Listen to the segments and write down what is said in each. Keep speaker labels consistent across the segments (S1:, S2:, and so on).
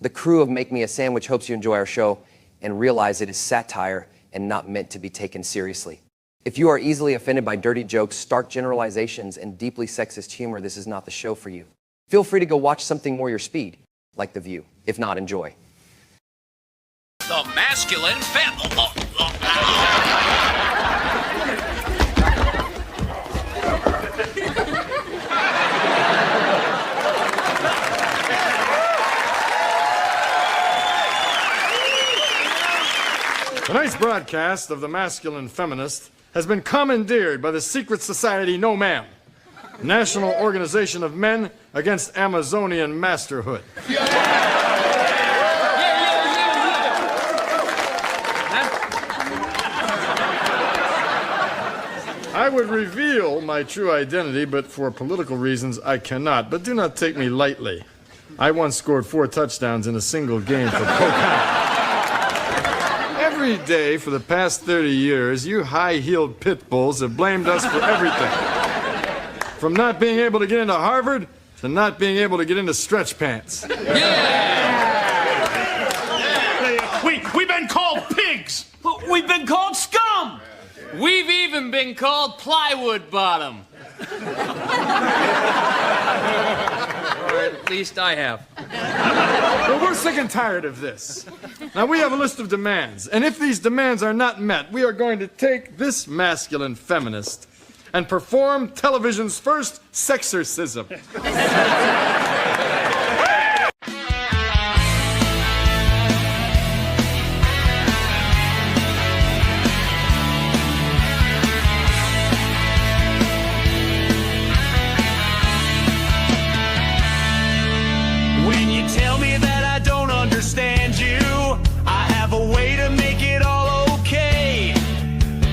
S1: The crew of Make Me a Sandwich hopes you enjoy our show and realize it is satire and not meant to be taken seriously. If you are easily offended by dirty jokes, stark generalizations, and deeply sexist humor, this is not the show for you. Feel free to go watch something more your speed, like The View. If not, enjoy.
S2: The masculine
S3: Tonight's broadcast of The Masculine Feminist has been commandeered by the secret society No Ma'am, National Organization of Men Against Amazonian Masterhood. I would reveal my true identity, but for political reasons I cannot. But do not take me lightly. I once scored 4 touchdowns in a single game for Coke. Every day for the past 30 years, you high-heeled pit bulls have blamed us for everything. From not being able to get into Harvard to not being able to get into stretch pants.
S4: We've been called pigs.
S5: We've been called scum.
S6: We've even been called plywood bottom. Or at least I have.
S3: Well, we're sick and tired of this. Now, we have a list of demands, and if these demands are not met, we are going to take this masculine feminist and perform television's first sexorcism.
S5: When you tell me that I don't understand you, I have a way to make it all okay.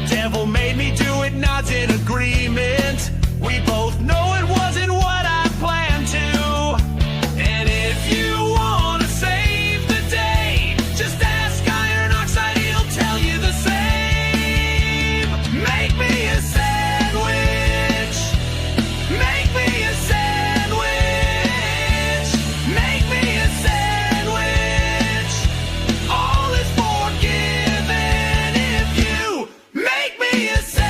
S5: Devil made me do it, not in agreement. We both know it wasn't what I planned to. And if you want to save the day, just ask Ironoxide, he'll tell you the same. Make me a sandwich. Make me a sandwich. Make me a sandwich. All is forgiven if you make me a sandwich.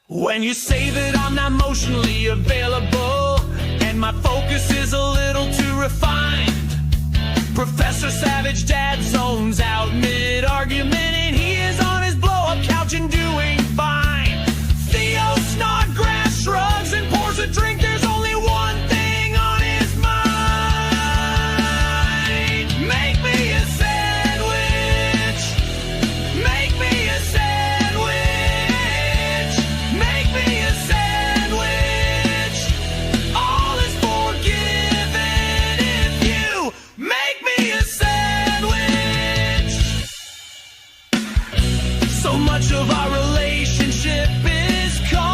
S5: When you say that I'm not emotionally available and my focus is a little too refined, Professor Savage Dad zones out mid-argument and he is on his blow-up couch and doing fine. Theo Snodgrass shrugs and pours a drink. There's only one thing on his mind. Make me a sandwich. Make me a sandwich. Make me a sandwich. All is forgiven if you make me a sandwich. So much of our relationship is complex.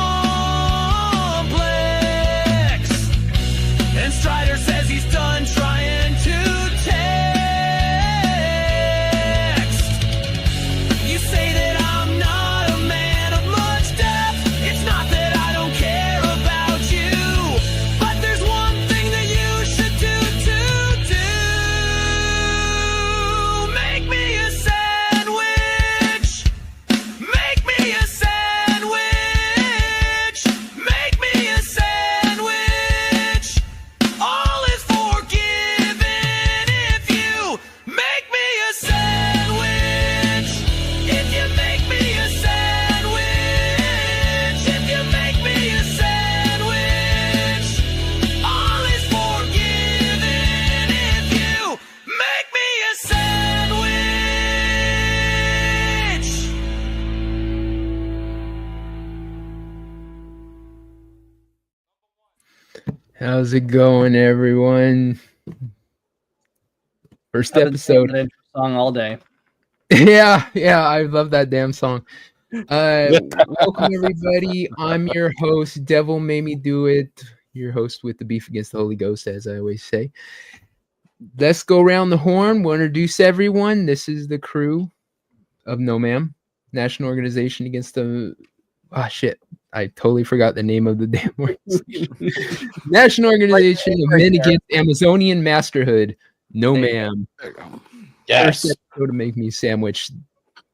S5: And Strider says he's done trying to text. You say that I'm not a man of much depth. It's not that I don't care about you, but there's one thing that you should do to do. Make me a sandwich. Make me a sandwich. Make me a sandwich. All is forgiven if you make me a sandwich. If you make me a sandwich. If you make me a sandwich. All is forgiven if you make me a sandwich.
S7: How's it going, everyone? First
S8: I've been singing
S7: episode.
S8: that intro song all day.
S7: Yeah, I love that damn song. Welcome, everybody. I'm your host, Devil Made Me Do It. Your host with the beef against the Holy Ghost, as I always say. Let's go around the horn. We'll introduce everyone. This is the crew of No Ma'am, National Organization Against the shit. I totally forgot the name of the damn organization. National Organization of Men Against Amazonian Masterhood. No, ma'am.
S8: Yes.
S7: First episode to make me sandwich.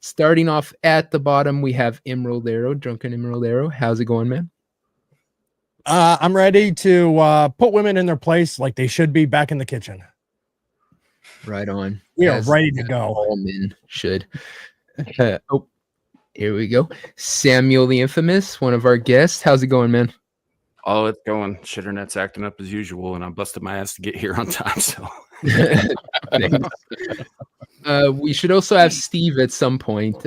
S7: Starting off at the bottom, we have Emerald Arrow, Drunken Emerald Arrow. How's it going, man?
S9: I'm ready to put women in their place like they should be back in the kitchen.
S7: Right on.
S9: We are
S7: As
S9: ready to go.
S7: All men should. Oh, here we go. Samuel the Infamous, one of our guests. How's it going, man?
S10: Oh, it's going. Shitternet's acting up as usual, and I busted my ass to get here on time. So,
S7: we should also have Steve at some point.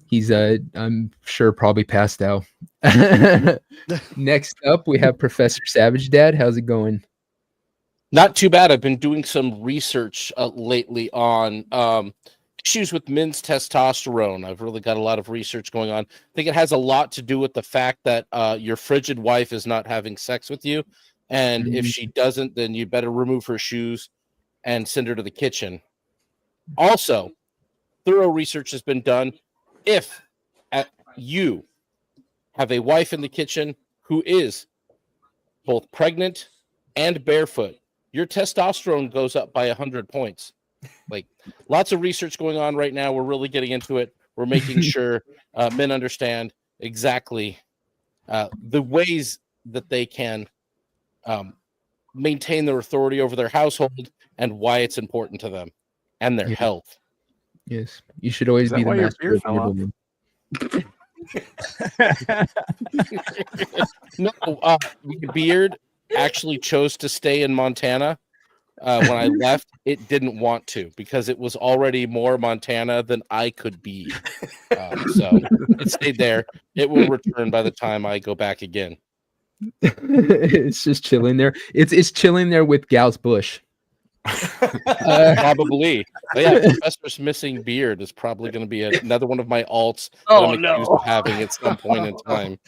S7: He's I'm sure probably passed out. Next up, we have Professor Savage Dad. How's it going?
S8: Not too bad. I've been doing some research lately on issues with men's testosterone. I've really got a lot of research going on. I think it has a lot to do with the fact that your frigid wife is not having sex with you. And if she doesn't, then you better remove her shoes and send her to the kitchen. Also, thorough research has been done. If you have a wife in the kitchen who is both pregnant and barefoot, your testosterone goes up by 100 points. Like, lots of research going on right now. We're really getting into it. We're making sure men understand exactly the ways that they can maintain their authority over their household and why it's important to them and their health.
S7: Yes, you should always be the master of the
S8: No, my beard actually chose to stay in Montana. When I left, it didn't want to because it was already more Montana than I could be. So it stayed there. It will return by the time I go back again.
S7: It's just chilling there. It's chilling there with Gal's bush.
S8: Probably. But yeah, Professor's missing beard is probably going to be another one of my alts that I'm accused of having at some point in time.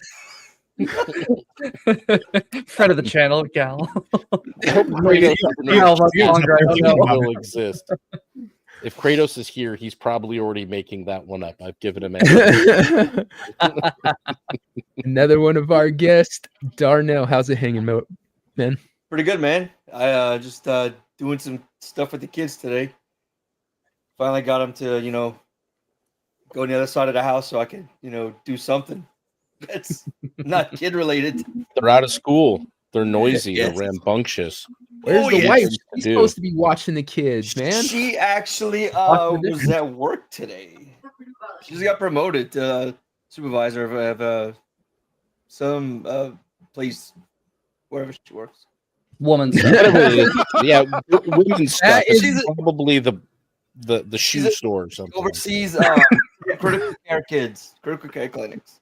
S11: Friend of the channel, Gal.
S8: Will exist. If Kratos is here, he's probably already making that one up. I've given him
S7: another one of our guests, Darnell. How's it hanging, man?
S12: Pretty good, man. I just doing some stuff with the kids today. Finally got them to, go on the other side of the house so I can, do something that's not kid related.
S8: They're out of school. They're noisy.
S12: Yes.
S8: They're rambunctious.
S7: Where's the wife? She's supposed to be watching the kids, man.
S12: She actually was at work today. She just got promoted to supervisor of some place, wherever she works.
S11: Woman's
S8: yeah, women's stuff. She's probably the shoe store or something.
S12: Oversees critical care kids, critical care clinics.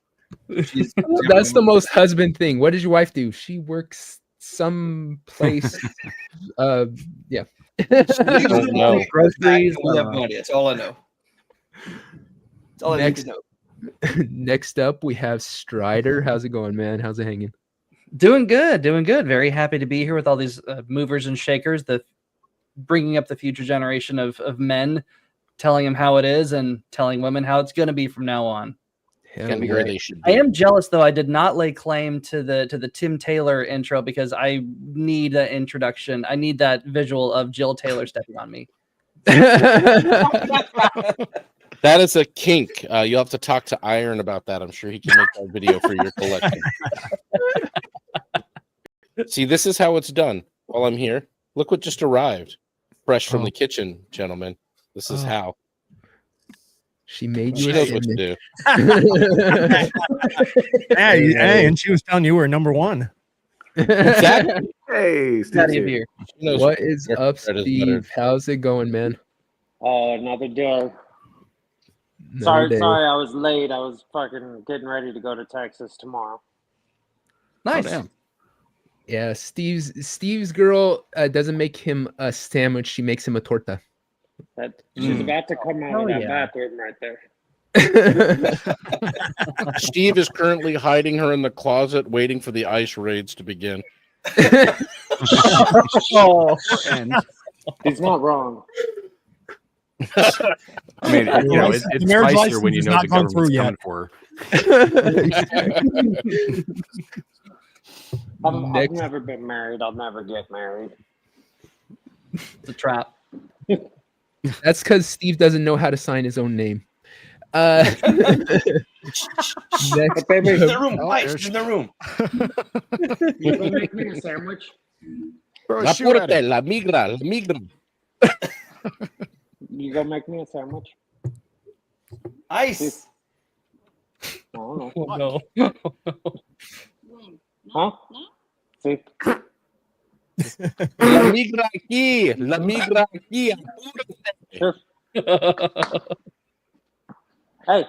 S7: That's the most husband thing. What does your wife do? She works some place. Yeah.
S8: Don't know.
S12: Groceries. Money. That's all I know. That's all I need to know.
S7: Next up, we have Strider. How's it going, man? How's it hanging?
S11: Doing good. Very happy to be here with all these movers and shakers, bringing up the future generation of men, telling them how it is and telling women how it's going to be from now on. I am jealous, though. I did not lay claim to the Tim Taylor intro because I need an introduction. I need that visual of Jill Taylor stepping on me.
S8: That is a kink. You'll have to talk to Iron about that. I'm sure he can make that video for your collection. See, this is how it's done while I'm here. Look what just arrived. Fresh from the kitchen, gentlemen. This is how.
S7: She made
S8: you. She knows what to do.
S9: Hey, and she was telling you we're number one.
S8: Exactly.
S10: Hey, Steve
S11: here.
S7: What is up, Steve? How's it going, man?
S13: Another day. Sorry, I was late. I was fucking getting ready to go to Texas tomorrow.
S11: Nice.
S10: Oh, damn.
S7: Yeah, Steve's girl doesn't make him a sandwich. She makes him a torta.
S13: She's about to come out of that bathroom right there.
S8: Steve is currently hiding her in the closet, waiting for the ice raids to begin.
S13: He's not wrong.
S10: I mean, it's spicier when you know the government's coming for her.
S13: I've never been married. I'll never get married.
S11: It's a trap.
S7: That's because Steve doesn't know how to sign his own name. Next,
S12: Baby, in the room. She's in the room.
S13: You gonna make me a sandwich?
S8: La porte, la migra, la migra.
S13: You gonna make me a sandwich?
S12: Ice.
S13: Oh,
S11: no.
S13: Huh? See?
S8: La migra aquí, la migra aquí.
S13: Sure. Hey.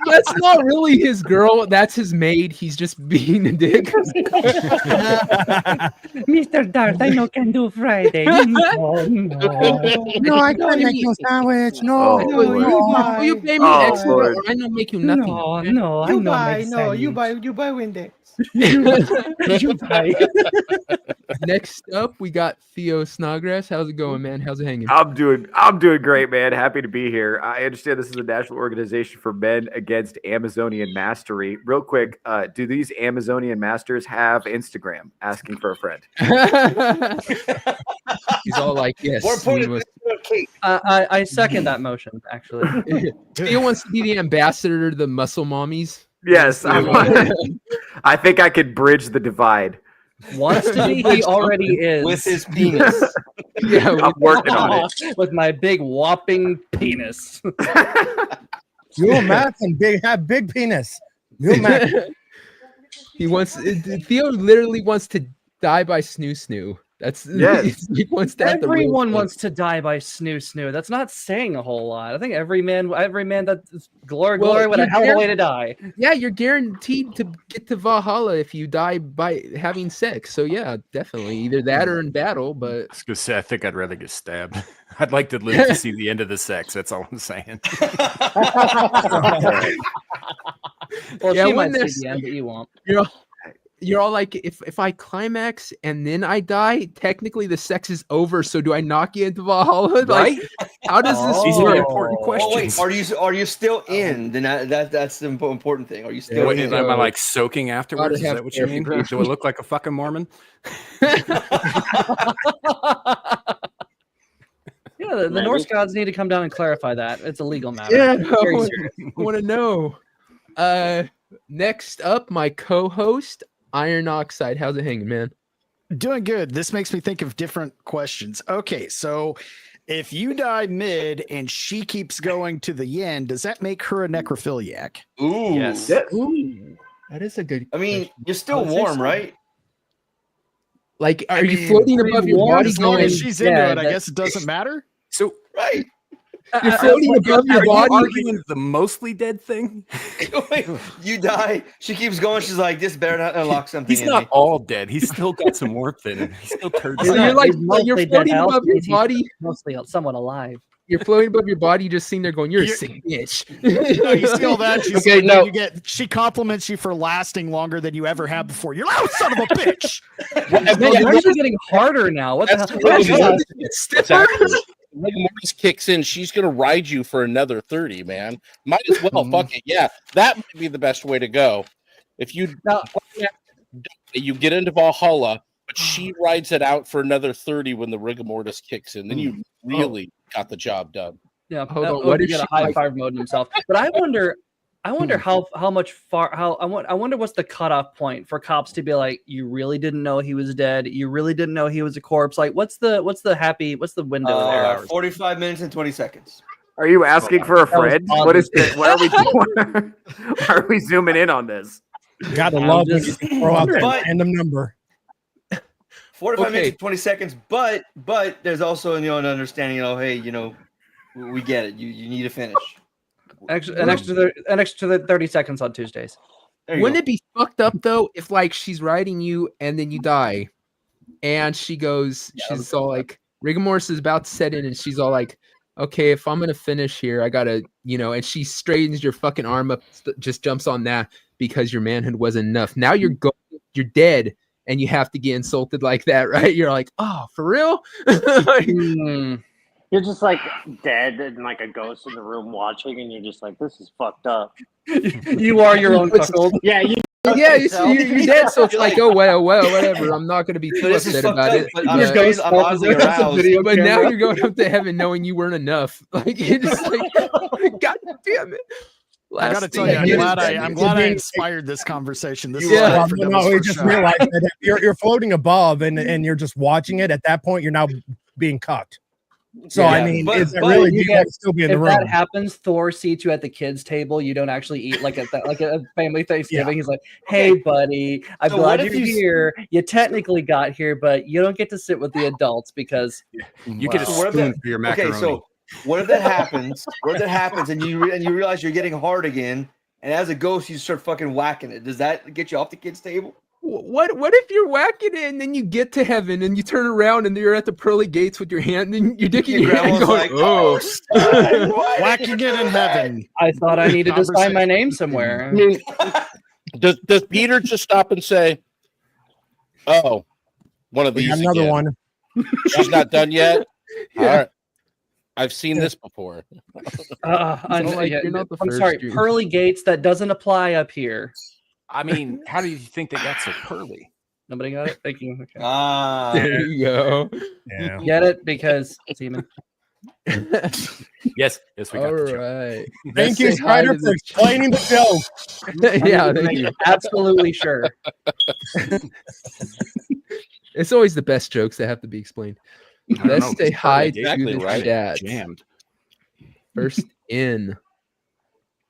S7: that's not really his girl. That's his maid. He's just being a dick.
S11: Mr. Dart, I know can do Friday.
S9: No, I can't make no sandwich. No,
S7: you pay me extra, or I don't make you nothing.
S11: No, I know.
S9: you buy Windex.
S7: Next up, we got Theo Snodgrass. How's it going, man? How's it hanging?
S14: I'm doing great, man. Happy to be here. I understand this is a national organization for men against Amazonian mastery. Real quick, do these Amazonian masters have Instagram? Asking for a friend.
S7: He's all like, yes.
S12: More important,
S11: I second that motion, actually.
S7: Theo wants to be the ambassador to the muscle mommies.
S14: Yes, I think I could bridge the divide.
S11: Wants to be, he already is.
S12: With his penis.
S7: Yeah,
S14: I'm working on it.
S11: With my big whopping penis.
S9: You Matt and have big penis. You Matt.
S7: Theo literally wants to die by snoo. That's
S14: yes.
S7: He wants to
S11: Everyone wants to die by snoo. That's not saying a whole lot. I think every man that's glory, what a hell of a way to die.
S7: Yeah, you're guaranteed to get to Valhalla if you die by having sex. So yeah, definitely either that or in battle. But
S10: I was gonna say, I think I'd rather get stabbed. I'd like to live to see the end of the sex. That's all I'm saying.
S11: Well, yeah, she might see the end, but you won't.
S7: You're all like, if I climax and then I die, technically the sex is over. So do I knock you into Valhalla?
S14: Right?
S7: Like, how does this
S10: These
S7: work?
S10: are important questions.
S12: Oh, wait, are you still in? Then that's the important thing. Are you still in?
S10: Am I like soaking afterwards? Is
S7: have
S10: that what you mean? Do I look like a fucking Mormon?
S11: Yeah, the Norse gods need to come down and clarify that. It's a legal matter.
S7: Yeah, I want to know. Next up, my co-host, Ironoxide. How's it hanging, man?
S4: Doing good. This makes me think of different questions. Okay, so if you die mid and she keeps going to the end, does that make her a necrophiliac?
S12: Ooh.
S14: Yes.
S7: Ooh, that is a good.
S12: I mean, you're still warm, right?
S7: Like, are you floating above your body?
S4: As long
S7: Going,
S4: as she's into it, I guess it doesn't matter.
S10: So
S12: right.
S7: You're floating above your
S10: are
S7: body.
S10: you arguing the mostly dead thing?
S12: You die. She keeps going. She's like, this better not unlock something.
S10: He's
S12: in
S10: not
S12: me.
S10: all dead. He's still got some warmth in him. He's still turds.
S7: So you're like, you're
S11: Mostly dead
S7: floating
S11: health
S7: above your
S11: means he's
S7: body.
S11: Mostly somewhat alive.
S7: You're floating above your body, just sitting there going, "You're a sick bitch."
S4: No, you steal that. She's
S8: Okay,
S4: like,
S8: no.
S4: you get. She compliments you for lasting longer than you ever have before. You're like, oh, son of a bitch.
S11: You're actually getting harder now. What the hell?
S7: Stiffer?
S8: When Morris kicks in, she's gonna ride you for another 30, man. Might as well. Fuck it. Yeah, that might be the best way to go. If you get into Valhalla, but she rides it out for another 30 when the rigor mortis kicks in, then you really got the job done.
S11: Yeah,
S7: Hold on,
S11: what
S7: what
S11: if
S7: is
S11: get a
S7: she
S11: high
S7: like?
S11: five mode in himself? But I wonder how much far I wonder what's the cutoff point for cops to be like, you really didn't know he was dead, you really didn't know he was a corpse. Like, what's the window there?
S12: 45 minutes and 20 seconds.
S14: Are you asking for a friend? What is
S11: positive.
S14: this? What are we doing? Why are we zooming in on this?
S9: Gotta
S11: I'm
S9: love when you
S11: just
S9: can throw out that
S12: But-
S9: random number.
S12: 45 minutes
S7: Okay.
S12: and 20 seconds, but there's also an understanding, hey, we get it. You need to finish.
S11: an extra 30 seconds on Tuesdays.
S12: There you
S7: Wouldn't
S12: go.
S7: it be fucked up though if like she's riding you and then you die, and she goes, she's all like, rigor mortis is about to set in, and she's all like, okay, if I'm gonna finish here, I gotta, and she straightens your fucking arm up, just jumps on that because your manhood wasn't enough. Now you're dead, and you have to get insulted like that, right? You're like, oh, for real?
S13: You're just like dead and like a ghost in the room watching, and you're just like, this is fucked up.
S11: You are your own cuckold.
S13: Yeah, you.
S7: Yeah, you're dead, so it's like, oh well, whatever. I'm not gonna be too
S12: This is
S7: upset
S12: fucked
S7: about
S12: up,
S7: it.
S12: but I'm oddly aroused.
S7: But now you're going up to heaven knowing you weren't enough. Like you're just like, God damn it.
S4: I gotta tell you, I'm glad I inspired this conversation. This is
S9: Well,
S4: for
S9: no,
S4: Devil's
S9: we
S4: First
S9: just
S4: Shot.
S9: realized that you're floating above and you're just watching it. At that point, you're now being cucked. So
S11: Yeah,
S9: I mean,
S11: but-
S9: is it
S11: but
S9: really
S11: you
S9: you
S11: get-
S9: guys still be in the
S11: If
S9: room?
S11: that happens, Thor seats you at the kids' table. You don't actually eat like at like a family Thanksgiving. He's like, "Hey, buddy, I'm
S12: So
S11: glad
S12: what if
S11: you're
S12: you-
S11: here. You technically got here, but you don't get to sit with the adults because
S10: You get a
S12: So what if
S10: spoon
S12: that-
S10: for your macaroni.
S12: Okay, so what if that happens? What if that happens and you realize you're getting hard again, and as a ghost you start fucking whacking it? Does that get you off the kids' table?
S7: What if you're whacking it and then you get to heaven and you turn around and you're at the pearly gates with your hand and your dick in your hand
S12: grandma's
S7: going,
S12: like,
S7: oh,
S4: whacking it in heaven.
S11: I thought I needed to sign my name somewhere.
S8: Does Peter just stop and say, "Oh, one of
S9: We
S8: these
S9: got another
S8: again.
S9: one.
S8: She's not done yet." All right, I've seen this before.
S11: I'm
S7: you're not the
S11: I'm
S7: first,
S11: sorry,
S7: dude.
S11: pearly gates. That doesn't apply up here.
S10: I mean, how do you think they got so pearly?
S11: Nobody got it. Thank you. Okay.
S12: Ah,
S7: there you go.
S9: Yeah.
S11: Get it because semen.
S10: Yes, we got
S7: All
S10: the joke.
S7: right.
S9: Thank
S7: Let's
S9: you,
S7: say hi
S9: Spider,
S7: to
S9: for explaining the joke.
S7: Yeah, thank you.
S11: Absolutely sure.
S7: It's always the best jokes that have to be explained.
S10: I don't
S7: Let's
S10: know,
S7: say
S10: it's
S7: hi
S8: exactly
S7: to the
S8: right.
S7: chat.
S10: Jammed.
S7: First in.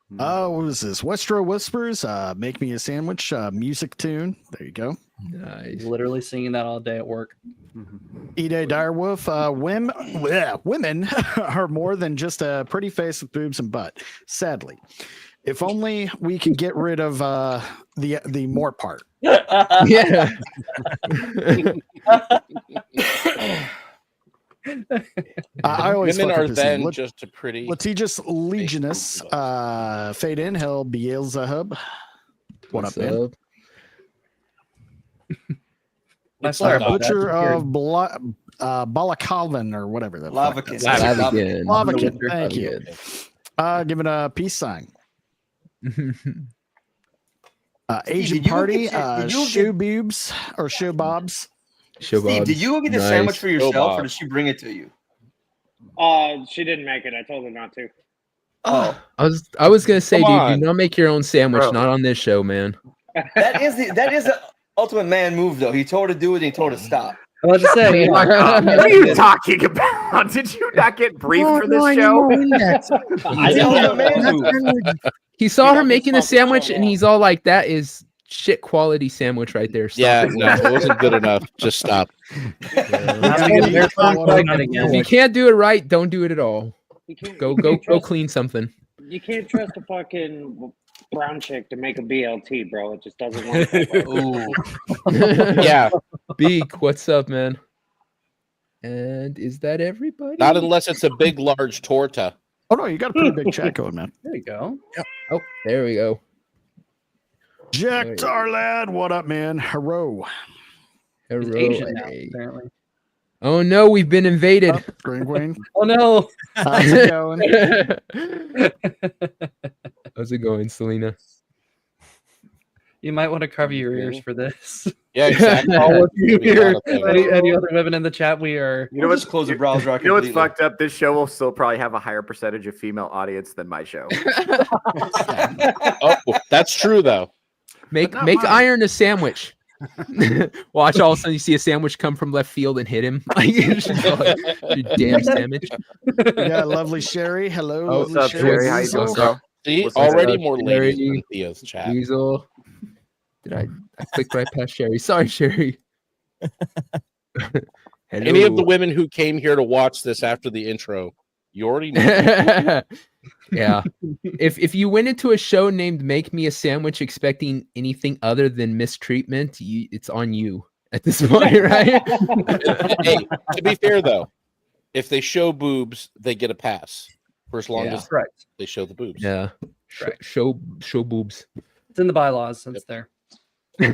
S4: What was this? Westro Whispers, Make Me a Sandwich, music tune. There you go.
S7: Nice.
S11: Literally singing that all day at work.
S4: E-Day Direwolf, women are more than just a pretty face with boobs and butt. Sadly, if only we could get rid of the more part.
S7: Yeah.
S4: I always
S8: Women
S4: fuck
S8: are
S4: with this name.
S8: then just a pretty.
S4: Litigious Legionus, Fade in, Hell, Beelzebub. What
S7: What's
S4: up, man?
S7: up?
S8: It's
S11: Sorry
S8: not
S11: about
S8: that.
S4: Butcher of Balakalvin or whatever the fuck
S12: Lavakin.
S4: that is.
S7: Lavakin.
S4: Lavakin, thank you. Give it a peace sign. Asian
S12: did you go
S4: Party,
S12: get- did you
S4: Shoe Boobs or Shoe Bobs.
S12: Steve, did you go get the
S7: Nice.
S12: sandwich for yourself,
S8: Bob.
S12: or did she bring it to you?
S13: She didn't make it. I told her not to.
S12: Oh,
S7: I was gonna say,
S8: Come
S7: dude,
S8: on.
S7: do not make your own sandwich,
S14: Bro.
S7: not on this show, man.
S12: that is the ultimate man move, though. He told her to do it, and he told her to stop.
S11: I was to say,
S14: What are you talking about? Did you not get briefed for this show?
S12: It's the ultimate man move.
S7: He saw her making the sandwich and he's all like, that is shit quality sandwich right there. Stop
S8: Yeah,
S7: it."
S8: no, it wasn't good enough. Just stop.
S7: If you can't do it right, don't do it at all.
S13: You can't,
S7: Go
S13: you can't trust-
S7: clean something.
S13: You can't trust a fucking brown chick to make a BLT, bro. It just doesn't work. That way.
S8: Yeah,
S7: Beak, what's up, man? And is that everybody?
S8: not unless it's a big, large torta.
S4: Oh no, you got a pretty big chat going, man.
S11: there you go.
S7: Oh, there we go.
S4: Jack Tarlad, what up, man? Hello.
S11: He's
S7: Hero
S11: Asian now,
S7: A.
S11: apparently.
S7: Oh no, we've been invaded.
S4: Green Queen.
S11: Oh no.
S4: How's it going?
S7: How's it going, Selena?
S11: You might want to cover your ears for this.
S8: Yeah, exactly.
S11: All of you
S8: Could be a
S11: here,
S8: lot of things.
S11: any other women in the chat, we are.
S12: You know what's close the browser out
S14: You know what's
S12: completely.
S14: fucked up? This show will still probably have a higher percentage of female audience than my show.
S8: Oh, that's true though.
S7: Make
S10: not
S7: make
S10: mine.
S7: Iron a sandwich. Watch, all of a sudden you see a sandwich come from left field and hit him. Like, it's just like, you damn sandwich.
S4: We got lovely Sherry. Hello,
S7: Oh,
S4: lovely
S14: What's up, Sherry? How you doing, bro?
S8: See,
S14: What's
S8: already
S7: up,
S8: more
S7: Sherry?
S8: ladies in Theo's chat.
S7: Weasel. Did I clicked right past Sherry? Sorry, Sherry.
S8: Any of the women who came here to watch this after the intro, you already know.
S7: Yeah. If you went into a show named Make Me a Sandwich expecting anything other than mistreatment, it's on you at this point, right?
S8: Hey, to be fair though, if they show boobs, they get a pass for as long
S7: Yeah.
S8: as
S11: Correct.
S8: they show the boobs.
S7: Yeah. Show boobs.
S11: It's in the bylaws. It's there. We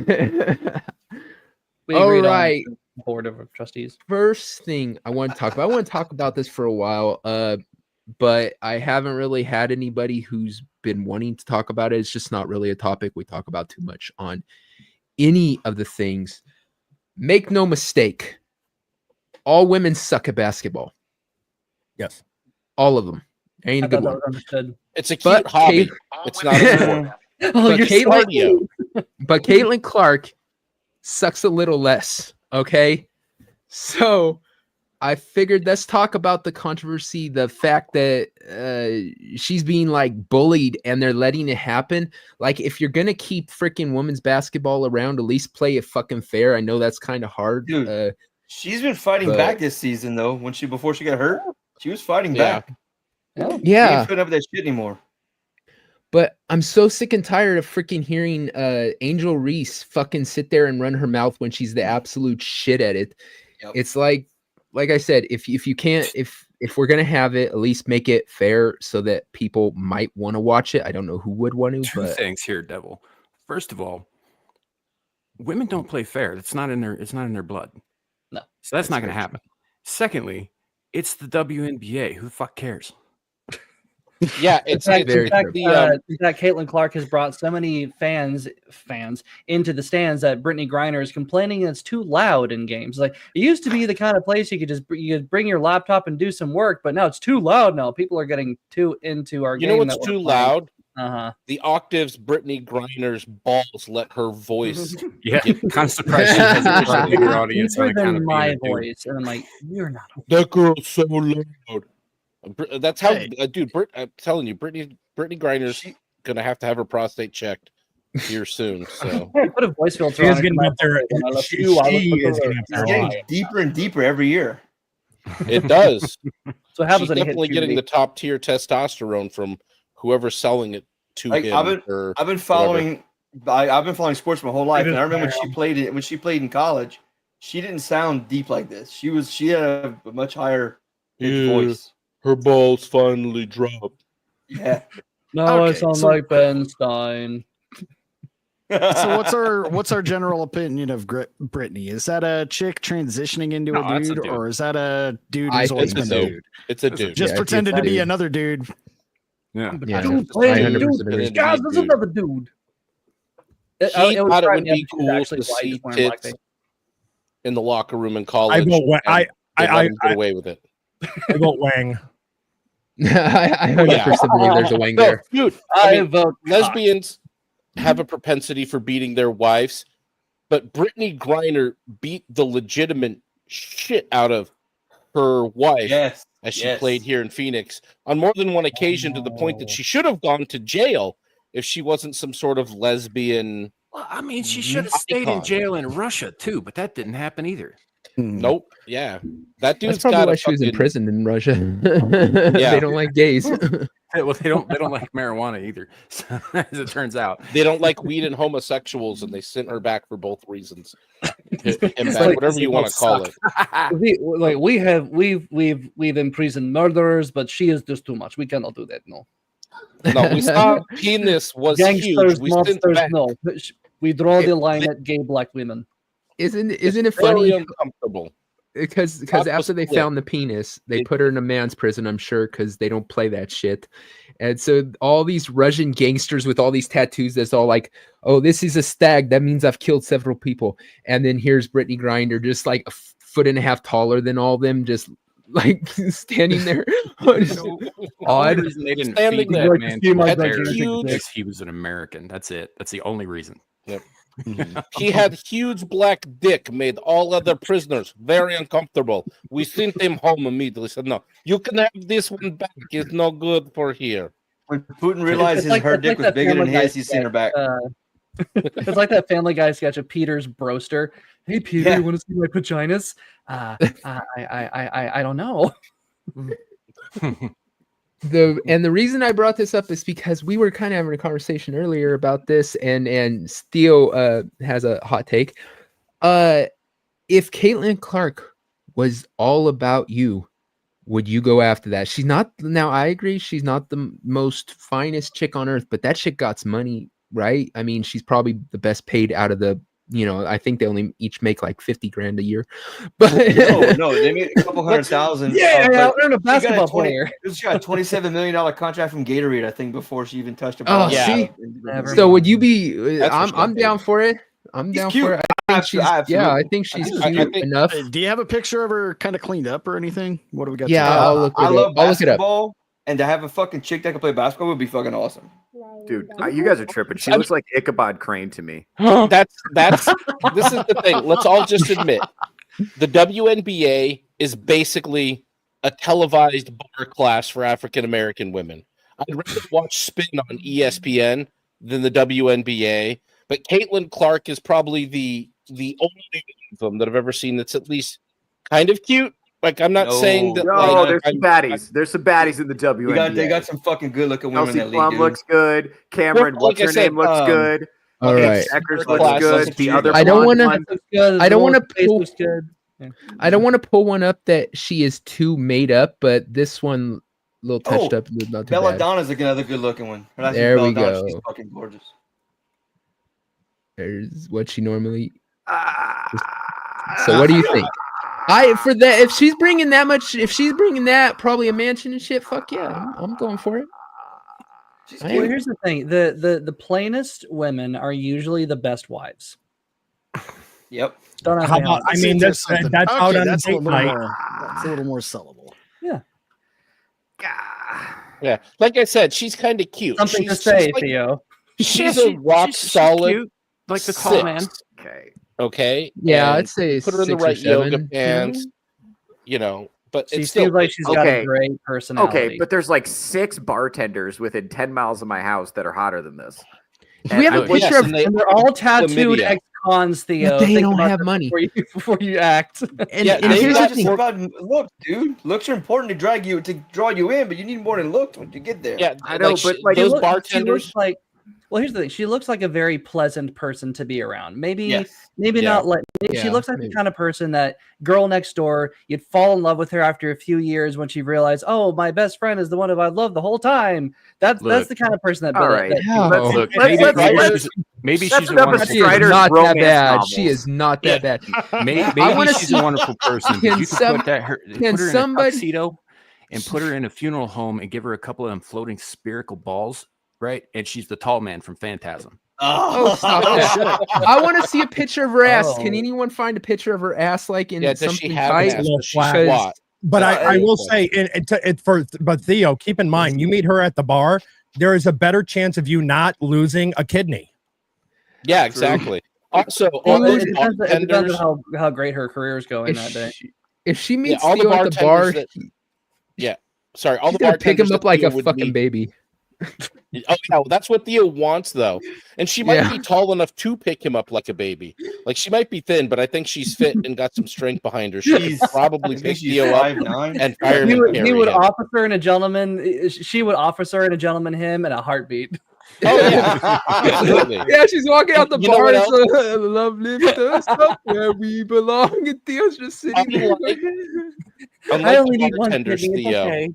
S7: All
S11: agreed on
S7: right.
S11: board of trustees.
S7: First thing I want to talk about. I want to talk about this for a while, but I haven't really had anybody who's been wanting to talk about it. It's just not really a topic we talk about too much on any of the things. Make no mistake, all women suck at basketball.
S9: Yes.
S7: All of them. Ain't a good one.
S8: It's a cute hobby. It's not a sport.
S11: Oh, you're
S7: Caitlin, but Caitlin Clark sucks a little less. Okay. So I figured let's talk about the controversy, the fact that she's being like bullied and they're letting it happen. Like, if you're gonna keep freaking women's basketball around, at least play it fucking fair. I know that's kind of hard.
S12: Dude, she's been fighting back this season though. Before she got hurt, she was fighting back.
S7: Yeah.
S12: She ain't putting up with that shit anymore.
S7: But I'm so sick and tired of freaking hearing Angel Reese fucking sit there and run her mouth when she's the absolute shit at it.
S12: Yep.
S7: It's like I said, if you can't, if we're gonna have it, at least make it fair so that people might want to watch it. I don't know who would want to.
S10: Two things here, Devil. First of all, women don't play fair. It's not in their blood.
S11: No.
S10: So that's not going to happen. Secondly, it's the WNBA. Who the fuck cares?
S8: Yeah, it's
S11: in
S8: like
S11: fact, Caitlin Clark has brought so many fans into the stands that Brittany Griner is complaining it's too loud in games. Like, it used to be the kind of place you could bring your laptop and do some work, but now it's too loud. Now people are getting too into our game.
S8: You know what's too loud?
S11: The
S8: octaves Brittany Griner's balls let her voice.
S10: Yeah, kind of surprised she hasn't brought a bigger audience on account of
S11: my
S10: being a dude.
S11: voice, and I'm like, you're not.
S8: That girl's so loud. That's how, dude. I'm telling you, Brittany Griner's gonna have to have her prostate checked here soon. So
S11: put a voice filter
S9: She's
S11: on.
S9: getting up there. She is
S12: getting deeper and deeper every year.
S8: It does.
S11: So how
S8: She's
S11: does it
S8: definitely getting the top tier testosterone from whoever's selling it to him.
S12: I've been following sports my whole life, and I remember when she played in college. She didn't sound deep like this. She had a much higher pitched voice.
S8: Her balls finally dropped.
S12: Yeah.
S11: Now I sound like Ben Stein.
S4: So what's our general opinion of Brittany? Is that a chick transitioning into a dude, or is that a dude who's always been a dude?
S8: It's a dude.
S4: Just pretended to be another dude.
S10: Yeah.
S11: Dude, guys, this is another dude.
S8: He thought it would be cool to see tits in the locker room in college.
S9: I
S8: get away with it.
S9: I vote Wang.
S7: I 100% believe there's a Wang there.
S8: Dude,
S11: I vote
S8: lesbians have a propensity for beating their wives, but Brittany Griner beat the legitimate shit out of her wife as she played here in Phoenix on more than one occasion, to the point that she should have gone to jail if she wasn't some sort of lesbian.
S10: Well, I mean, she should have stayed in jail in Russia too, but that didn't happen either.
S8: Nope. Yeah, that dude's
S7: That's probably
S8: got
S7: why she was in prison in Russia. They don't like gays.
S10: Well, they don't like marijuana either, so, as it turns out.
S8: They don't like weed and homosexuals, and they sent her back for both reasons. Whatever you want to call it.
S11: We've imprisoned murderers, but she is just too much. We cannot do that. No.
S8: No, we saw penis was
S11: Gangsters,
S8: huge. We
S11: monsters, no. We draw the line at gay black women.
S7: Isn't it funny?
S8: Very uncomfortable.
S7: Because after they found the penis, they put her in a man's prison, I'm sure, because they don't play that shit. And so all these Russian gangsters with all these tattoos, that's all like, oh, this is a stag. That means I've killed several people. And then here's Brittany Griner, just like a foot and a half taller than all of them, just like standing there.
S10: Odd.
S7: Odd.
S10: They didn't
S8: Standing
S10: feed
S8: there.
S10: that man because he was an American. That's it. That's the only reason.
S8: Yep. He had huge black dick, made all other prisoners very uncomfortable. We sent him home immediately. Said, no, you can have this one back. It's no good for here.
S12: When Putin realized her dick was bigger than his, he sent her back.
S11: It's like that Family Guy sketch of Peter's broster. Hey, Peter, you want to see my vaginas? I don't know.
S7: The reason I brought this up is because we were kind of having a conversation earlier about this, and Theo has a hot take. If Caitlin Clark was all about you, would you go after that? She's not. Now I agree, she's not the most finest chick on earth, but that chick got money, right? I mean, she's probably the best paid out of the I think they only each make like 50 grand a year. But
S12: no, they made a couple $100,000.
S11: I'll earn a basketball player.
S12: She got a $27 million contract from Gatorade, I think, before she even touched a
S7: Oh,
S12: ball.
S7: see? So would you be? I'm down for it. I'm down for it. I think she's cute enough.
S4: Do you have a picture of her kind of cleaned up or anything? What do we got?
S7: Yeah, I'll look it up.
S12: I'll look it up. And to have a fucking chick that can play basketball would be fucking awesome.
S14: Dude, you guys are tripping. She looks like Ichabod Crane to me.
S8: This is the thing. Let's all just admit the WNBA is basically a televised bar class for African American women. I'd rather watch Spin on ESPN than the WNBA, but Caitlin Clark is probably the only of them that I've ever seen that's at least kind of cute. Like, I'm not saying that.
S14: No, there's some baddies. There's some baddies in the WNBA.
S12: They got some fucking good looking women in that league.
S14: Plum looks good. Cameron, what's her name, looks good.
S7: All right.
S14: Eckers looks good. The other
S7: I don't want
S14: to
S7: to pull one up that she is too made up, but this one, a little touched up, not too bad.
S12: Belladonna's another good looking one.
S7: There we go.
S12: She's fucking gorgeous.
S7: There's what she normally. So what do you think? For that, if she's bringing that, probably a mansion and shit. Fuck yeah, I'm going for it.
S11: Well, here's the thing: the plainest women are usually the best wives.
S12: Yep.
S11: Don't
S4: That's
S11: out on
S4: a
S11: date night.
S4: That's a little more sellable.
S11: Yeah.
S8: Yeah, like I said, she's kind of cute.
S11: Something to say, Theo.
S8: She's a rock solid,
S10: cute, like the tall man.
S8: Okay.
S7: Yeah,
S8: and
S7: I'd say
S8: put her in the
S7: 6 or
S8: right yoga
S7: 7.
S8: pants. But
S11: She
S8: it's still
S11: seems like she's got a great personality.
S14: Okay, but there's like 6 bartenders within 10 miles of my house that are hotter than this.
S7: Do we have a picture of?
S11: And they're all tattooed ex-cons, Theo.
S7: But they
S11: Think
S7: don't
S11: about
S7: have
S11: this
S7: money
S11: before you act.
S7: And here's the thing.
S12: Look, dude, looks are important to draw you in, but you need more than looks when you get there.
S8: Yeah,
S14: I know, but like
S8: those
S11: She
S8: bartenders.
S11: looks like, well, here's the thing. She looks like a very pleasant person to be around. Maybe
S8: Yeah.
S11: not like. She looks like the kind of person that girl next door. You'd fall in love with her after a few years when she realized, oh, my best friend is the one who I've loved the whole time. That's the kind of person that.
S14: All right.
S10: Look, maybe
S14: that's
S10: she's a
S14: enough
S10: wonderful
S14: of
S7: She is
S14: Strider's
S7: not that
S14: romance
S7: bad.
S14: novels.
S7: She is not that bad.
S10: Maybe
S7: I wanna
S10: she's
S7: see-
S10: a wonderful person.
S7: Can
S10: You
S7: some-
S10: could put her
S7: can
S10: in
S7: somebody-
S10: a tuxedo and put her in a funeral home and give her a couple of them floating spherical balls, right? And she's the tall man from Phantasm.
S7: Oh, stop that. I want to see a picture of her ass. Can anyone find a picture of her ass like in
S8: Yeah, does she
S7: something
S8: have
S7: tight?
S8: an ass? Does she
S7: Because-
S8: squat?
S9: But I will say, but Theo, keep in mind, you meet her at the bar, there is a better chance of you not losing a kidney.
S8: Yeah, exactly. Also,
S11: Well,
S8: all those
S11: it depends
S8: bartenders.
S11: on how great her career is going that day.
S7: If she meets
S8: all the
S7: Theo at the bar,
S8: bartenders sorry, all
S7: she's
S8: the
S7: gonna pick him
S8: bartenders
S7: up
S8: that
S7: like a
S8: Theo would
S7: fucking
S8: meet-
S7: baby.
S8: Oh no, that's what Theo wants though, and she might
S7: Yeah.
S8: be tall enough to pick him up like a baby. Like she might be thin, but I think she's fit and got some strength behind her. She could probably pick Theo up
S12: 5'9".
S8: and fireman
S11: He would
S8: him.
S11: officer and a gentleman. She would officer and a gentleman him in a heartbeat.
S8: Oh yeah, absolutely.
S7: Yeah, she's walking out the
S8: You know
S7: bar.
S8: what
S7: It's a love lift us up where we belong, and Theo's just sitting there.
S11: I only
S8: the
S11: need one
S8: bartenders,
S11: kidney. It's
S8: Theo,
S11: okay.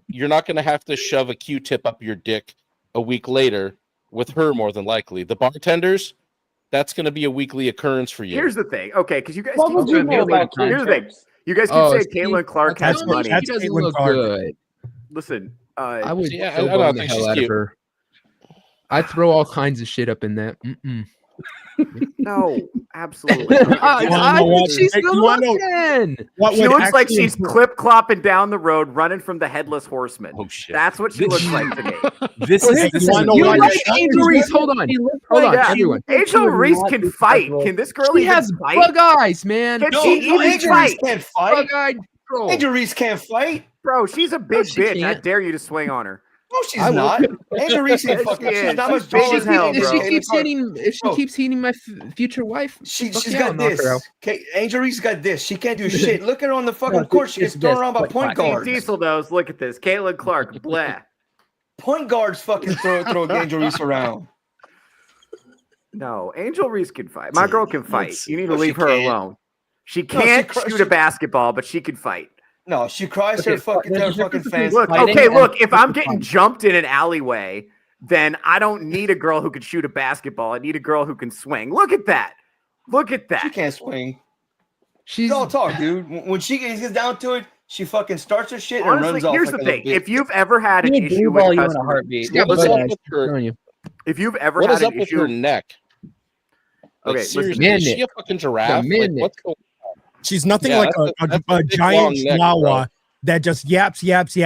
S8: you're not going to have to shove a Q-tip up your dick a week later with her, more than likely. The bartenders, that's going to be a weekly occurrence for you.
S14: Here's the thing. Okay, because you guys
S13: What
S14: keep
S13: would you
S14: saying
S13: know about
S14: here's the thing.
S13: Q-tips?
S14: You guys keep
S7: Oh,
S14: saying
S7: see,
S14: Caitlin Clark
S7: I
S14: has
S7: don't think
S14: money.
S7: she doesn't
S9: Caitlin
S7: look
S9: Clark.
S7: good.
S14: Listen,
S7: I would
S8: Yeah, I
S7: still
S8: don't
S7: bone the
S8: think
S7: hell
S8: she's
S7: out of
S8: cute.
S7: her. I'd throw all kinds of shit up in that.
S14: no, absolutely.
S7: I think she's good looking.
S14: She looks like she's clip clopping down the road, running from the headless horseman.
S10: Oh shit!
S14: That's what she looks like to me.
S7: You like Angel Reese? Hold on,
S14: Yeah.
S7: everyone.
S14: Angel Reese can fight. Can this girl
S7: She
S14: even
S7: has
S14: fight?
S7: bug eyes, man.
S14: Can she even
S12: Angel
S14: fight?
S12: Reese can't fight.
S7: Bug-eyed troll.
S12: Angel Reese can't fight.
S14: Bro, she's a big
S7: she
S14: bitch. I
S7: can't.
S14: dare you to swing on her.
S12: No, she's not. Angel Reese ain't
S14: Yes,
S12: fucking.
S14: she
S12: She's
S14: is.
S12: not
S14: She's
S12: much
S14: big
S12: taller
S14: as
S12: than
S14: hell,
S12: Angel
S14: bro.
S12: Reese.
S7: If she keeps hitting my future wife, fuck
S12: She's
S7: yeah,
S12: got
S7: I'll knock
S12: this.
S7: her out.
S12: Angel Reese got this. She can't do shit. Look at her on the fucking court. She gets thrown around by point guards.
S14: Diesel knows. Look at this. Caitlin Clark. Blah.
S12: Point guards fucking throw Angel Reese around.
S14: No, Angel Reese can fight. My girl can fight. You need to
S12: No,
S14: leave
S12: she
S14: her
S12: can't.
S14: alone. She can't shoot a basketball, but she can fight.
S12: No, she cries to her fucking fans.
S14: Look, okay, look. If I'm getting jumped in an alleyway then I don't need a girl who can shoot a basketball. I need a girl who can swing. Look at that. Look at that.
S12: She can't swing.
S7: She's
S12: all talk, dude. When she gets down to it, she fucking starts her shit and
S14: Honestly,
S12: runs off.
S14: here's
S12: like
S14: the
S12: a little
S14: thing.
S12: bitch.
S14: If you've ever had an
S11: She'll
S14: issue
S11: ball
S14: with
S11: you
S14: a
S11: in a
S14: customer,
S11: heartbeat.
S7: Yeah,
S8: What's
S7: butt
S8: up
S7: ass,
S8: with her?
S7: telling you.
S14: if you've ever
S8: What
S14: had
S8: is
S14: an
S8: up with
S14: issue,
S8: her neck? Like,
S14: okay,
S8: seriously,
S14: listen,
S8: is she a fucking giraffe? Like, what's going on?
S9: She's nothing
S8: Yeah,
S9: like
S8: that's
S9: a
S8: big,
S9: giant
S8: long neck,
S9: chihuahua
S8: bro.
S9: that just yaps. And there's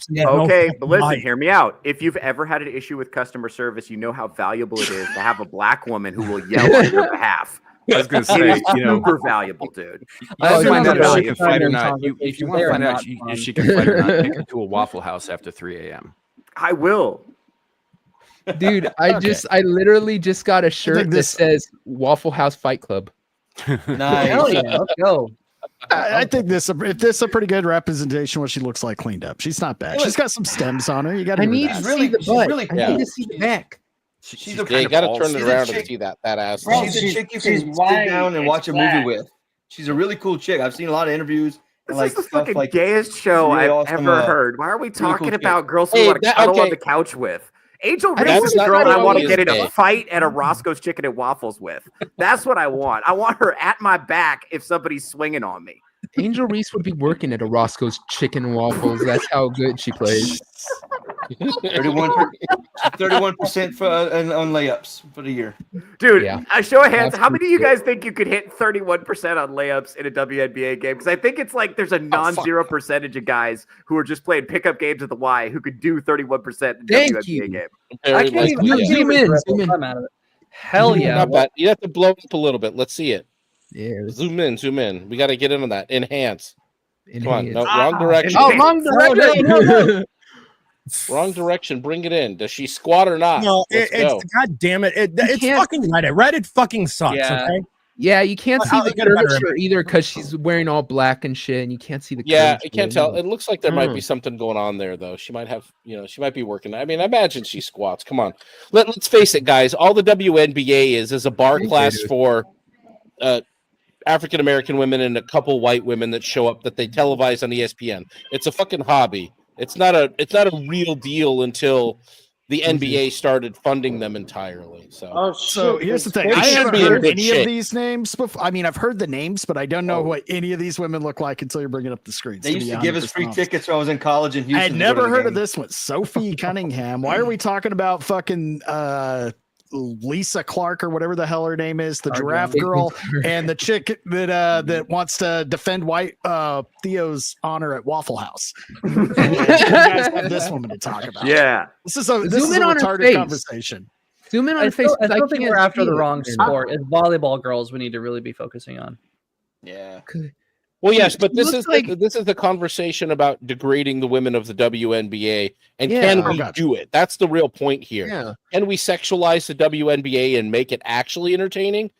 S9: no
S14: okay,
S9: fucking
S14: but listen,
S9: life.
S14: hear me out. If you've ever had an issue with customer service, you know how valuable it is to have a black woman who will yell on your behalf.
S10: I was gonna
S14: It
S10: say,
S14: is
S10: you know,
S14: super valuable, dude.
S10: I'll
S7: Oh,
S10: find
S7: yeah,
S10: out if
S7: yeah.
S10: she can fight or not. If you want
S11: They
S10: to
S11: are
S10: find out
S11: not
S10: if
S11: fun.
S10: she can fight or not, take her to a Waffle House after 3 a.m.
S14: I will.
S7: Dude, I literally just got a shirt that says Waffle House Fight Club.
S12: Nice.
S11: Hell yeah, let's go.
S4: I think this is a pretty good representation of what she looks like cleaned up. She's not bad. She's got some stems on her. You got to
S7: I need
S4: that.
S7: to see the butt.
S12: really
S7: I
S12: cool.
S7: need to see the back.
S12: She's
S8: Yeah, you got to turn it
S12: she's a
S8: around
S12: chick-
S8: and see that ass.
S13: Bro,
S12: She's a chick you
S13: she's
S12: can
S13: white,
S12: sit down and
S13: it's
S12: watch a movie
S13: black.
S12: with. She's a really cool chick. I've seen a lot of interviews.
S14: This
S12: and, like
S14: is the
S12: stuff
S14: fucking
S12: like
S14: gayest show
S12: really
S14: I've
S12: awesome,
S14: ever heard. Why are we
S12: cool
S14: talking
S12: chick.
S14: about girls who
S8: Hey,
S14: want to
S8: that-
S14: cuddle on
S8: okay.
S14: the couch with? Angel
S7: I
S14: Reese
S7: don't
S14: is the
S7: think
S14: girl I
S7: cuddling
S14: want to
S8: is
S14: get in a
S8: gay.
S14: fight at a Roscoe's Chicken and Waffles with. That's what I want. I want her at my back if somebody's swinging on me.
S7: Angel Reese would be working at a Roscoe's Chicken and Waffles. That's how good she plays.
S12: 31% for on layups for the year.
S14: Dude,
S7: Yeah.
S14: I show of hands. How
S7: Absolutely.
S14: many of you guys think you could hit 31% on layups in a WNBA game? Because I think it's like there's a non-zero percentage of guys who are just playing pickup games at the Y who could do 31% in a
S7: Thank
S14: WNBA
S7: you.
S14: game.
S8: Very
S11: I can't
S8: much
S11: even.
S8: so,
S11: I
S8: yeah.
S11: can't
S7: Zoom
S11: even
S7: in,
S11: rip
S7: zoom
S11: the
S7: in.
S11: time out of it. Hell yeah!
S8: Not bad. You have to blow up a little bit. Let's see it.
S7: Yeah.
S8: Zoom in. We got to get in on that. Enhance. Come on. No,
S7: Enhance.
S8: wrong direction.
S7: Oh, wrong direction.
S8: Wrong direction. Bring it in. Does she squat or not?
S9: No,
S8: Let's
S9: it's
S8: go.
S9: god damn it. It's
S7: can't-
S9: fucking Reddit. Reddit fucking sucks.
S11: Yeah.
S9: Okay.
S7: Yeah, you can't see
S9: I'll
S7: the
S9: get a better
S7: curvature either because she's wearing all black and shit, and you can't see the
S8: Yeah,
S7: curvature.
S8: you can't tell. It looks like there might be
S7: Mm.
S8: something going on there, though. She might have, she might be working. I mean, I imagine she squats. Come on. Let's face it, guys. All the WNBA is a bar
S7: Thank
S8: class
S7: you.
S8: for African American women and a couple white women that show up that they televise on ESPN. It's a fucking hobby. It's not a real deal until the NBA started funding them entirely. So,
S13: Oh,
S4: So
S13: shit,
S4: here's the
S13: that's
S4: thing. I
S8: It should
S4: haven't
S8: be in
S4: heard
S8: good
S4: any
S8: shape.
S4: of these names before. I mean, I've heard the names, but I don't know what any of these women look like until you're bringing up the screens.
S12: They used to give us free tickets when I was in college in Houston.
S4: I had
S12: to go
S4: never
S12: to the
S4: heard of
S12: game.
S4: this one. Sophie Cunningham. Why are we talking about fucking Lisa Clark or whatever the hell her name is, the giraffe girl, and the chick that wants to defend white Theo's honor at Waffle House? You guys have this woman to talk about.
S14: Yeah.
S4: This is a
S7: Zoom in on her
S4: retarded
S7: face.
S4: conversation.
S7: Zoom in on
S11: I
S7: her face.
S11: still, I
S7: 'cause
S11: still think
S7: can't
S11: we're after
S7: see
S11: the
S7: it.
S11: wrong sport. It's volleyball girls. We need to really be focusing on.
S12: Yeah.
S8: well, yes, but
S7: She
S8: this
S7: looks
S8: is this is the conversation about degrading the women of the WNBA, and
S7: Yeah.
S8: can
S7: Oh,
S8: we
S4: gotcha.
S8: do it? That's the real point here.
S7: Yeah.
S8: Can we sexualize the WNBA and make it actually entertaining?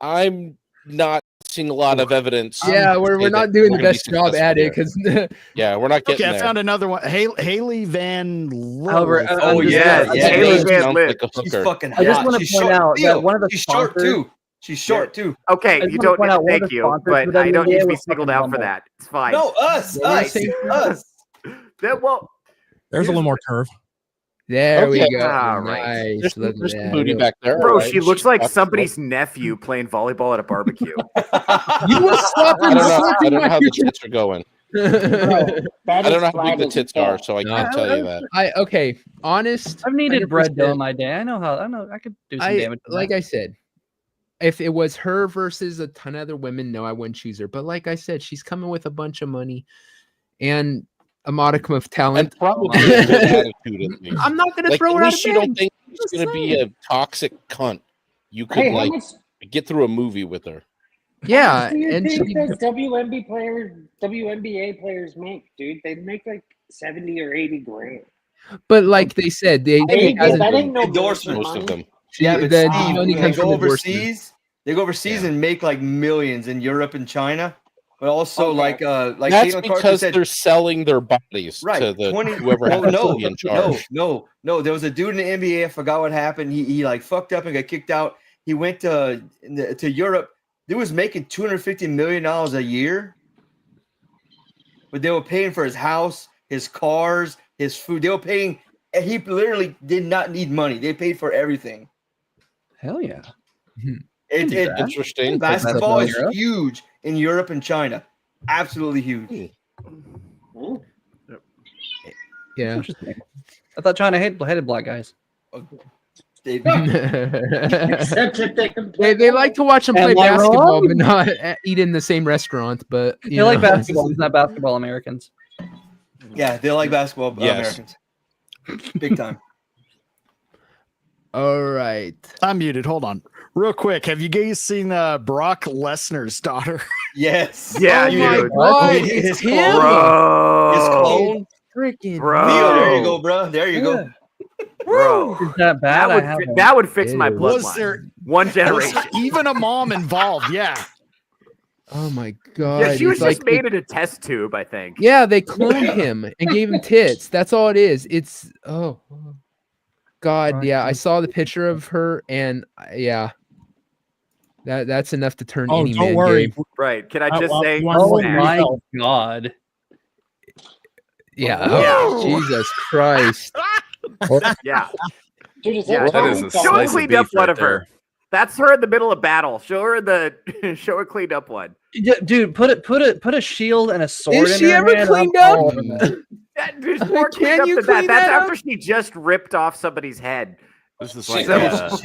S8: I'm not seeing a lot of evidence.
S7: Yeah,
S8: to
S7: we're
S8: say
S7: not
S8: that
S7: doing
S8: we're
S7: the
S8: gonna be
S7: best job
S8: successful
S7: at
S8: here.
S7: it because
S8: Yeah, we're not getting
S4: Okay, I
S8: there.
S4: found another one. Haley Van Lille.
S11: However,
S12: Oh, yeah,
S8: That
S12: yeah.
S8: name
S14: Haley Van
S8: sounds
S14: Lith.
S8: like a
S12: She's
S8: hooker.
S12: fucking hot.
S11: I just want to
S12: She's
S11: point
S12: short.
S11: out
S12: Theo,
S11: that one of the
S12: she's short
S11: sponsors.
S12: too. She's short too.
S14: Okay,
S11: I just
S14: you
S11: wanna
S14: don't
S11: point
S14: need
S11: out
S14: to
S11: one of
S14: thank
S11: the
S14: you,
S11: sponsors
S14: but
S11: for the
S14: I don't need to be
S11: was
S14: singled
S11: fucking
S14: out for
S11: Bumble.
S14: that. It's fine.
S12: No, us.
S7: What were you
S12: Us.
S7: saying?
S12: Us.
S14: Well,
S9: There's a little more curve.
S7: there we
S8: Okay.
S7: go.
S14: All right.
S7: Nice.
S8: There's,
S7: Look
S8: there's
S7: at
S8: some
S7: that.
S8: booty back there.
S14: bro,
S8: all right.
S14: she looks like
S8: That's-
S14: somebody's nephew playing volleyball at a barbecue.
S7: You were swapping
S8: I don't know. I
S7: something
S8: don't know how
S7: my
S8: the tits are going.
S13: That
S8: I
S13: is
S8: don't know how
S13: flat
S8: big the
S13: as
S8: tits
S13: fuck.
S8: are, so I can't tell you that.
S7: Okay, honest.
S11: I've needed
S7: like
S11: bread dough in
S7: said,
S11: my day. I know I could do some damage. to
S7: like
S11: that.
S7: I said, if it was her versus a ton of other women, no, I wouldn't choose her. But like I said, she's coming with a bunch of money and a modicum of talent.
S8: And probably a good attitude at least.
S7: I'm not gonna
S8: Like,
S7: throw
S8: at
S7: her out
S8: least
S7: of
S8: you
S7: bed.
S8: don't think she's
S7: Just
S8: gonna be a toxic cunt. You could
S13: Hey, how
S8: like
S13: much
S8: get through a movie with her.
S7: Yeah,
S13: do you
S7: and
S13: think
S7: she,
S13: those WNBA players make, dude? They make like 70 or 80 grand.
S7: but like they said,
S13: That
S7: she
S13: ain't,
S7: hasn't-
S13: that ain't no
S12: endorsement
S8: Most of them.
S7: she-
S12: Yeah, but
S7: the
S12: Steve,
S7: money
S12: when
S7: comes
S12: they
S7: from
S12: go
S7: endorsement.
S12: overseas. They go overseas and make like millions in Europe and China, but also
S13: Okay.
S12: like
S8: That's
S12: Caitlin Clark
S8: because
S12: said,
S8: they're selling their bodies
S12: right,
S8: to the
S12: 20
S8: whoever
S12: well,
S8: happens to
S12: no,
S8: be in charge.
S12: no. There was a dude in the NBA. I forgot what happened. He like fucked up and got kicked out. He went to Europe. He was making $250 million a year, but they were paying for his house, his cars, his food. They were paying And he literally did not need money. They paid for everything.
S11: Hell yeah.
S8: Interesting.
S12: Basketball is huge in Europe and China. Absolutely huge.
S7: Yeah.
S11: Interesting. I thought China hated black guys.
S7: They like to watch them play
S11: Am I
S7: basketball,
S11: wrong?
S7: but not eat in the same restaurant. But
S11: They like basketball. It's not basketball Americans.
S12: Yeah, they like basketball
S8: Yes.
S12: Americans. Big time.
S7: All right.
S4: I'm muted. Hold on. Real quick. Have you guys seen Brock Lesnar's daughter?
S12: Yes.
S14: Yeah,
S7: Oh my
S14: dude.
S7: God,
S12: His
S7: it's him.
S14: Bro.
S7: Freaking
S14: Bro.
S12: Theo, there you go, bro. There you go.
S14: Bro.
S11: Is that bad?
S14: That would fix my
S7: Ew.
S4: Was
S14: bloodline.
S4: there
S14: One
S4: was
S14: generation.
S4: there even a mom involved? Yeah.
S7: Oh my God.
S14: Yeah, she was
S7: It's
S14: just made in a test tube, I think.
S7: Yeah, they cloned him and gave him tits. That's all it is. It's God. Yeah, I saw the picture of her, and yeah, that's enough to turn any
S9: don't
S7: man
S9: worry.
S7: gay.
S14: Right. Can I just
S9: well,
S14: say?
S9: you wanna
S11: Oh
S9: know
S11: my
S9: yourself.
S11: God.
S7: Yeah.
S14: Yeah.
S7: Jesus Christ.
S14: Yeah.
S13: Dude, is
S14: Yeah,
S13: that
S10: that is a
S14: show her
S10: slice of
S14: cleaned up
S10: beef
S14: one
S10: right
S14: of her.
S10: there.
S14: That's her in the middle of battle. Show her cleaned up one.
S11: Yeah, dude, put a shield and a sword
S7: Is
S11: in
S7: she
S11: her
S7: ever
S11: hand.
S7: cleaned
S11: I'm
S7: up?
S11: all over that.
S14: There's more
S7: Can
S14: cleaned up
S7: you
S14: than that.
S7: clean
S14: That's
S7: that
S14: after she just ripped off somebody's head.
S10: This is
S14: She-
S10: like,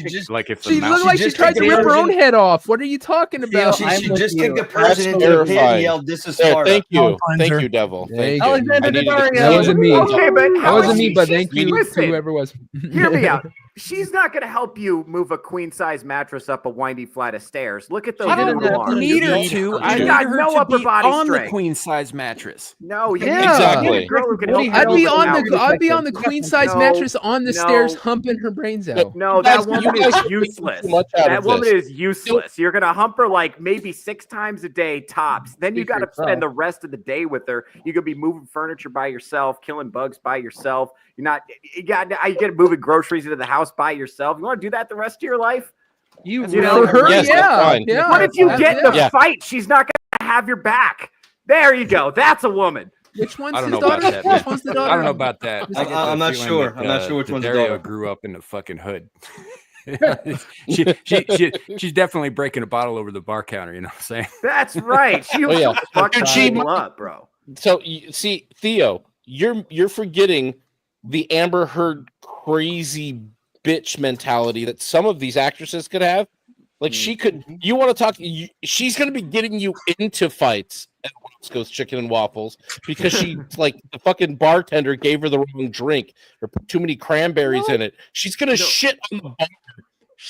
S14: she
S10: like if the
S7: She
S10: mouse.
S7: looked like she
S12: just
S7: tried to
S12: took the
S7: rip her own
S12: version-
S7: head off. What are you talking about?
S11: Theo, I'm
S12: She
S11: with
S12: just
S11: you.
S12: took the president
S8: That's
S12: to the pit and
S8: terrifying.
S12: yelled, "This is
S8: There,
S12: Sparta."
S8: thank you,
S9: Cleanser.
S8: thank you, Devil.
S7: Thank
S8: Thank you.
S11: Alexander
S8: I needed to
S11: Daddario.
S8: get
S7: That wasn't me.
S14: Okay, but
S7: That
S14: how
S7: wasn't
S14: is
S7: me,
S14: she-
S7: but thank you
S14: Listen,
S7: to whoever was.
S14: Hear me out. She's not going to help you move a queen size mattress up a windy flight of stairs. Look at those
S11: She did in
S14: little
S11: the
S14: arms.
S11: episode.
S10: Need her
S11: She's
S10: to.
S11: got
S10: I need
S14: got
S10: her
S14: no
S10: to
S14: upper
S10: be
S14: body
S10: on the
S14: strength.
S10: queen size mattress.
S14: No, you
S7: Yeah.
S14: need
S8: Exactly.
S14: a girl who can
S11: Woody
S14: help
S7: I'd be
S14: you
S7: on
S14: out.
S7: the I'd be on the queen size
S14: No,
S7: mattress on the
S14: no.
S7: stairs, humping her brains out.
S14: No,
S8: You
S14: that
S8: guys-
S14: woman
S8: you guys
S14: is
S8: are making
S14: useless.
S8: too much out
S14: That
S8: of
S14: woman
S8: this.
S14: is useless. You're gonna hump her like maybe 6 times a day tops. Then you
S11: Speak for
S14: got to spend
S11: yourself.
S14: the rest of the day with her. You could be moving furniture by yourself, killing bugs by yourself. You get moving groceries into the house by yourself. You want to do that the rest of your life?
S11: You
S14: You know,
S7: For her,
S8: Yes, that's
S7: yeah,
S8: fine.
S7: yeah.
S14: What if you get in a
S8: Yeah.
S14: fight? She's not gonna have your back. There you go. That's a woman.
S7: Which one's
S10: I don't
S7: his
S10: know about
S7: daughter?
S10: that.
S7: Which
S10: Man.
S7: one's the daughter?
S10: I don't know about that.
S12: I'm-
S10: I get the
S12: I'm not
S10: feeling
S12: sure.
S10: that,
S12: I'm not sure which one's the
S10: Dario
S12: daughter.
S10: grew up in the fucking hood. She's definitely breaking a bottle over the bar counter. You know what I'm saying?
S14: That's right. She
S8: Oh, yeah.
S14: fucking
S8: She-
S14: people up, bro.
S8: So you see, Theo, you're forgetting the Amber Heard crazy bitch mentality that some of these actresses could have. Like she could. You want to talk? She's going to be getting you into fights at Roscoe's Chicken and Waffles because she like the fucking bartender gave her the wrong drink or put too many cranberries in it. She's going to shit on the bar,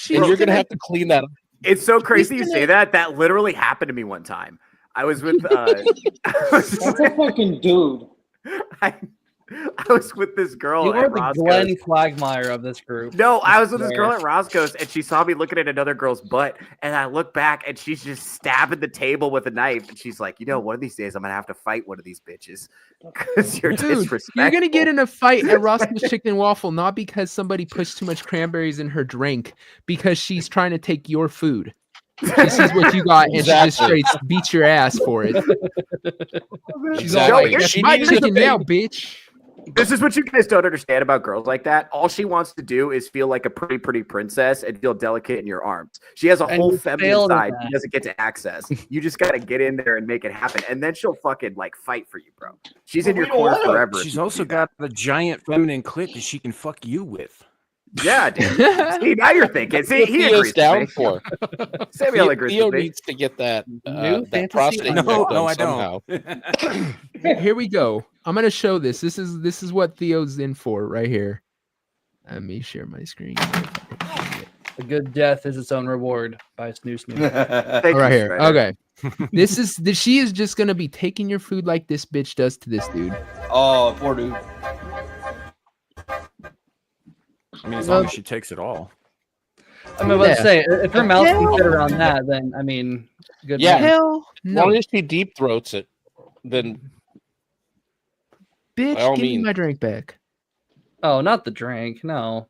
S8: and you're going to have to clean that up.
S14: It's so crazy you say that. That literally happened to me one time. I was with
S13: That's a fucking dude.
S14: I was with this girl
S11: You are
S14: at
S11: the
S14: Roscoe's.
S11: Glenn Quagmire of this group.
S14: No, I was with this girl
S11: Swear.
S14: at Roscoe's and she saw me looking at another girl's butt. And I look back and she's just stabbing the table with a knife. And she's like, one of these days I'm going to have to fight one of these bitches because you're
S7: Dude,
S14: disrespectful.
S7: you're gonna get in a fight at Roscoe's Chicken and Waffle, not because somebody pushed too much cranberries in her drink, because she's trying to take your food. She sees what you got, and she just
S8: Exactly.
S7: straight beats your ass for it. She's all
S8: Exactly.
S7: like,
S8: She
S7: "My
S8: needs
S7: chicken
S8: to-
S7: now, bitch."
S14: This is what you guys don't understand about girls like that. All she wants to do is feel like a pretty princess and feel delicate in your arms. She has a
S11: And
S14: whole
S11: you
S14: feminine
S11: failed at
S14: side
S11: that.
S14: she doesn't get to access. You just got to get in there and make it happen. And then she'll fucking like fight for you, bro. She's in your corner forever. if
S10: She's
S14: you
S10: also
S14: do that.
S10: got a giant feminine clit that she can fuck you with.
S14: Yeah, dude. See, now you're thinking. See, he
S8: Theo's
S14: agrees
S8: down
S14: with me.
S8: for.
S14: Samuel agrees
S8: Theo
S14: with me.
S8: needs to get that
S11: New
S8: that
S11: fantasy
S8: prostate
S11: idea.
S8: check done
S10: No, I
S8: somehow.
S10: don't.
S7: Here we go. I'm gonna show this. This is what Theo's in for right here. Let me share my screen.
S11: A good death is its own reward by Snoo Snoo.
S14: Thank
S7: Right
S14: you,
S7: here.
S14: Strider.
S7: Okay. She is just gonna be taking your food like this bitch does to this dude.
S12: Oh, poor dude.
S10: I mean, as long as she takes it all.
S11: I mean, let's
S7: Yeah.
S11: say if her mouth can fit around that, then I mean, good.
S8: Yeah.
S11: man.
S7: Hell
S8: As long
S7: no,
S8: as she deep throats it, then
S7: bitch!
S8: by all
S7: Give me
S8: means.
S7: my drink back.
S11: Oh, not the drink. No.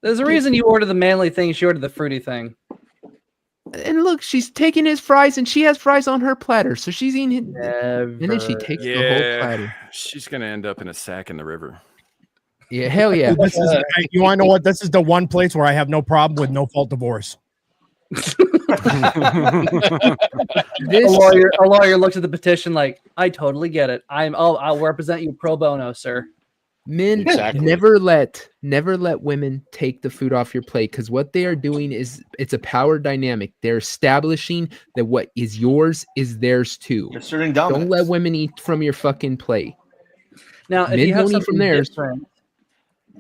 S11: There's a reason you order the manly thing. She ordered the fruity thing.
S7: And look, she's taking his fries, and she has fries on her platter, so she's eating it. And then she
S11: Never.
S7: takes the whole platter.
S10: She's gonna end up in a sack in the river.
S7: Yeah, hell yeah.
S9: This is, you want to know what? This is the one place where I have no problem with no fault divorce.
S11: A lawyer looks at the petition like, I totally get it. I'll represent you pro bono, sir.
S7: Men never let women take the food off your plate, because what they are doing is it's a power dynamic. They're establishing that what is yours is theirs too.
S12: Asserting
S7: Don't
S12: dominance.
S7: let women eat from your fucking plate.
S11: Now, if
S7: Men
S11: you have
S7: don't eat from
S11: something
S7: theirs.
S11: different,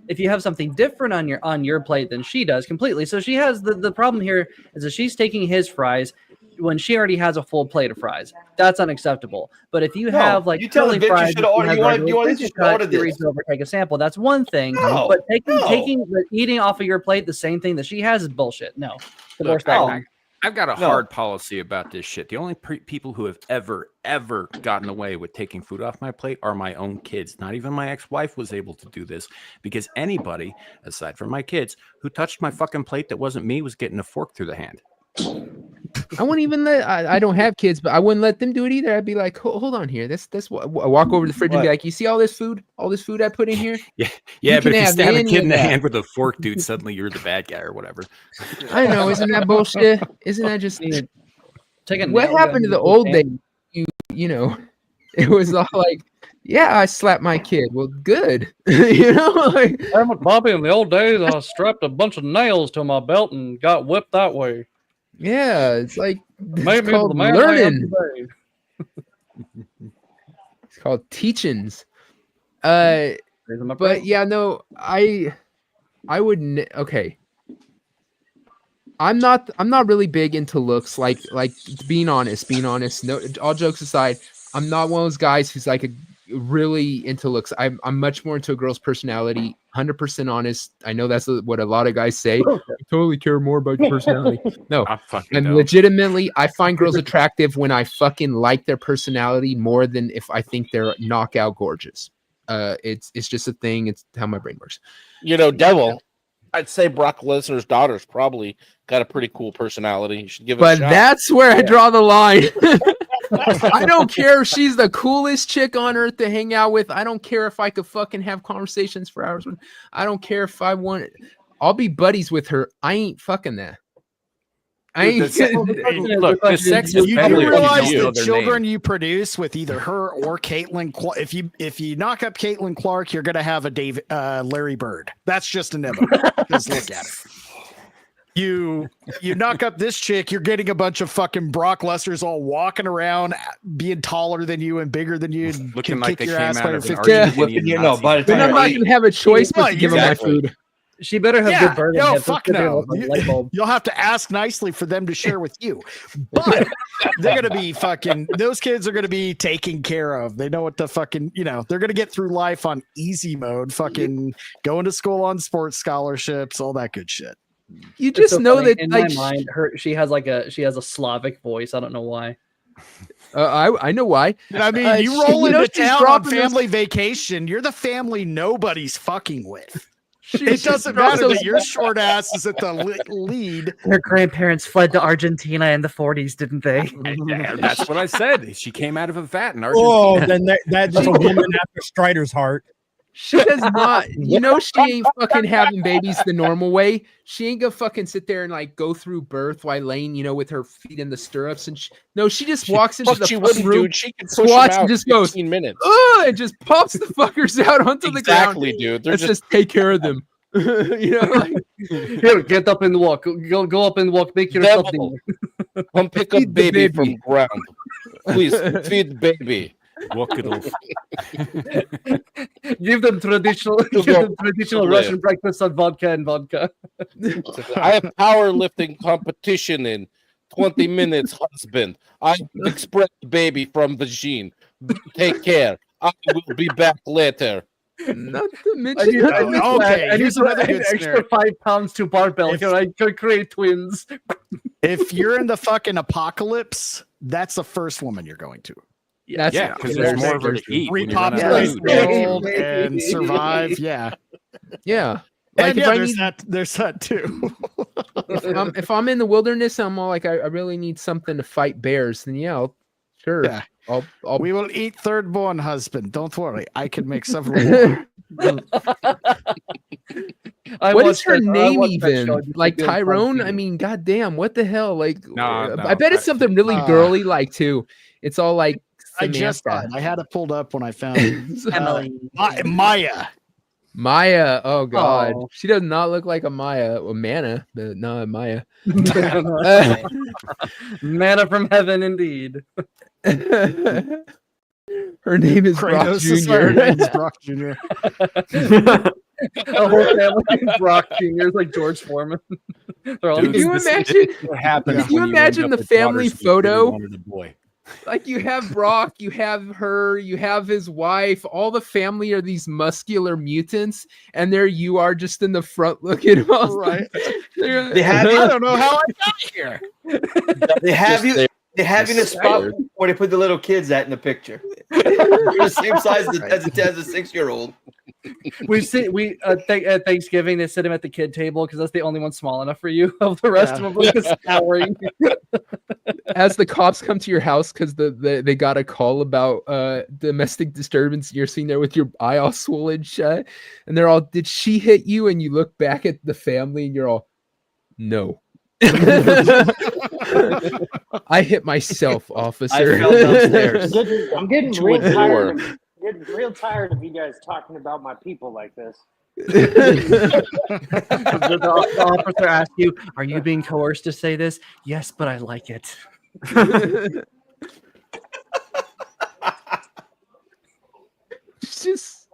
S11: if you have something different on your plate than she does, completely. So she has the problem here is that she's taking his fries when she already has a full plate of fries. That's unacceptable. But if you have like
S12: you tell the
S11: curly
S12: bitch you
S11: fries,
S12: should order. You want
S11: you
S12: to order this.
S11: reach over, take a sample. That's one thing.
S12: No,
S11: but eating off of your plate the same thing that she has is bullshit. No, divorce that one.
S10: I've got a hard policy about this shit. The only people who have ever gotten away with taking food off my plate are my own kids. Not even my ex-wife was able to do this, because anybody, aside from my kids, who touched my fucking plate that wasn't me was getting a fork through the hand.
S7: I wouldn't even let. I don't have kids, but I wouldn't let them do it either. I'd be like, hold on here. This walk over to the fridge and be like, you see all this food I put in here?
S10: Yeah, but if you stab a
S7: any
S10: kid
S7: of
S10: in the
S7: that.
S10: hand with a fork, dude, suddenly you're the bad guy or whatever.
S7: I know, isn't that bullshit? Isn't that just
S11: Take
S7: what happened to the old days? You know, it was all like, yeah, I slapped my kid. Well, good. You know, like
S11: Bobby, in the old days, I strapped a bunch of nails to my belt and got whipped that way.
S7: yeah, it's like
S11: Made
S7: it's
S11: me
S7: called
S11: the man I am
S7: learning.
S11: today.
S7: It's called teachings. But yeah, no, I wouldn't. Okay, I'm not really big into looks. Like being honest. No, all jokes aside, I'm not one of those guys who's like really into looks. I'm much more into a girl's personality. 100% honest. I know that's what a lot of guys say. I totally care more about your personality. No, I'm legitimately. I find girls attractive when I fucking like their personality more than if I think they're knockout gorgeous. It's just a thing. It's how my brain works.
S8: You know, Devil, I'd say Brock Lesnar's daughter's probably got a pretty cool personality. You should give it a
S7: But
S8: shot.
S7: that's where I draw the line. I don't care if she's the coolest chick on earth to hang out with. I don't care if I could fucking have conversations for hours with. I don't care if I want it. I'll be buddies with her. I ain't fucking that. I ain't.
S10: Look, the sex is
S4: You
S10: better
S4: do
S10: if
S4: realize
S10: you know
S4: the
S10: their
S4: children
S10: name.
S4: you produce with either her or Caitlin, if you knock up Caitlin Clark, you're gonna have a Larry Bird. That's just inevitable. Just look at it. You knock up this chick, you're getting a bunch of fucking Brock Lesnar's all walking around, being taller than you and bigger than you, and
S10: Looking
S4: can
S10: like
S4: kick
S10: they
S4: your
S10: came
S4: ass
S10: out
S4: by your
S10: of an
S4: 15.
S10: Argentinian Nazi.
S7: Then I'm not gonna have a choice but to give her my food.
S11: She better have good burning
S4: No,
S11: hips.
S4: fuck
S11: It's gonna
S4: no.
S11: look like a light bulb.
S4: You'll have to ask nicely for them to share with you. But they're gonna be fucking. Those kids are gonna be taken care of. They know what to fucking. They're gonna get through life on easy mode. Fucking going to school on sports scholarships, all that good shit.
S7: You
S11: It's
S7: just
S11: so
S7: know
S11: funny.
S7: that
S11: in
S7: like
S11: my mind, she has a Slavic voice. I don't know why.
S7: I know why.
S4: I mean, you roll into
S7: she's
S4: town on
S7: dropping
S4: family vacation. You're the family nobody's fucking with. It
S7: she's
S4: doesn't
S7: dropped
S4: matter
S7: those-
S4: that your short ass is at the lead.
S11: Her grandparents fled to Argentina in the 40s, didn't they?
S10: Yeah, that's what I said. She came out of a vat in Argentina.
S9: Oh, then that's a woman after Strider's heart.
S7: She does not. You know she ain't fucking having babies the normal way. She ain't gonna fucking sit there and like go through birth while laying, with her feet in the stirrups. And she just walks into the
S8: She
S7: fucking
S8: wouldn't,
S7: room,
S8: dude. She could push him
S7: squats,
S8: out
S7: and just
S8: in
S7: goes,
S8: 15 minutes.
S7: "Ugh," and just pops the fuckers out onto the ground.
S8: Exactly, dude. They're
S7: Let's just take care of them.
S11: Here, get up and walk. Go up and walk. Make yourself
S8: Devil,
S11: dinner.
S8: come pick up
S7: Feed the
S8: baby
S7: baby.
S8: from ground. Please feed baby.
S10: Walk it off.
S11: Give them traditional Russian breakfast on vodka and vodka.
S8: I have powerlifting competition in 20 minutes, husband. I express baby from the gene. Take care. I will be back later.
S7: Not to mention,
S11: I
S4: here's
S11: need
S4: another good
S11: extra
S4: scenario.
S11: 5 pounds to barbell. Can I could create twins?
S4: If you're in the fucking apocalypse, that's the first woman you're going to.
S7: That's
S10: Yeah, because there's more of her to eat. when you're running out of
S4: Repopulate
S10: food.
S4: the world and survive. Yeah.
S7: yeah.
S4: And
S7: Like if
S4: yeah,
S7: I
S4: there's
S7: need,
S4: there's that too.
S7: if I'm in the wilderness, I'm all like, I really need something to fight bears. Then yeah, I'll Sure.
S4: Yeah.
S7: I'll
S4: We will eat third born, husband. Don't worry. I can make several more.
S7: What is her name even? Like Tyrone? I mean, goddamn, what the hell? Like, I bet it's something really girly, like too. It's all like
S4: I just saw
S7: Samantha.
S4: it. I had it pulled up when I found it.
S11: Emily.
S4: Maya.
S7: Maya. Oh God,
S11: Oh.
S7: she does not look like a Maya. Well, Mana, but not Maya.
S11: Manna from heaven, indeed.
S7: Her name is Brock
S4: Kratos is her
S7: Jr.
S4: name's Brock Jr.
S11: A whole family of Brock Juniors like George Foreman. They're all
S7: Can you imagine? Can you imagine the family photo? Like you have Brock, you have her, you have his wife. All the family are these muscular mutants, and there you are, just in the front looking.
S4: Right.
S12: They have
S4: I don't know how I got here.
S12: They have you. They have you in a spot where they put the little kids at in the picture. You're the same size as a 6-year-old.
S11: At Thanksgiving they sit him at the kid table because that's the only one small enough for you. Of the rest of them, like scouring.
S7: As the cops come to your house because they got a call about domestic disturbance, you're sitting there with your eye all swollen shut, and they're all, "Did she hit you?" And you look back at the family, and you're all, "No." I hit myself, officer.
S13: I fell downstairs. I'm getting real tired. Getting real tired of you guys talking about my people like this.
S11: The officer asks you, "Are you being coerced to say this?" "Yes, but I like it."
S7: It's just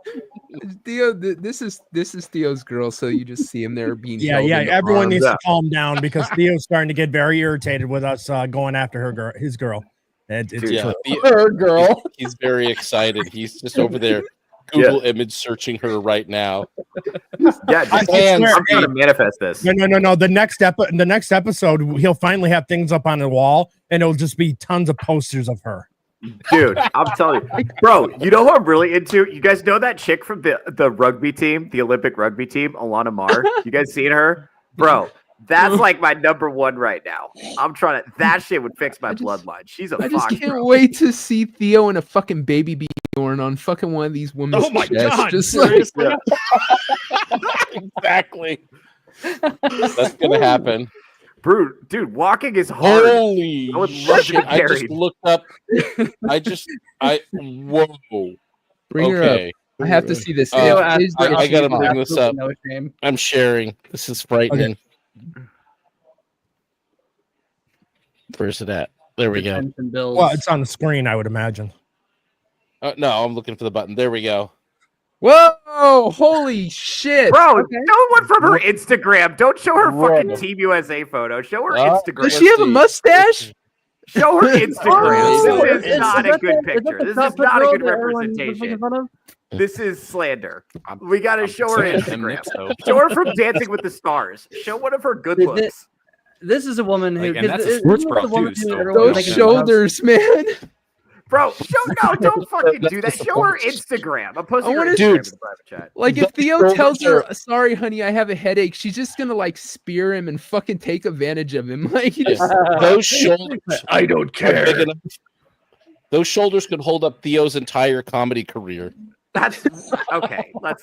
S7: Theo. This is Theo's girl, so you just see him there being.
S9: Yeah. Everyone needs to calm down because Theo's starting to get very irritated with us going after his girl. It's true.
S11: Her girl.
S8: He's very excited. He's just over there Google image searching her right now.
S14: Yeah, I'm trying to manifest this.
S9: No. The next episode, he'll finally have things up on the wall, and it'll just be tons of posters of her.
S14: Dude, I'm telling you, bro. You know who I'm really into? You guys know that chick from the rugby team, the Olympic rugby team, Alana Marr? You guys seen her, bro? That's like my number one right now. I'm trying to. That shit would fix my bloodline. She's a
S7: I
S14: fox.
S7: just can't wait to see Theo in a fucking baby Bjorn on fucking one of these women's.
S9: Oh my
S7: chests.
S9: God,
S7: Just
S9: seriously?
S8: Exactly. That's gonna happen.
S14: Brood, dude, walking is hard.
S8: Holy
S14: I would love to be
S8: shit! I just
S14: carried.
S8: looked up. Whoa.
S7: Bring her up. I have to see this.
S8: I gotta bring
S11: absolutely
S8: this up.
S11: no shame.
S8: I'm sharing. This is frightening. Where's it at? There we go.
S11: Attention bills.
S9: Well, it's on the screen, I would imagine.
S8: No, I'm looking for the button. There we go.
S7: Whoa! Holy shit!
S14: Bro, show one from her Instagram. Don't show her fucking Team USA photo. Show her Instagram.
S7: Does she have a mustache?
S14: Show her Instagram. This is not a good
S11: Is that
S14: picture.
S11: the
S14: This is
S11: chocolate
S14: not a
S11: girl
S14: good
S11: that everyone's making
S14: representation.
S11: fun of?
S14: This is slander. We got to show her
S10: saying,
S14: Instagram. Show her from Dancing with the Stars. Show one of her good looks.
S11: This is a woman who.
S10: Like, and that's a
S11: this
S10: sports
S11: is
S10: bra
S11: the woman
S10: too,
S11: who
S10: so-
S11: everyone's
S7: Those
S11: making fun of.
S7: shoulders, man.
S14: Bro, don't fucking do that. Show her Instagram. I'm posting her
S7: wanna-
S14: Instagram
S8: Dude.
S14: in the private chat.
S7: Like if
S8: The
S7: Theo tells
S8: shoulders
S7: her, "Sorry, honey, I have a headache," she's just gonna like spear him and fucking take advantage of him. Like he just,
S8: Those shoulders.
S9: I don't
S8: are big enough. Those shoulders could hold up Theo's entire comedy career.
S14: That's okay. Let's.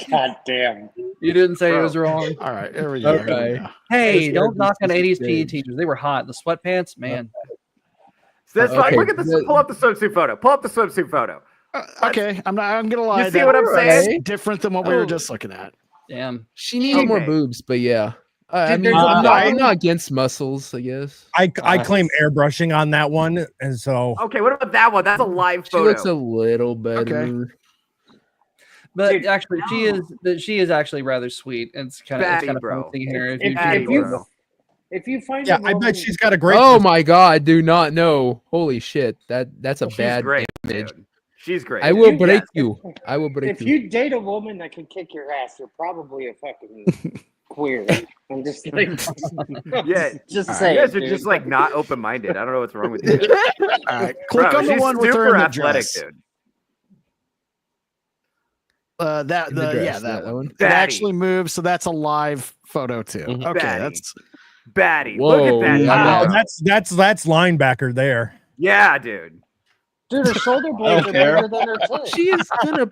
S13: God damn.
S11: You didn't say it was wrong.
S4: All right, here we go.
S7: Okay.
S11: Hey,
S7: That's
S11: don't
S7: where
S11: knock on
S7: this
S11: 80s
S7: is
S11: PE
S7: good.
S11: teachers. They were hot. The sweatpants, man.
S14: So that's fine.
S7: Okay,
S14: Look at this.
S7: the-
S14: Pull up the swimsuit photo. Pull up the swimsuit photo.
S4: Okay, I'm gonna lie.
S14: You see what I'm
S4: that's
S14: saying?
S4: different than what we were just looking at.
S11: Damn.
S7: She needed more
S14: Okay.
S7: boobs, but yeah. I
S14: Dude,
S7: mean,
S14: there's a
S7: I'm not against muscles, I guess.
S9: I claim airbrushing on that one, and so
S14: Okay, what about that one? That's a live
S7: She
S14: photo.
S7: looks a little better.
S4: Okay.
S11: But
S13: Dude,
S11: actually, she is actually rather sweet. And it's kind
S14: Batty,
S11: of
S14: bro.
S11: funny here.
S13: If you find
S9: yeah,
S13: a
S9: I
S13: woman,
S9: bet she's got a great.
S7: Oh my god, do not know. Holy shit. That's a
S14: She's
S7: bad
S14: great,
S7: image.
S14: dude. She's great.
S7: I will
S13: You-
S7: break
S13: yeah.
S7: you. I will break
S13: if
S7: you.
S13: you date a woman that can kick your ass, you're probably a fucking queer. I'm just like,
S14: Yeah,
S13: just
S14: you
S13: saying.
S14: guys are
S13: dude.
S14: just like not open-minded. I don't know what's wrong with you.
S4: All right, click
S14: Bro,
S4: on the
S14: she's
S4: one with her
S14: super
S4: in the
S14: athletic,
S4: dress.
S14: dude.
S7: In the dress,
S4: that one. It
S14: Batty.
S4: actually moves, so that's a live photo too.
S7: Mhm.
S4: Okay,
S14: Batty.
S4: that's
S14: Baddie.
S8: Whoa,
S14: Look at that.
S9: Wow,
S14: Wow.
S9: that's linebacker there.
S14: Yeah, dude.
S13: Dude, her shoulder blades are bigger than her tits.
S7: She is gonna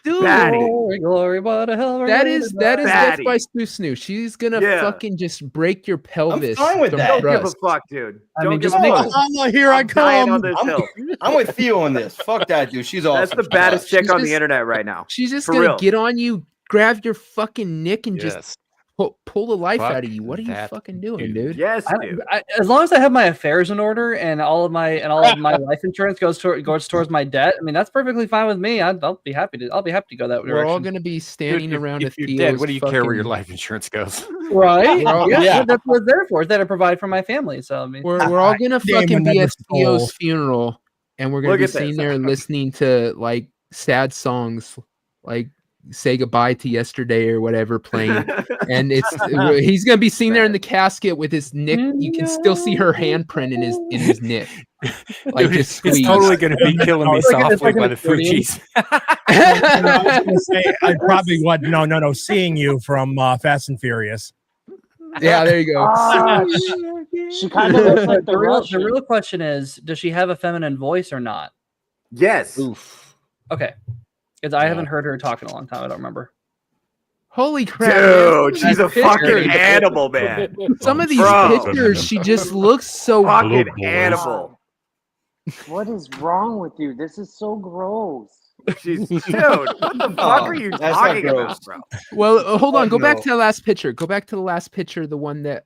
S7: do
S14: Baddie.
S11: Glory, what a hell of a
S7: that
S11: way
S7: is
S11: to
S7: that
S11: die.
S7: is death
S14: Baddie.
S7: by Snoo. She's gonna
S14: Yeah.
S7: fucking just break your pelvis.
S15: fine with
S7: from
S15: that.
S14: Don't give a
S7: thrust.
S14: fuck, dude.
S11: I
S14: Don't
S11: mean,
S14: give
S11: just
S14: a
S11: make
S14: fuck.
S11: it-
S9: Oh, here I
S14: I'm dying
S9: come.
S14: on this hill.
S15: I'm with Theo on this. Fuck that, dude. She's awesome.
S14: That's the baddest chick
S7: She's
S14: on the
S7: just-
S14: internet right now.
S7: She's just
S14: For
S7: gonna
S14: real.
S7: get on you, grab your fucking neck, and just
S10: Yes.
S7: pull the life
S10: Fuck
S7: out of you. What are you
S10: that
S7: fucking doing,
S10: dude.
S7: dude?
S14: Yes, dude.
S11: As long as I have my affairs in order and all of my life insurance goes towards my debt, I mean that's perfectly fine with me. I'll be happy to go that
S7: We're all
S11: direction.
S7: gonna be standing
S10: Dude,
S7: around
S10: if
S7: a
S10: you're
S7: Theo's
S10: dead, what do you care where your
S7: fucking-
S10: life insurance goes?
S11: Right?
S7: We're all-
S11: yeah,
S7: yeah.
S11: that's what it's there for. Is there to provide for my family. So I mean,
S7: We're all gonna
S9: Damn,
S7: fucking
S9: I
S7: be
S9: never
S7: at Theo's
S9: stole.
S7: funeral, and we're gonna
S14: Look
S7: be
S14: at
S7: sitting
S14: this.
S7: there and listening to like sad songs, like "Say Goodbye to Yesterday" or whatever playing, and he's gonna be sitting there in the casket with his neck. You can still see her handprint in his neck, like
S10: Dude,
S7: just
S10: it's
S7: squeezed.
S10: totally gonna be "Killing Me
S11: It's like
S10: Softly"
S11: an
S10: by the
S11: accordion.
S10: Fugees.
S9: I was gonna say I probably would. No. Seeing You from Fast and Furious.
S7: Yeah, there you go.
S13: Ah, she kind of looks like
S11: the
S13: the
S11: real
S13: Russian.
S11: question is, does she have a feminine voice or not?
S14: Yes.
S7: Oof.
S11: Okay, because I haven't heard her talk in a long time. I don't remember.
S7: Holy crap, man.
S14: Dude, she's a
S7: These
S14: fucking
S7: pictures-
S14: animal, man.
S7: Some of these
S14: Bro.
S7: pictures, she just looks so
S14: Fucking animal.
S13: What is wrong with you? This is so gross.
S14: She's dude. What the fuck are you
S15: that's not
S14: talking
S15: gross.
S14: about, bro?
S7: Well, hold on.
S15: Oh,
S7: Go back
S15: no.
S7: to the last picture. Go back to the last picture, the one that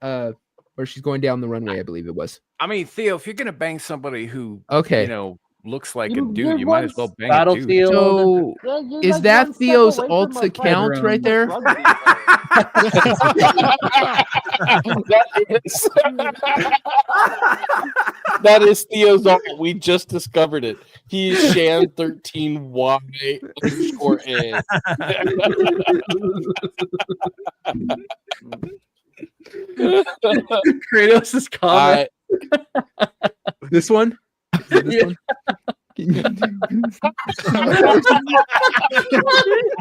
S7: where she's going down the runway, I believe it was.
S10: I mean, Theo, if you're gonna bang somebody who,
S7: Okay.
S10: you know, looks like a
S13: You-
S10: dude,
S13: you're
S10: you might as
S13: one
S10: well bang a dude.
S11: Battlefield.
S7: So
S13: Yeah, you're
S7: is
S13: like
S7: that
S13: one step
S7: Theo's
S13: away from
S7: ultra
S13: a
S7: count
S11: bedroom.
S7: right there?
S13: rugby
S8: That is Theo's art. We just discovered it. He is Shan13Y underscore A.
S11: Kratos' comment.
S7: This one? Is it this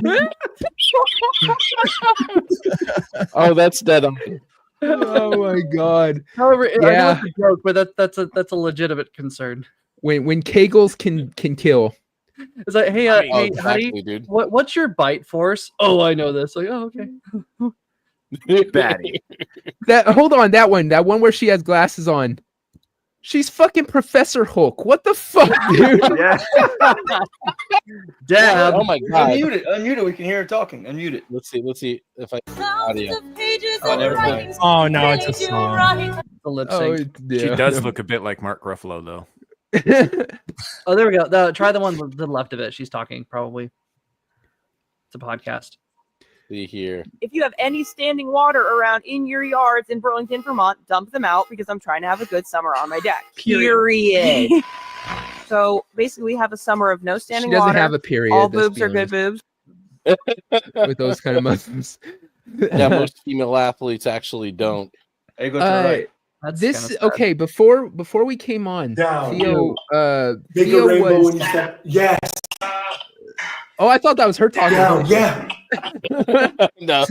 S7: one?
S8: Oh, that's dead on.
S7: Oh my god.
S11: However, I know
S7: Yeah.
S11: it's a joke, but that's a legitimate concern.
S7: When Kegels can kill.
S11: It's like, hey,
S10: I mean,
S11: hey,
S8: exactly,
S11: honey,
S8: dude.
S11: what's your bite force? Oh, I know this. Like, oh, okay.
S14: Baddie.
S7: Hold on, that one where she has glasses on. She's fucking Professor Hulk. What the fuck, dude?
S14: Yeah.
S11: Dab.
S8: Oh my god.
S15: Unmute it. We can hear her talking. Unmute it.
S8: Let's see if I audio.
S15: Oh, never mind.
S9: Oh no, it's a song.
S11: The lip
S7: Oh,
S11: sync.
S10: She
S7: yeah.
S10: does look a bit like Mark Ruffalo, though.
S11: Oh, there we go. Try the one to the left of it. She's talking, probably. It's a podcast.
S8: See here.
S16: If you have any standing water around in your yards in Burlington, Vermont, dump them out because I'm trying to have a good summer on my deck. Period. So basically, we have a summer of no
S7: She
S16: standing
S7: doesn't
S16: water.
S7: have a period.
S16: All
S7: let's
S16: boobs
S7: be
S16: are good
S7: honest,
S16: boobs.
S7: with those kind of muscles.
S8: Yeah, most female athletes actually don't.
S15: Hey, go to the right.
S11: That's
S7: This
S11: kinda sad.
S7: okay before we came on,
S5: Down.
S7: Theo
S5: Bigger
S7: Theo
S5: rainbow
S7: was
S5: when you step. Yes.
S7: oh I thought that was her talking.
S5: Down. Yeah.
S8: No.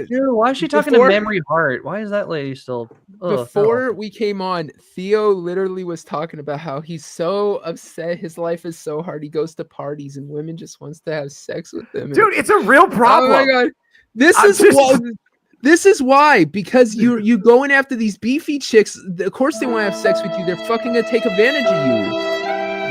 S11: Dude, why is she talking
S7: before-
S11: to Memory Heart? Why is that lady still? Oh,
S7: Before we came on, Theo literally was talking about how he's so upset. His life is so hard. He goes to parties and women just wants to have sex with them.
S14: Dude, it's a real problem.
S7: Oh my god, this
S14: I'm
S7: is
S14: just-
S7: why. This is why, because you going after these beefy chicks. Of course they want to have sex with you. They're fucking gonna take advantage of you.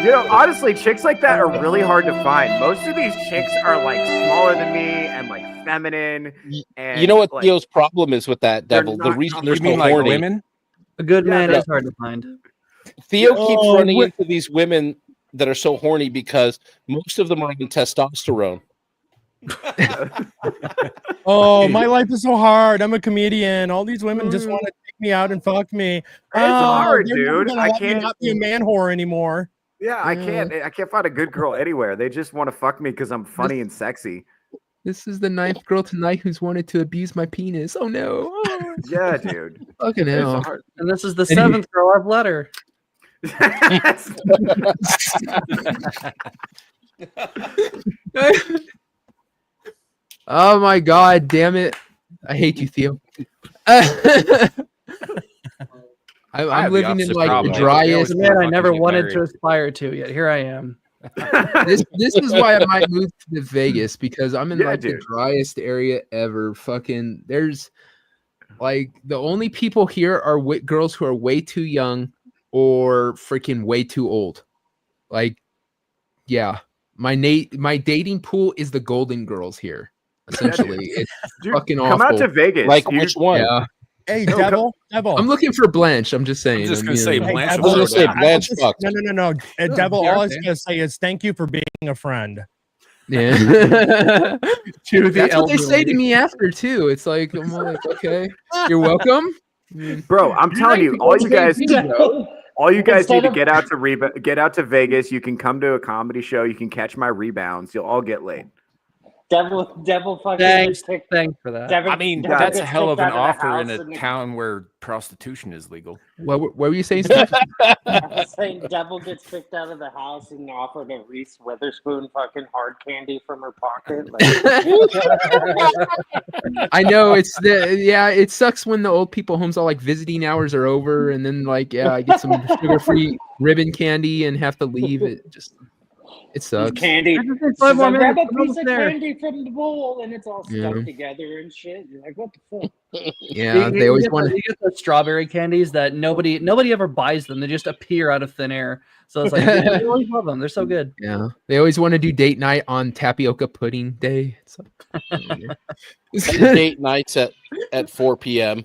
S14: You know, honestly, chicks like that are really hard to find. Most of these chicks are like smaller than me and like feminine. And
S8: You know what
S14: like,
S8: Theo's problem is with that,
S14: they're
S8: Devil? The
S14: not-
S8: reason
S10: You
S8: there's
S10: mean
S8: no
S10: like
S8: horny.
S10: women?
S11: A good
S14: Yeah,
S11: man
S14: yeah.
S11: is hard to find.
S8: Theo keeps
S9: Oh,
S8: running
S9: what-
S8: into these women that are so horny because most of them are on testosterone.
S9: Oh, my life is so hard. I'm a comedian. All these women just want to take me out and fuck me.
S14: It's hard,
S9: they're never
S14: dude.
S9: gonna
S14: I
S9: let me
S14: can't-
S9: not be a man whore anymore.
S14: Yeah, I can't find a good girl anywhere. They just want to fuck me because I'm funny and sexy.
S7: This is the 9th girl tonight who's wanted to abuse my penis. Oh no! Oh,
S14: Yeah, dude.
S7: fucking
S14: It's
S7: hell!
S14: hard.
S11: And this is the 7th girl I've let her.
S7: Oh my god, damn it! I hate you, Theo. I'm living in like the
S11: The
S7: driest.
S11: man I never wanted to aspire to, yet here I am.
S7: This is why I might move to Vegas, because I'm in
S14: Yeah,
S7: like the
S14: dude.
S7: driest area ever. Fucking there's like the only people here are girls who are way too young or freaking way too old. Like, yeah, my dating pool is the golden girls here. Essentially, it's
S14: Dude,
S7: fucking
S14: come
S7: awful.
S14: out to Vegas.
S8: Like
S14: You-
S8: which one?
S7: Yeah.
S9: Hey,
S14: No,
S9: Devil.
S7: I'm looking for Blanche. I'm just saying.
S10: I'm just
S7: I'm,
S10: gonna
S7: you
S10: say
S7: know.
S10: Blanche.
S8: I was gonna say Blanche
S9: just-
S8: fucked.
S9: No. Devil,
S7: yeah,
S9: all I was
S7: okay.
S9: gonna say is thank you for being a friend.
S7: Yeah.
S11: To the
S7: That's what they say to
S11: elderly.
S7: me after too. It's like I'm like, okay, you're welcome.
S14: Bro, I'm telling you, all you guys,
S7: bro.
S14: all you guys need
S13: Instead
S14: to
S13: of-
S14: get out to Vegas. You can come to a comedy show. You can catch my rebounds. You'll all get laid.
S13: Devil fucking
S11: Thanks,
S13: gets kicked.
S11: thanks for that.
S13: Devil,
S10: I mean,
S13: Devil
S10: that's a
S13: gets
S10: hell of
S13: kicked
S10: an
S13: out the
S10: offer in
S13: house
S10: a
S13: and
S10: town where prostitution is legal.
S7: What were you saying, Steve?
S13: I was saying Devil gets kicked out of the house and offered a Reese Witherspoon fucking hard candy from her pocket. Like,
S7: I know it sucks when the old people homes all like visiting hours are over, and then like I get some sugar-free ribbon candy and have to leave. It sucks.
S13: candy.
S11: Five
S13: She's
S11: more
S13: like, grab
S11: minutes,
S13: a
S11: I'm
S13: piece of
S11: almost there.
S13: candy from the bowl, and it's all stuck
S7: Yeah.
S13: together and shit. You're like, what the fuck?
S7: Yeah, they always want to.
S11: You get the strawberry candies that nobody ever buys them. They just appear out of thin air. So it's like I always love them. They're so good.
S7: Yeah, they always want to do date night on tapioca pudding day. It's like,
S8: Date nights at 4 p.m.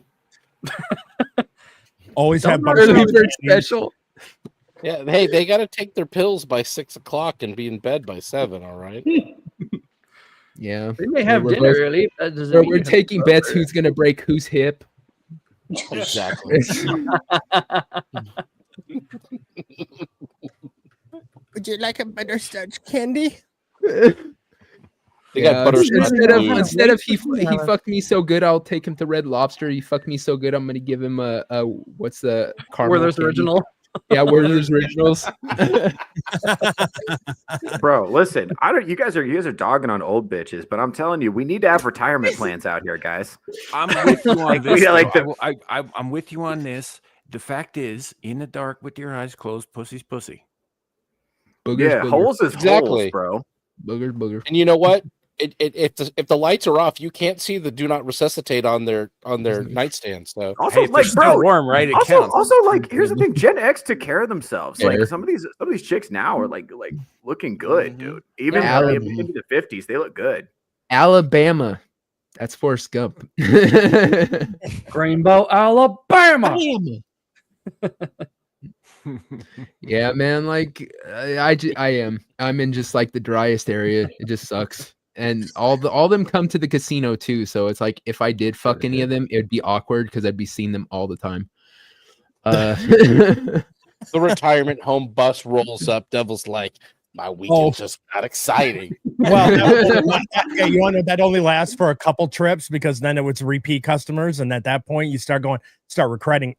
S9: Always have
S7: early
S9: butterscotch
S7: bird
S9: candy.
S7: special.
S8: Yeah, hey, they got to take their pills by 6 o'clock and be in bed by 7. All right.
S7: Yeah,
S11: They may have
S7: We're
S11: dinner
S7: both-
S11: early. That doesn't
S7: We're,
S11: mean
S7: we're
S11: you have
S7: taking
S11: to
S7: bets
S11: go
S7: who's gonna break whose hip.
S8: Exactly.
S9: Would you like a butterscotch candy?
S8: They got butterscotch blue.
S7: Instead of he fucked me so good, I'll take him to Red Lobster. He fucked me so good, I'm gonna give him a what's the caramel
S11: Werther's
S7: candy?
S11: original.
S7: Yeah, Werther's originals.
S14: Bro, listen, you guys are dogging on old bitches, but I'm telling you, we need to have retirement plans out here, guys.
S10: I'm with you on this.
S14: Yeah, like
S10: though. I'm with you on this. The fact is, in the dark with your eyes closed, pussy's pussy.
S7: Boogers,
S14: Yeah,
S7: boogers.
S14: holes is
S8: Exactly.
S14: holes, bro.
S7: Booger.
S8: And you know what? If the lights are off, you can't see the do not resuscitate on their nightstand. So
S14: Also,
S10: Hey, if
S14: like,
S10: they're still
S14: bro,
S10: warm, right? It
S14: also,
S10: counts.
S14: also, like, here's the thing: Gen X took care of themselves. Like,
S7: Yeah.
S14: some of these chicks now are like looking good, dude. Even
S7: Yeah.
S14: into the 50s, they look good.
S7: Alabama. That's Forrest Gump.
S11: Rainbow, Alabama.
S7: Yeah, man. Like I'm in just like the driest area. It just sucks. And all them come to the casino too. So it's like if I did fuck any of them, it'd be awkward because I'd be seeing them all the time.
S8: the retirement home bus rolls up. Devil's like, my weekend just got exciting.
S9: Well, yeah, you want to know that only lasts for a couple trips because then it was repeat customers, and at that point you start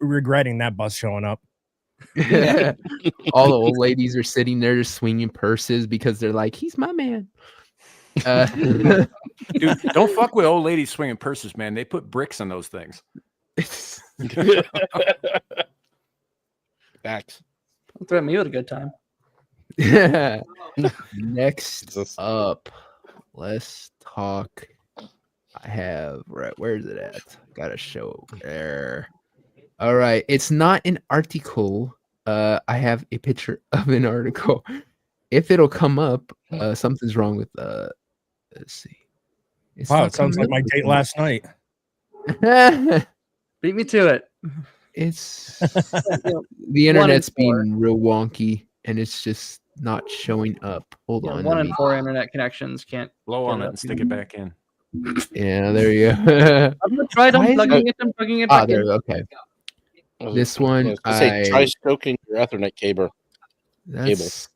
S9: regretting that bus showing up.
S7: All the old ladies are sitting there just swinging purses because they're like, he's my man.
S10: Dude, don't fuck with old ladies swinging purses, man. They put bricks on those things.
S8: Facts.
S11: Don't threaten me with a good time.
S7: Next up, let's talk. I have where's it at? Got a show over there. All right, it's not an article. I have a picture of an article. If it'll come up, something's wrong with let's see. It's
S9: Wow,
S7: not
S9: it sounds like
S7: coming
S9: my
S7: up.
S9: date last night.
S11: Beat me to it.
S7: It's the internet's being real wonky and it's just not showing up. Hold on.
S11: One
S7: let
S11: in
S7: me-
S11: 4 internet connections can't
S10: Blow on
S11: get
S10: it
S11: up.
S10: and stick it back in.
S7: Yeah, there you go.
S11: I'm gonna try
S7: Why is
S11: unplugging
S7: it-
S11: it and plugging it
S7: Ah,
S11: back
S7: there.
S11: in.
S7: Okay. This one,
S8: Say, try stroking your Ethernet cable.
S7: That's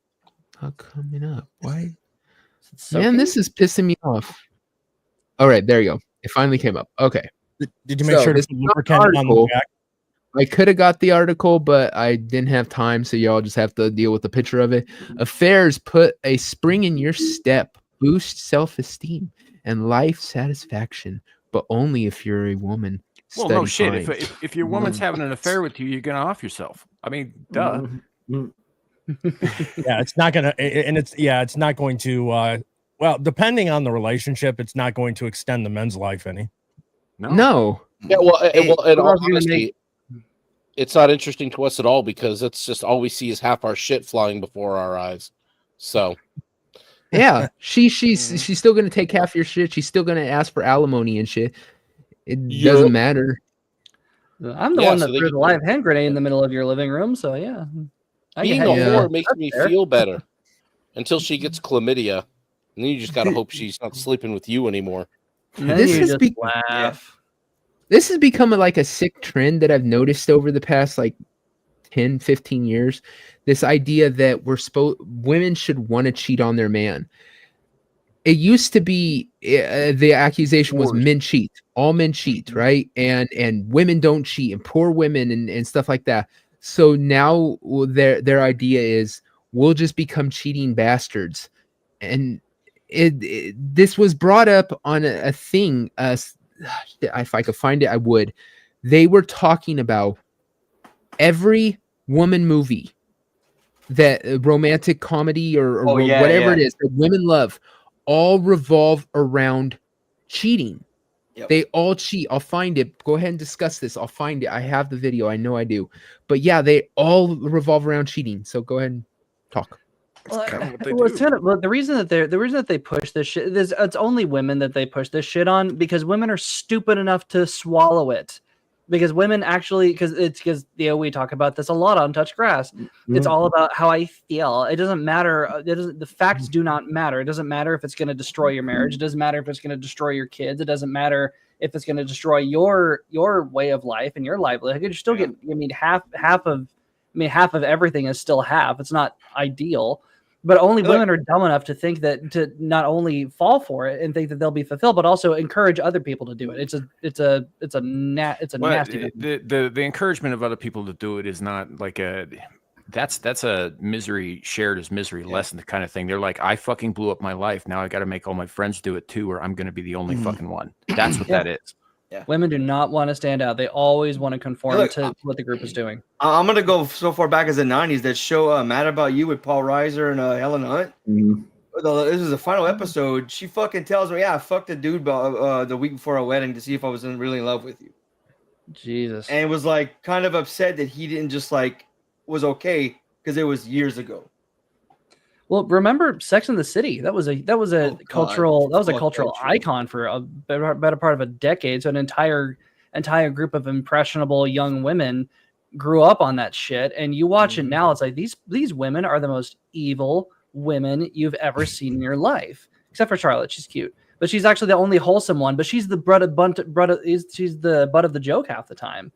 S7: not coming up. Why?
S11: Soaking?
S7: Man, this is pissing me off. All right, there you go. It finally came up. Okay.
S9: Did you make sure to
S7: this
S9: put
S7: is not
S9: lubricant
S7: an
S9: on the
S7: article.
S9: back?
S7: I could have got the article, but I didn't have time, so y'all just have to deal with the picture of it. Affairs put a spring in your step, boost self-esteem and life satisfaction, but only if you're a woman.
S10: Well,
S7: study
S10: no shit.
S7: time.
S10: If your woman's having an affair with you, you're gonna off yourself. I mean, duh.
S9: Yeah, it's not gonna, and it's not going to. Well, depending on the relationship, it's not going to extend the men's life any.
S7: No.
S8: Yeah, well, in
S11: what
S8: all
S11: else are you gonna
S8: honesty, it's not interesting to us at all because it's just all we see is half our shit flying before our eyes. So,
S7: Yeah, she's still gonna take half your shit. She's still gonna ask for alimony and shit. It doesn't matter.
S11: I'm the one that threw the live hand grenade in the middle of your living room, so yeah.
S8: Being a whore makes me feel better until she gets chlamydia, and then you just gotta hope she's not sleeping with you anymore.
S7: This has This has become like a sick trend that I've noticed over the past like 10, 15 years. This idea that women should want to cheat on their man. It used to be the accusation was men cheat. All men cheat, right? And women don't cheat, and poor women and stuff like that. So now their idea is we'll just become cheating bastards. And this was brought up on a thing. If I could find it, I would. They were talking about every woman movie, that romantic comedy or whatever it is that women love, all revolve around cheating.
S15: Yep.
S7: They all cheat. I'll find it. Go ahead and discuss this. I'll find it. I have the video. I know I do. But yeah, they all revolve around cheating. So go ahead and talk.
S11: The reason that they push this shit, it's only women that they push this shit on because women are stupid enough to swallow it. Because women actually, because we talk about this a lot on Touch Grass. It's all about how I feel. It doesn't matter. The facts do not matter. It doesn't matter if it's going to destroy your marriage. It doesn't matter if it's going to destroy your kids. It doesn't matter if it's going to destroy your way of life and your livelihood. You still get. I mean, half of everything is still half. It's not ideal. But only women are dumb enough to think that to not only fall for it and think that they'll be fulfilled, but also encourage other people to do it. It's a nasty.
S10: The encouragement of other people to do it is not like that's a misery shared as misery lesson kind of thing. They're like, I fucking blew up my life. Now I got to make all my friends do it too, or I'm going to be the only fucking one. That's what that is.
S11: Yeah. Women do not want to stand out. They always want to conform to what the group is doing.
S15: I'm gonna go so far back as the '90s. That show "Mad About You" with Paul Reiser and Helen Hunt. This is the final episode. She fucking tells me, "Yeah, I fucked the dude the week before our wedding to see if I was really in love with you."
S11: Jesus.
S15: And was like kind of upset that he didn't just like was okay because it was years ago.
S11: Well, remember Sex and the City? That was a cultural icon for a better part of a decade. So an entire group of impressionable young women grew up on that shit. And you watch it now, it's like these women are the most evil women you've ever seen in your life, except for Charlotte. She's cute, but she's actually the only wholesome one. But she's the she's the butt of the joke half the time.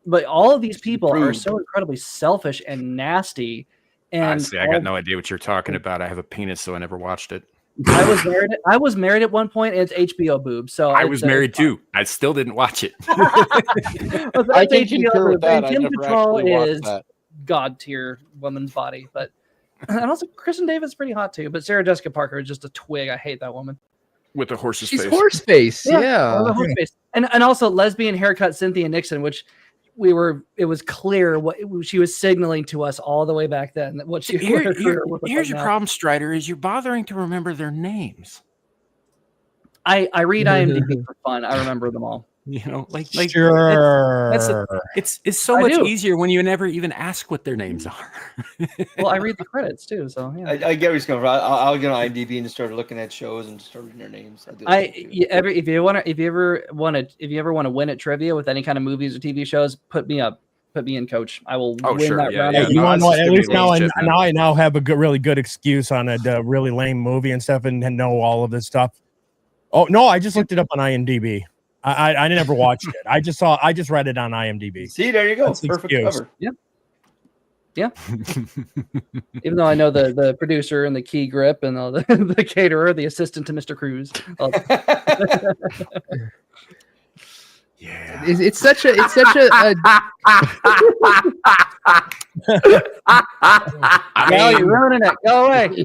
S11: But all of these people are so incredibly selfish and nasty. And
S10: honestly, I got no idea what you're talking about. I have a penis, so I never watched it.
S11: I was married at one point, and it's HBO boobs. So
S10: I was married too. I still didn't watch it.
S11: I can concur with that. Kim Cattrall is god tier woman's body, but and also Kristen Davis is pretty hot too. But Sarah Jessica Parker is just a twig. I hate that woman
S10: with a horse's
S7: face.
S10: She's
S7: horse face, yeah.
S11: Horse face. And also lesbian haircut Cynthia Nixon, which. It was clear what she was signaling to us all the way back then. What she
S10: here's your problem, Strider, is you're bothering to remember their names.
S11: I read IMDb for fun. I remember them all.
S10: You know, like
S9: sure.
S10: It's so much easier when you never even ask what their names are.
S11: Well, I read the credits too, so yeah.
S15: I get where he's coming from. I'll get on IMDb and just start looking at shows and start reading their names.
S11: If you ever want to win at trivia with any kind of movies or TV shows, put me in, coach. I will win that round.
S9: Yeah, you want to know? At least now I have a really good excuse on a really lame movie and stuff, and know all of this stuff. Oh no, I just looked it up on IMDb. I never watched it. I just read it on IMDb.
S15: See, there you go. That's perfect cover.
S11: Yep. Yeah. Even though I know the producer and the key grip and all the caterer, the assistant to Mr. Cruz.
S7: Yeah. It's such a
S11: No, you're ruining it. Go away.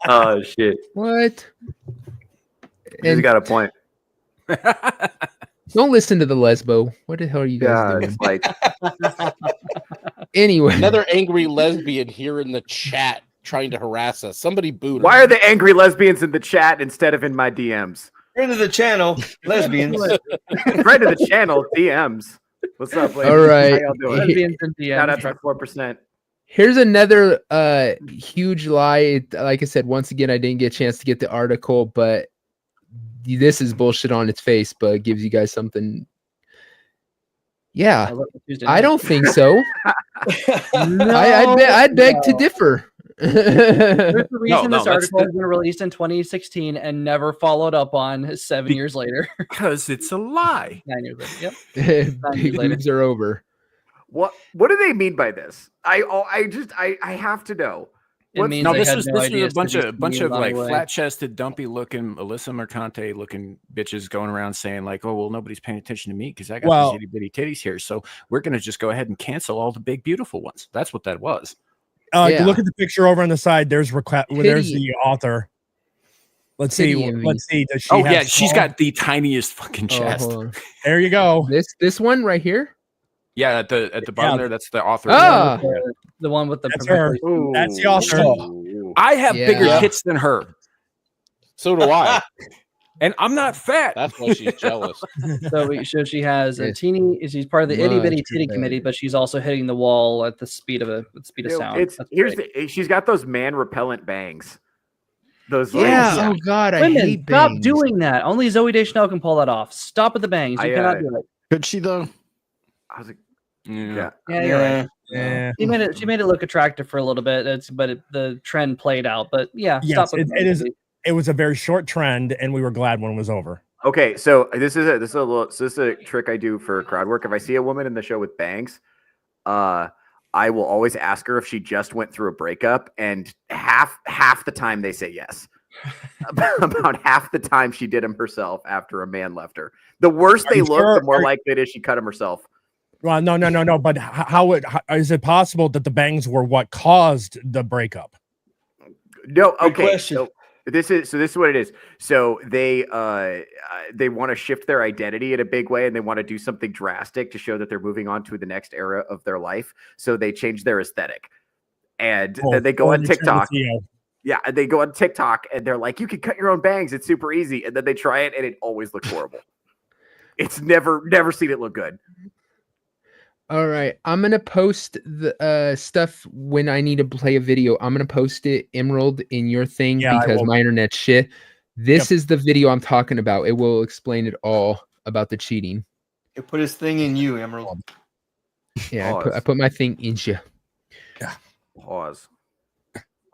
S14: Oh shit.
S7: What?
S14: He's got a point.
S7: Don't listen to the lesbo. What the hell are you guys
S14: Yeah,
S7: doing?
S14: it's like
S7: Anyway,
S8: Another angry lesbian here in the chat trying to harass us. Somebody booed her.
S14: why are the angry lesbians in the chat instead of in my DMs?
S15: Friend of the channel, lesbians.
S14: Friend of the channel, DMs. What's up, ladies?
S7: All right.
S14: How y'all doing?
S11: Lesbians and
S14: Shout out
S11: DMs.
S14: to the 4%.
S7: Here's another huge lie. Like I said, once again, I didn't get a chance to get the article, but this is bullshit on its face, but it gives you guys something. Yeah, I don't think so. I'd beg to differ.
S11: There's a reason
S10: No,
S11: this article has been released in 2016 and never followed up on 7 years later.
S10: Because it's a lie.
S11: 9 years later. Yep. 9 years later.
S7: Boobs are over.
S14: What do they mean by this? I have to know.
S11: It means
S10: No,
S11: they
S10: this
S11: had
S10: was
S11: no
S10: this was
S11: idea
S10: a bunch
S11: to
S10: of
S11: be
S10: like
S11: anyway.
S10: flat chested, dumpy looking Alyssa Mercante looking bitches going around saying like, oh well, nobody's paying attention to me because I got these itty bitty titties here, so we're gonna just go ahead and cancel all the big beautiful ones. That's what that was.
S9: You look at the picture over on the side. There's there's the author. Let's see. Let's see. Does she have
S10: she's got the tiniest fucking chest.
S9: There you go.
S7: This one right here.
S10: Yeah, at the bottom there, that's the author.
S7: Ah,
S11: the one with the.
S9: That's her. That's the author.
S10: I have bigger tits than her.
S8: So do I.
S10: And I'm not fat.
S8: That's why she's jealous.
S11: So she has a teeny. She's part of the itty bitty titty committee, but she's also hitting the wall at the speed of sound.
S14: She's got those man repellent bangs. Those
S7: Oh God, I
S11: Women,
S7: hate
S11: stop
S7: bangs.
S11: doing that. Only Zooey Deschanel can pull that off. Stop with the bangs. You cannot do it.
S4: Could she though?
S14: I was like,
S11: Yeah, you're right.
S9: Yeah.
S11: She made it look attractive for a little bit. The trend played out. But yeah,
S9: Yes,
S11: stop with the
S9: it is.
S11: bangs.
S9: It was a very short trend, and we were glad when it was over.
S14: okay, so this is a trick I do for crowd work. If I see a woman in the show with bangs, I will always ask her if she just went through a breakup, and half the time they say yes. About half the time she did them herself after a man left her. The worse they look, the more likely it is she cut them herself.
S9: Well, no. But how is it possible that the bangs were what caused the breakup?
S14: No,
S15: Good
S14: okay.
S15: question.
S14: So this is what it is. So they want to shift their identity in a big way, and they want to do something drastic to show that they're moving on to the next era of their life. So they change their aesthetic, and then they go on TikTok. Yeah, and they go on TikTok, and they're like, "You can cut your own bangs. It's super easy." And then they try it, and it always looks horrible. It's never seen it look good.
S7: All right, I'm gonna post the stuff when I need to play a video. I'm gonna post it, Emerald, in your thing because my internet's shit. This is the video I'm talking about. It will explain it all about the cheating.
S15: He put his thing in you, Emerald.
S7: Yeah, I put my thing in you.
S14: Pause.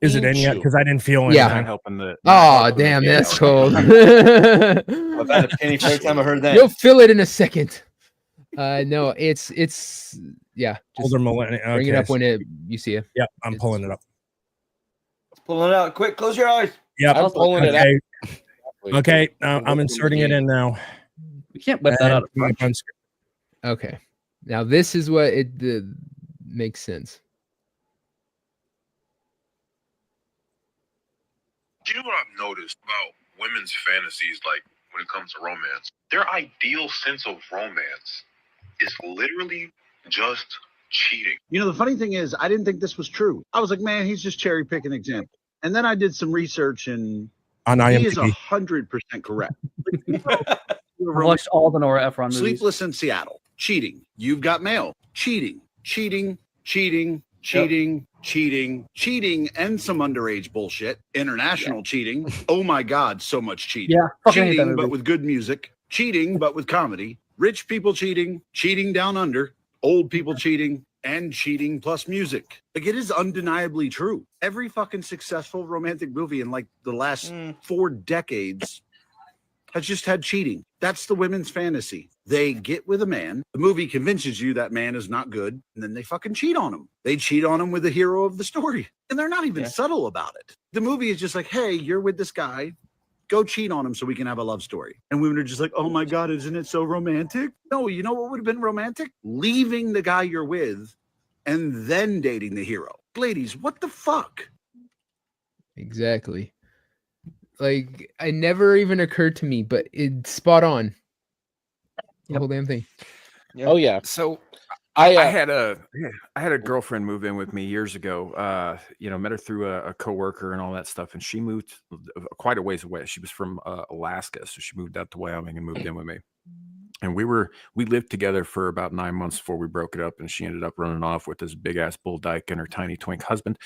S9: Is it in yet? Because I didn't feel it.
S7: Yeah.
S10: Helping
S7: Damn, that's cold.
S15: I've had a penny for every time I heard that.
S7: You'll feel it in a second. No, it's yeah.
S9: Older millennial.
S7: Bring it up when you see it.
S9: Yep, I'm pulling it up.
S15: Pulling it out. Quick, close your eyes.
S9: Yep,
S8: I'm pulling it out.
S9: Okay, I'm inserting it in now.
S11: We can't whip that out.
S7: Okay, now this is what it makes sense.
S17: Do you know what I've noticed about women's fantasies, like when it comes to romance? Their ideal sense of romance is literally just cheating.
S18: You know, the funny thing is, I didn't think this was true. I was like, man, he's just cherry picking example. And then I did some research, and
S9: on
S18: he is
S9: IMDb.
S18: 100% correct.
S11: I watched all the Nora Ephron movies.
S18: Sleepless in Seattle, cheating. You've Got Mail, cheating, cheating, cheating, cheating, cheating, cheating, and some underage bullshit. International cheating. Oh my God, so much cheating.
S11: Yeah, fucking hate that
S18: cheating,
S11: movie.
S18: but with good music. Cheating, but with comedy. Rich people cheating, cheating down under. Old people cheating, and cheating plus music. Like, it is undeniably true. Every fucking successful romantic movie in like the last 4 decades has just had cheating. That's the women's fantasy. They get with a man, the movie convinces you that man is not good, and then they fucking cheat on him. They cheat on him with the hero of the story, and they're not even subtle about it. The movie is just like, hey, you're with this guy, go cheat on him so we can have a love story. And women are just like, oh my God, isn't it so romantic? No, you know what would have been romantic? Leaving the guy you're with and then dating the hero. Ladies, what the fuck?
S7: Exactly. Like, it never even occurred to me, but it's spot on. The whole damn thing.
S8: Oh yeah.
S10: So
S8: I
S10: had a girlfriend move in with me years ago. Met her through a coworker and all that stuff, and she moved quite a ways away. She was from Alaska, so she moved out to Wyoming and moved in with me. And we lived together for about 9 months before we broke it up, and she ended up running off with this big ass bull dyke and her tiny twink husband.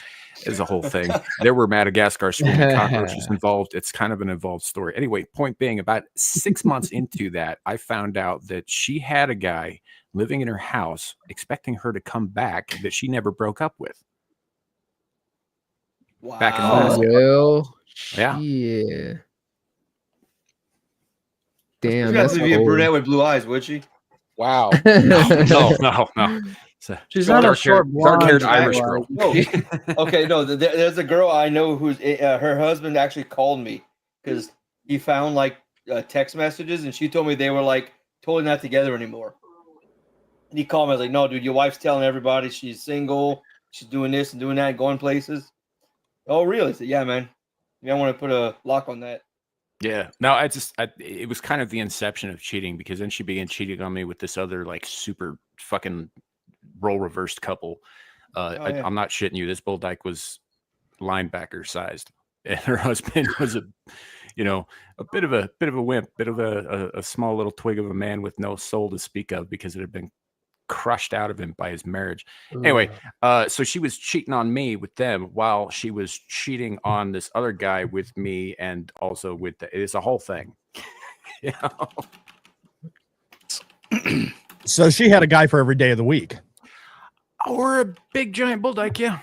S10: It's a whole thing. There were Madagascar swimming cockroaches involved. It's kind of an involved story. Anyway, point being, about 6 months into that, I found out that she had a guy living in her house, expecting her to come back, that she never broke up with.
S15: Wow.
S10: Back in Alaska.
S7: Yeah. Damn,
S15: She's
S7: that's
S15: got to be a
S7: cold.
S15: brunette with blue eyes, would she?
S8: Wow.
S10: No.
S11: She's not a short blonde.
S10: dark-haired Irish girl.
S15: No. Okay, no. There's a girl I know who's her husband actually called me because he found like text messages, and she told me they were like totally not together anymore. And he called me. I was like, "No, dude, your wife's telling everybody she's single, she's doing this and doing that, going places." Oh, really? I said, "Yeah, man. Yeah, I want to put a lock on that."
S10: Yeah. No, it was kind of the inception of cheating, because then she began cheating on me with this other like super fucking role reversed couple.
S15: Yeah.
S10: I'm not shitting you. This bull dyke was linebacker sized, and her husband was a bit of a wimp, bit of a small little twig of a man with no soul to speak of, because it had been crushed out of him by his marriage. Anyway, so she was cheating on me with them while she was cheating on this other guy with me, and also with it's a whole thing.
S9: So she had a guy for every day of the week.
S10: Or a big giant bull dyke, yeah.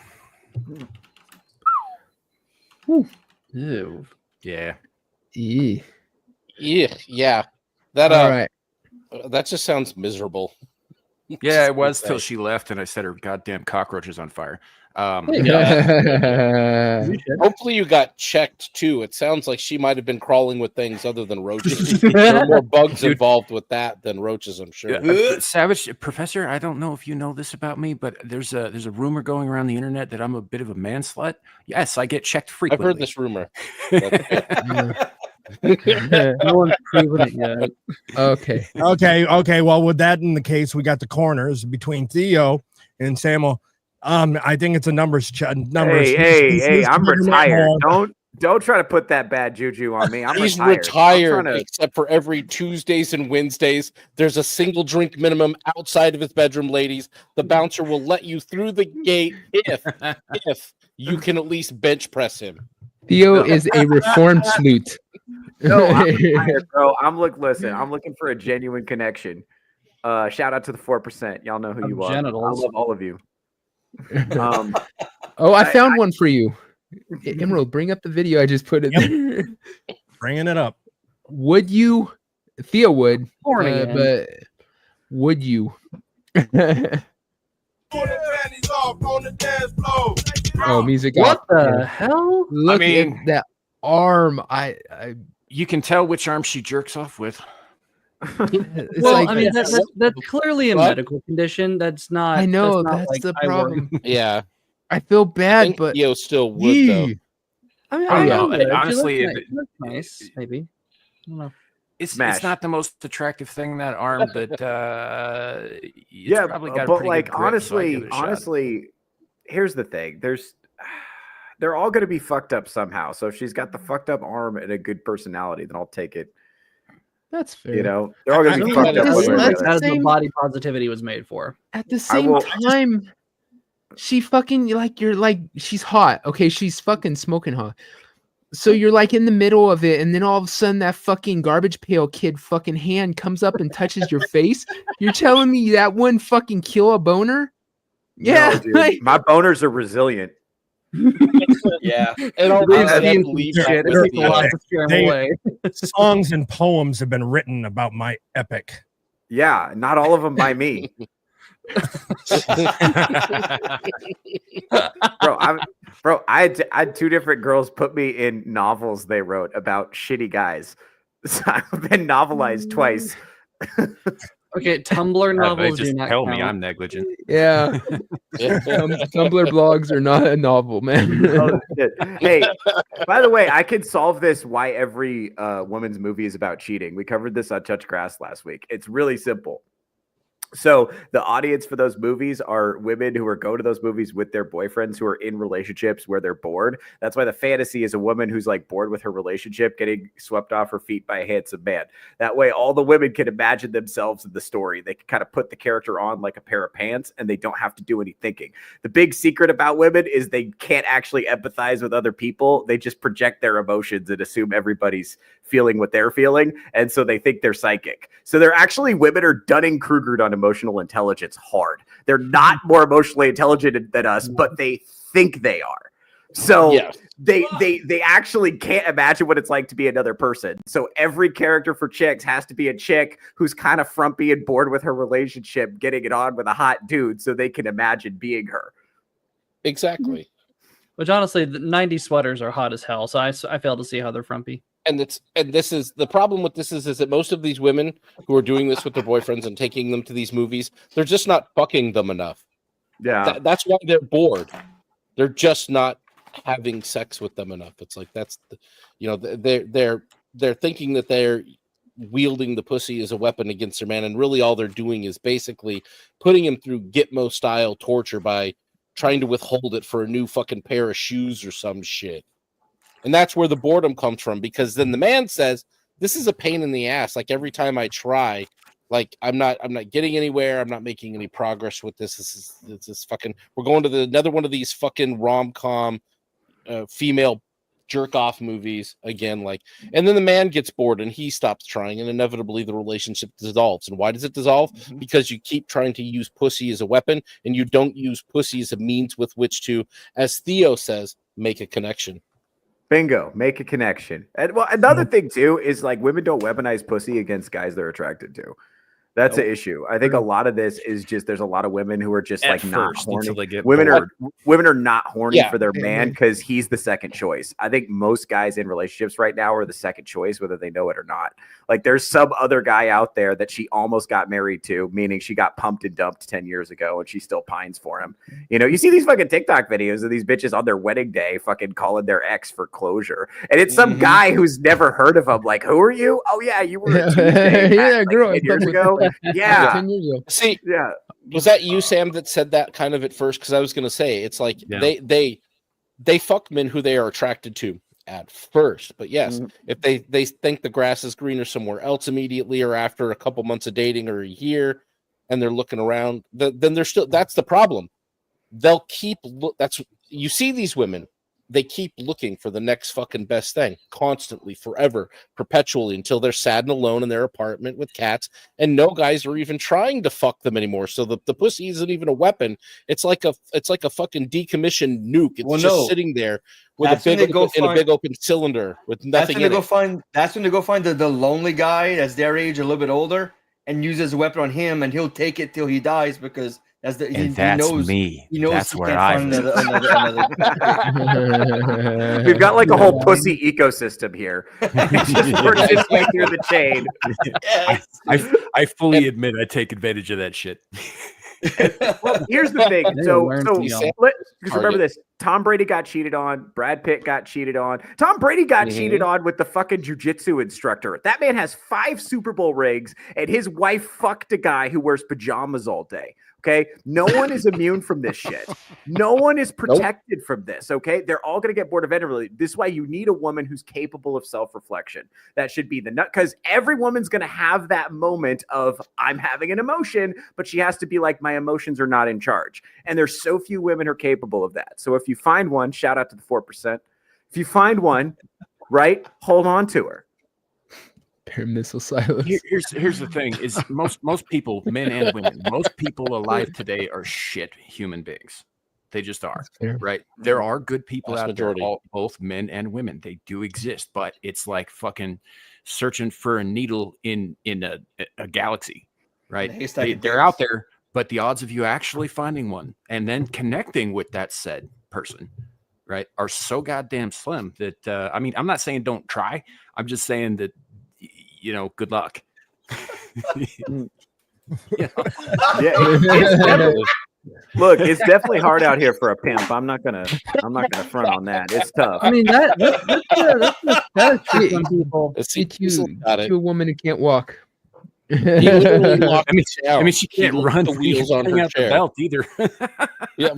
S11: Ew.
S10: Yeah.
S8: Yeah. That
S7: All right.
S8: that just sounds miserable.
S10: Yeah, it was till she left, and I set her goddamn cockroaches on fire.
S8: Hopefully you got checked too. It sounds like she might have been crawling with things other than roaches. There are more bugs involved with that than roaches, I'm sure.
S10: Savage Professor, I don't know if you know this about me, but there's a rumor going around the internet that I'm a bit of a man slut. Yes, I get checked frequently.
S8: I've heard this rumor.
S11: No one's proven it yet.
S7: Okay.
S9: Well, with that in the case, we got the corners between Theo and Samuel. I think it's a numbers.
S14: Hey, I'm retired. Don't try to put that bad juju on me.
S8: He's retired, except for every Tuesdays and Wednesdays. There's a single drink minimum outside of his bedroom, ladies. The bouncer will let you through the gate if you can at least bench press him.
S7: Theo is a reformed sleuth.
S14: No, I'm retired, bro. I'm looking for a genuine connection. Shout out to the 4%. Y'all know who you are.
S11: Genitals.
S14: I love all of you.
S7: I found one for you. Emerald, bring up the video I just put in there.
S9: Bringing it up.
S7: Would you? Theo would. But would you? Oh, music.
S11: What the hell?
S7: Look at that arm.
S10: You can tell which arm she jerks off with.
S11: Well, I mean, that's clearly a medical condition. That's not.
S7: I know
S11: that's
S7: that's the problem.
S8: Yeah,
S7: I feel bad, but
S8: Theo still would though.
S11: I mean,
S10: I
S11: don't
S10: know.
S11: know.
S10: Honestly,
S11: it looks nice. Maybe. I don't know.
S10: It's not the most attractive thing, that arm, but
S14: yeah,
S10: probably got a
S14: but
S10: pretty
S14: like
S10: good grip, so I'd give it a shot.
S14: honestly, here's the thing. They're all going to be fucked up somehow. So if she's got the fucked up arm and a good personality, then I'll take it.
S7: That's fair.
S14: You know, they're all going to be fucked up.
S11: As the body positivity was made for.
S7: At the same time, she fucking she's hot. Okay, she's fucking smoking hot. So you're like in the middle of it, and then all of a sudden that fucking garbage pail kid fucking hand comes up and touches your face. You're telling me that wouldn't fucking kill a boner? Yeah,
S14: No, dude. My boners are resilient.
S11: Yeah,
S9: songs and poems have been written about my epic.
S14: Yeah, not all of them by me. I had two different girls put me in novels they wrote about shitty guys. So I've been novelized twice.
S11: Okay, Tumblr novels
S10: just
S11: do not
S10: tell me
S11: count.
S10: I'm negligent.
S7: Yeah. Tumblr blogs are not a novel, man.
S14: Oh, shit. Hey, by the way, I can solve this why every woman's movie is about cheating. We covered this on Touch Grass last week. It's really simple. So the audience for those movies are women who are going to those movies with their boyfriends who are in relationships where they're bored. That's why the fantasy is a woman who's like bored with her relationship, getting swept off her feet by a handsome man. That way, all the women can imagine themselves in the story. They can kind of put the character on like a pair of pants and they don't have to do any thinking. The big secret about women is they can't actually empathize with other people. They just project their emotions and assume everybody's feeling what they're feeling. And so they think they're psychic. So they're actually, women are Dunning-Krugered on emotional intelligence hard. They're not more emotionally intelligent than us, but they think they are. So they actually can't imagine what it's like to be another person. So every character for chicks has to be a chick who's kind of frumpy and bored with her relationship, getting it on with a hot dude so they can imagine being her.
S8: Exactly.
S11: Which honestly, the 90s sweaters are hot as hell, so I fail to see how they're frumpy.
S8: And this is the problem with this is that most of these women who are doing this with their boyfriends and taking them to these movies, they're just not fucking them enough.
S14: Yeah,
S8: that's why they're bored. They're just not having sex with them enough. It's like they're thinking that they're wielding the pussy as a weapon against their man, and really all they're doing is basically putting him through Gitmo style torture by trying to withhold it for a new fucking pair of shoes or some shit. And that's where the boredom comes from, because then the man says, this is a pain in the ass. Like every time I try, like I'm not getting anywhere. I'm not making any progress with this. This is fucking, we're going to another one of these fucking rom-com female jerk off movies again. Like, and then the man gets bored and he stops trying, and inevitably the relationship dissolves. And why does it dissolve? Because you keep trying to use pussy as a weapon, and you don't use pussy as a means with which to, as Theo says, make a connection.
S14: Bingo, make a connection. And well, another thing too is like women don't weaponize pussy against guys they're attracted to. That's an issue. I think a lot of this is just there's a lot of women who are just like not horny. Women are not horny for their man because he's the second choice. I think most guys in relationships right now are the second choice, whether they know it or not. Like there's some other guy out there that she almost got married to, meaning she got pumped and dumped 10 years ago and she still pines for him. You know, you see these fucking TikTok videos of these bitches on their wedding day fucking calling their ex for closure. And it's some guy who's never heard of them. Like, who are you? Oh yeah, you were a Tuesday back,
S7: girl,
S14: 10 years ago. Yeah.
S7: 10 years ago.
S8: See, was that you, Sam, that said that kind of at first? Because I was going to say it's like they fuck men who they are attracted to at first, but yes, if they think the grass is greener somewhere else immediately, or after a couple months of dating or a year, and they're looking around, then they're still. That's the problem. They'll keep you see these women. They keep looking for the next fucking best thing constantly, forever, perpetually, until they're sad and alone in their apartment with cats, and no guys are even trying to fuck them anymore. So the pussy isn't even a weapon. It's like a fucking decommissioned nuke. It's just sitting there with a big open cylinder with nothing in it.
S15: That's when they go find the lonely guy that's their age, a little bit older, and use as a weapon on him, and he'll take it till he dies because he knows me. He knows
S10: that's
S15: he
S10: where
S15: can't
S10: I
S15: find
S10: was.
S15: another.
S14: We've got like a whole pussy ecosystem here. It just works its way through the chain.
S10: I fully admit I take advantage of that shit.
S14: Well, here's the thing. Because remember this: Tom Brady got cheated on. Brad Pitt got cheated on. Tom Brady got cheated on with the fucking jiu-jitsu instructor. That man has 5 Super Bowl rings, and his wife fucked a guy who wears pajamas all day. Okay, no one is immune from this shit. No one is protected from this. Okay, they're all going to get bored eventually. This is why you need a woman who's capable of self-reflection. That should be the nut, because every woman's going to have that moment of I'm having an emotion, but she has to be like, my emotions are not in charge. And there's so few women who are capable of that. So if you find one, shout out to the 4%. If you find one, right, hold on to her.
S7: Missile silos.
S10: Here's the thing: is most people, men and women, most people alive today are shit human beings. They just are, right? There are good people out there, both men and women. They do exist, but it's like fucking searching for a needle in a galaxy, right? They're out there, but the odds of you actually finding one and then connecting with that said person, right, are so goddamn slim that I mean, I'm not saying don't try. I'm just saying that, you know, good luck.
S14: Yeah, look, it's definitely hard out here for a pimp. I'm not gonna front on that. It's tough.
S11: I mean that's a test for some people.
S7: Get you a woman who can't walk.
S10: I mean, she can't run
S8: the wheels on her
S10: out the
S8: chair.
S10: belt either.
S8: Yeah.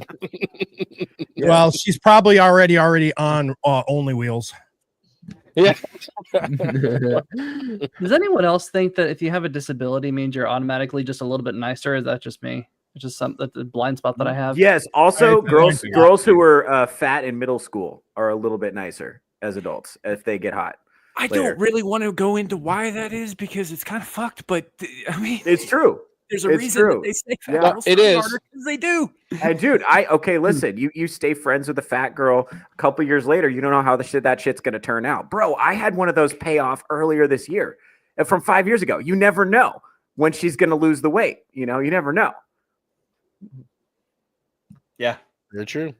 S9: Well, she's probably already on only wheels.
S8: Yeah.
S11: Does anyone else think that if you have a disability means you're automatically just a little bit nicer? Or is that just me? It's just the blind spot that I have.
S14: Yes. Also, girls who were fat in middle school are a little bit nicer as adults if they get hot.
S10: I
S14: later.
S10: don't really want to go into why that is because it's kind of fucked, but I mean,
S14: it's true.
S10: There's a
S14: It's
S10: reason
S14: true.
S10: that they say fat
S14: Yeah,
S10: girls
S14: it
S10: try
S14: is.
S10: harder because they do.
S14: Hey, dude, listen, you stay friends with a fat girl a couple years later, you don't know how that shit's gonna turn out. Bro, I had one of those pay off earlier this year from 5 years ago. You never know when she's gonna lose the weight. You never know.
S12: Yeah.
S8: Very true.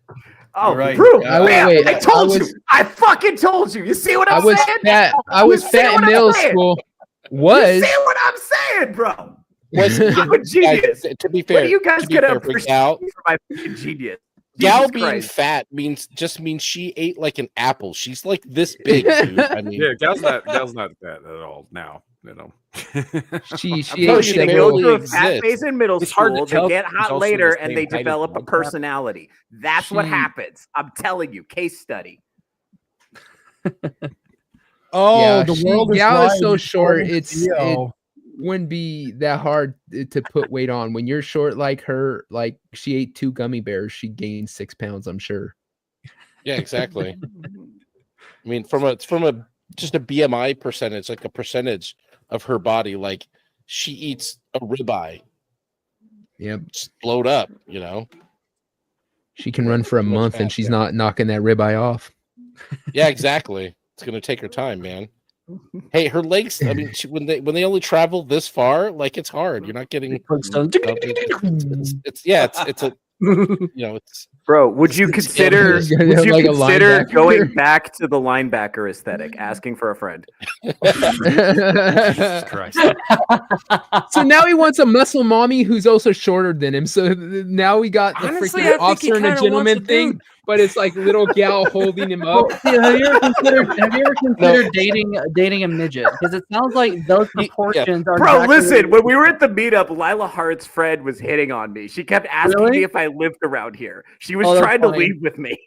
S14: Oh,
S12: You're right.
S14: Bro,
S7: Wait,
S14: I told you. I fucking told you. You see what I'm saying?
S7: I was fat in middle school.
S14: You see what I'm saying, bro? I'm a genius.
S8: To be fair,
S14: when are you guys
S8: to be
S14: gonna
S8: fair, for
S14: appreciate
S8: Gal-
S14: me for my fucking genius?
S8: Gal
S14: Jesus
S8: being
S14: Christ.
S8: fat means she ate like an apple. She's like this big, dude. I mean,
S10: Yeah, Gal's not fat at all now.
S7: She
S14: I'm telling you, they go through a fat
S8: exists.
S14: phase in middle
S10: It's hard to
S14: school.
S10: tell
S14: They get
S10: if she's
S14: hot
S10: also
S14: later,
S10: the
S14: and
S10: same
S14: they
S10: height as
S14: develop a
S10: Minecraft.
S14: personality. That's what
S7: She-
S14: happens. I'm telling you, case study.
S9: Oh, the world is
S7: Gal is
S9: wide,
S7: so short.
S9: according to
S7: It
S9: Theo.
S7: wouldn't be that hard to put weight on. When you're short like her, like she ate 2 gummy bears, she gained 6 pounds. I'm sure.
S8: yeah, exactly. I mean, from a just a BMI percentage, like a percentage of her body, like she eats a ribeye.
S7: Yep.
S8: Just blowed up,
S7: She can run for a month and she's not knocking that ribeye off.
S8: Yeah, exactly. It's gonna take her time, man. Hey, her legs. I mean, when they only travel this far, like it's hard. You're not getting. It's a. It's.
S14: Bro, would you consider
S7: Like a linebacker.
S14: going back to the linebacker aesthetic, asking for a friend?
S10: Jesus Christ.
S7: So now he wants a muscle mommy who's also shorter than him. So now we got the
S10: Honestly, I
S7: freaking
S10: think he
S7: officer and a
S10: kinda
S7: gentleman
S10: wants a
S7: thing,
S10: dude.
S7: but it's like little gal holding him up.
S11: Have you ever considered dating a midget? Because it sounds like those proportions are.
S14: Bro,
S11: exactly
S14: listen, when we were at the meetup, Lila Hart's friend was hitting on me. She kept asking
S11: Really?
S14: me if I lived around here. She was
S11: Oh, that's
S14: trying to
S11: funny.
S14: leave with me.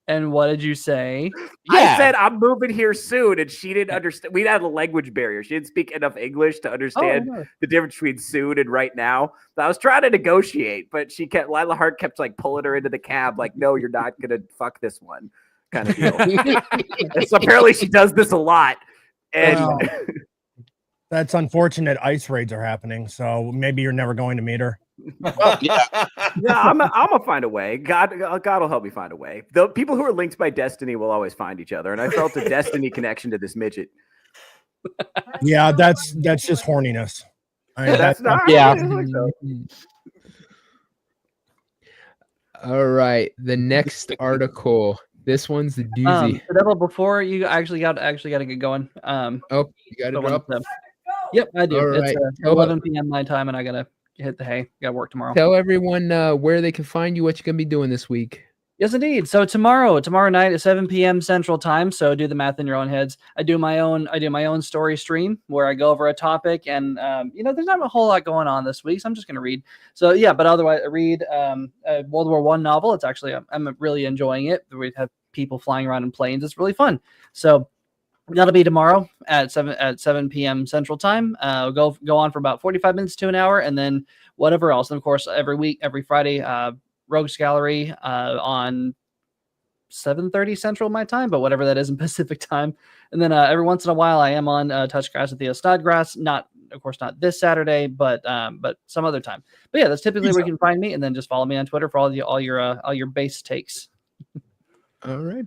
S11: And what did you say?
S14: I said I'm moving here soon, and she didn't understand. We had a language barrier. She didn't speak enough English to understand
S11: no.
S14: the difference between soon and right now. So I was trying to negotiate, but Lila Hart kept like pulling her into the cab, like, "No, you're not gonna fuck this one," kind of deal. And so apparently she does this a lot, and
S9: Wow. That's unfortunate. Ice raids are happening, so maybe you're never going to meet her.
S14: yeah, I'm gonna find a way. God will help me find a way. The people who are linked by destiny will always find each other, and I felt a destiny connection to this midget.
S9: Yeah, that's just horniness.
S14: That's not.
S7: Yeah.
S14: I don't think so.
S7: All right, the next article. This one's the doozy.
S11: The devil, before you actually got to get going.
S7: Oh, you got to drop.
S11: Yep, I do.
S7: All
S11: It's
S7: right.
S11: 11 p.m. my time, and I gotta hit the hay. Got work tomorrow.
S7: Tell everyone where they can find you, what you're gonna be doing this week.
S11: Yes, indeed. So tomorrow night at 7 p.m. Central Time. So do the math in your own heads. I do my own story stream where I go over a topic, and there's not a whole lot going on this week, so I'm just gonna read. So yeah, but otherwise, I read a World War I novel. It's actually I'm really enjoying it. We have people flying around in planes. It's really fun. So that'll be tomorrow at 7 p.m. Central Time. Go on for about 45 minutes to an hour, and then whatever else. And of course, every Friday, Rogues Gallery on 7:30 Central my time, but whatever that is in Pacific time. And then every once in a while, I am on Touch Grass with Theo Snodgrass. Of course, not this Saturday, but some other time. But yeah, that's typically where you can find me. And then just follow me on Twitter for all your base takes.
S7: All right.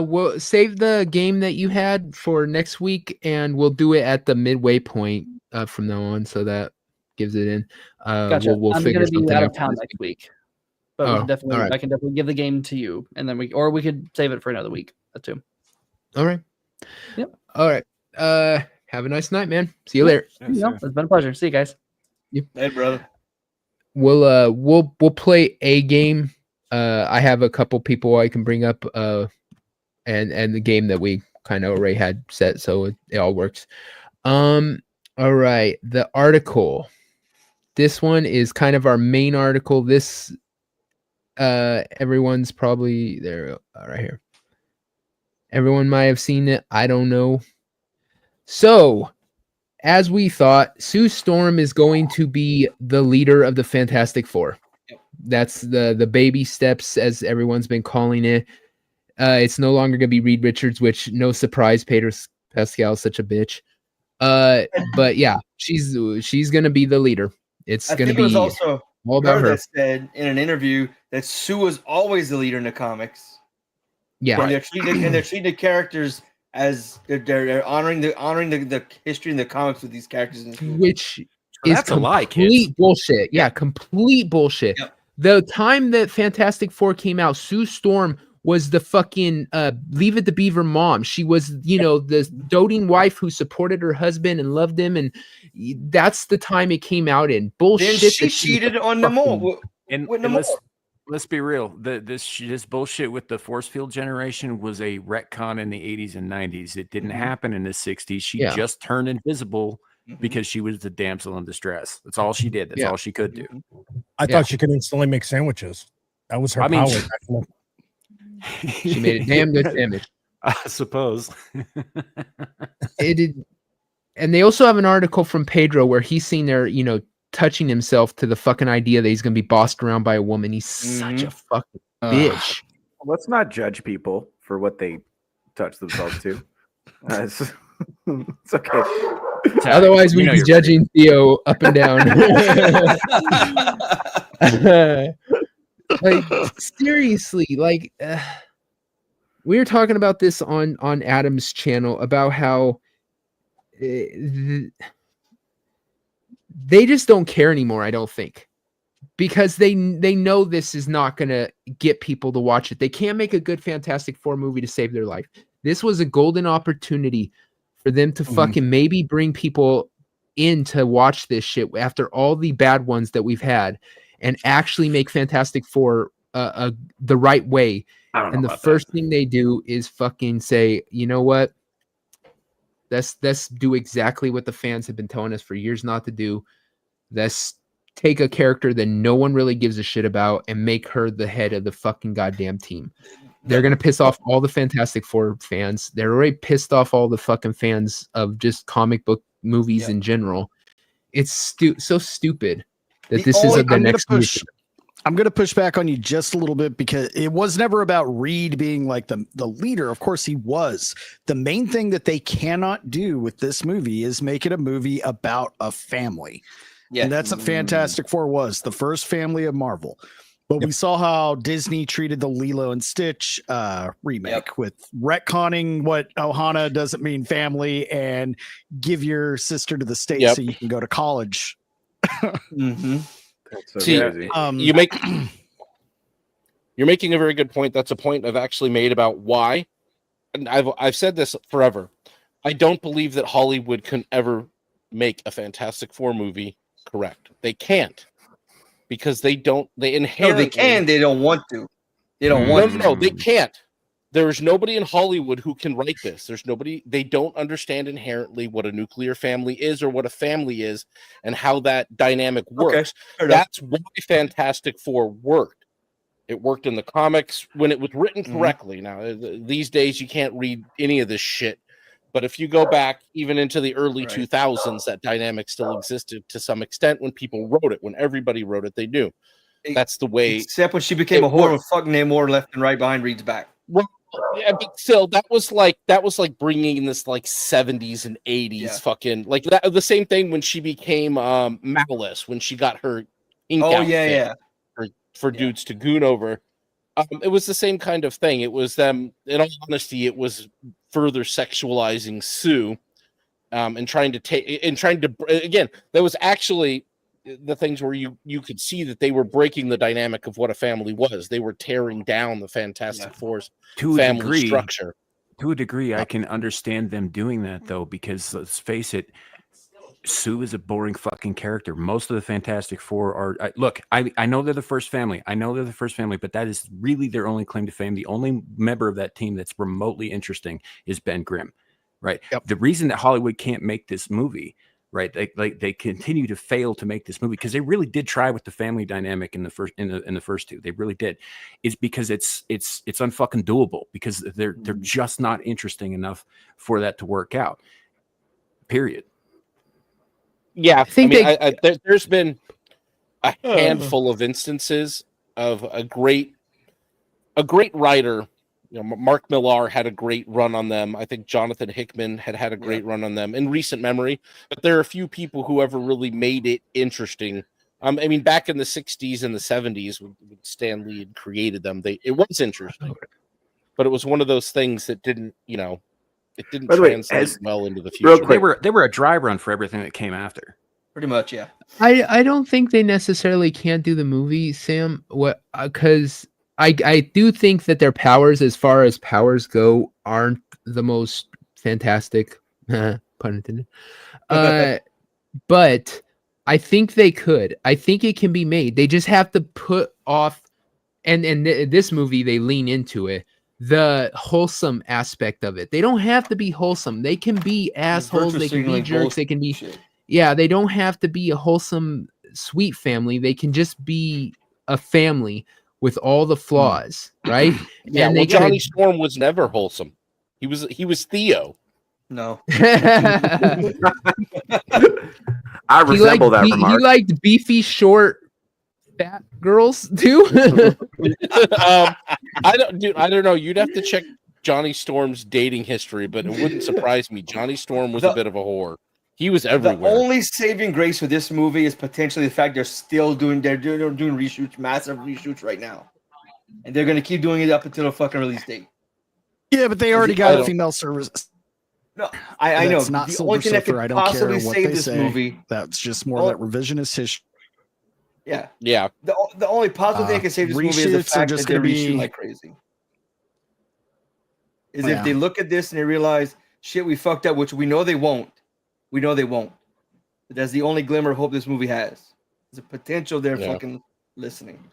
S7: We'll save the game that you had for next week, and we'll do it at the midway point from now on, so that gives it in.
S11: Gotcha.
S7: We'll
S11: I'm
S7: figure
S11: going to be
S7: something
S11: out of
S7: out
S11: town
S7: this
S11: next week, but
S7: Oh,
S11: we can
S7: all right.
S11: I can definitely give the game to you, and then we could save it for another week. That too.
S7: All right.
S11: Yep.
S7: All right. Have a nice night, man. See you later.
S11: It's been a pleasure. See you guys.
S15: Hey, brother.
S7: We'll play a game. I have a couple people I can bring up, and the game that we kind of already had set, so it all works. All right, the article. This one is kind of our main article. This everyone's probably there right here. Everyone might have seen it. I don't know. So, as we thought, Sue Storm is going to be the leader of the Fantastic Four. That's the baby steps, as everyone's been calling it. It's no longer going to be Reed Richards, which, no surprise, Pedro Pascal is such a bitch. But yeah, she's going to be the leader. It's going to be
S15: also
S7: all about her.
S15: That said in an interview that Sue was always the leader in the comics.
S7: Yeah,
S15: and they're treating the characters as they're honoring the history in the comics with these characters,
S7: which is complete bullshit. Yeah, complete bullshit.
S15: Yep.
S7: The time that Fantastic Four came out, Sue Storm was the fucking Leave It to Beaver mom. She was, the doting wife who supported her husband and loved him, and that's the time it came out in. Bullshit.
S15: Then she cheated on the mole.
S10: And let's be real. This bullshit with the force field generation was a retcon in the 80s and 90s. It didn't happen in the 60s. She just turned invisible because she was the damsel in distress. That's all she did. That's all she could do.
S9: I thought she could instantly make sandwiches. That was her power.
S7: She made a damn good sandwich.
S10: I suppose.
S7: It did. And they also have an article from Pedro where he's seen there, touching himself to the fucking idea that he's going to be bossed around by a woman. He's such a fucking bitch.
S14: Let's not judge people for what they touch themselves to. It's okay.
S7: Otherwise, we'd be judging Theo up and down. Like, seriously, like, we were talking about this on Adam's channel about how they just don't care anymore, I don't think, because they know this is not going to get people to watch it. They can't make a good Fantastic Four movie to save their life. This was a golden opportunity for them to fucking maybe bring people in to watch this shit after all the bad ones that we've had, and actually make Fantastic Four the right way. And the first thing they do is fucking say, you know what? Let's do exactly what the fans have been telling us for years not to do. Let's take a character that no one really gives a shit about and make her the head of the fucking goddamn team. They're going to piss off all the Fantastic Four fans. They're already pissed off all the fucking fans of just comic book movies in general. It's so stupid that this is the next movie.
S4: I'm going to push back on you just a little bit, because it was never about Reed being like the leader. Of course he was. The main thing that they cannot do with this movie is make it a movie about a family. Yeah. And that's what Fantastic Four was, the first family of Marvel. But we saw how Disney treated the Lilo and Stitch remake with retconning what Ohana doesn't mean family and give your sister to the States so you can go to college.
S14: That's so crazy.
S8: You're making a very good point. That's a point I've actually made about why, and I've said this forever. I don't believe that Hollywood can ever make a Fantastic Four movie correct. They can't, because they inherently.
S15: No, they can. They don't want to. They don't want to.
S8: No, they can't. There is nobody in Hollywood who can write this. There's nobody. They don't understand inherently what a nuclear family is or what a family is and how that dynamic works. Okay, that's why Fantastic Four worked. It worked in the comics when it was written correctly. Now, these days, you can't read any of this shit. But if you go back even into the early 2000s, that dynamic still existed to some extent when people wrote it. When everybody wrote it, they knew. That's the way.
S15: Except when she became a whore with fucking Namor left and right behind Reed's back.
S8: Well, yeah, but still, that was like bringing in this like 70s and 80s fucking like that. The same thing when she became Malice, when she got her ink outfit for dudes to goon over. It was the same kind of thing. It was them. In all honesty, it was further sexualizing Sue, and trying to again. There was actually the things where you could see that they were breaking the dynamic of what a family was. They were tearing down the Fantastic Four's family structure.
S10: To a degree, I can understand them doing that, though, because let's face it, Sue is a boring fucking character. Most of the Fantastic Four are look. I know they're the first family. But that is really their only claim to fame. The only member of that team that's remotely interesting is Ben Grimm, right?
S4: Yep.
S10: The reason that Hollywood can't make this movie, right? They continue to fail to make this movie because they really did try with the family dynamic in the first two. They really did. It's because it's unfucking doable because they're just not interesting enough for that to work out. Period.
S8: Yeah, there's been a handful of instances of a great writer. You know, Mark Millar had a great run on them. I think Jonathan Hickman had a great run on them in recent memory. But there are a few people who ever really made it interesting. I mean, back in the '60s and the '70s, when Stan Lee had created them, it was interesting. But it was one of those things that didn't, it didn't translate well into the future.
S10: They were a dry run for everything that came after.
S15: Pretty much, yeah.
S7: I don't think they necessarily can't do the movie, Sam. Because I do think that their powers, as far as powers go, aren't the most fantastic, pun intended. But I think they could. I think it can be made. They just have to put off, and this movie they lean into it. The wholesome aspect of it. They don't have to be wholesome. They can be assholes. They can be jerks. They can be, they don't have to be a wholesome, sweet family. They can just be a family with all the flaws, right?
S8: Yeah, and Johnny Storm was never wholesome. He was Theo.
S15: No.
S14: I resemble that remark.
S7: He liked beefy, short, fat girls too.
S8: I don't know. You'd have to check Johnny Storm's dating history, but it wouldn't surprise me. Johnny Storm was a bit of a whore. He was everywhere.
S15: The only saving grace for this movie is potentially the fact they're doing reshoots, massive reshoots right now, and they're gonna keep doing it up until the fucking release date.
S4: Yeah, but they already got a female service.
S15: No, I know.
S4: That's not
S15: the only thing that could
S4: I don't
S15: possibly
S4: care what
S15: save
S4: they
S15: this
S4: say.
S15: movie.
S4: That's just more that revisionist history.
S15: Yeah.
S8: Yeah.
S15: The only positive thing that can save this movie is the fact that they're reshooting like crazy. If they look at this and they realize, shit, we fucked up, which we know they won't. We know they won't. But that's the only glimmer of hope this movie has. There's a potential they're fucking listening.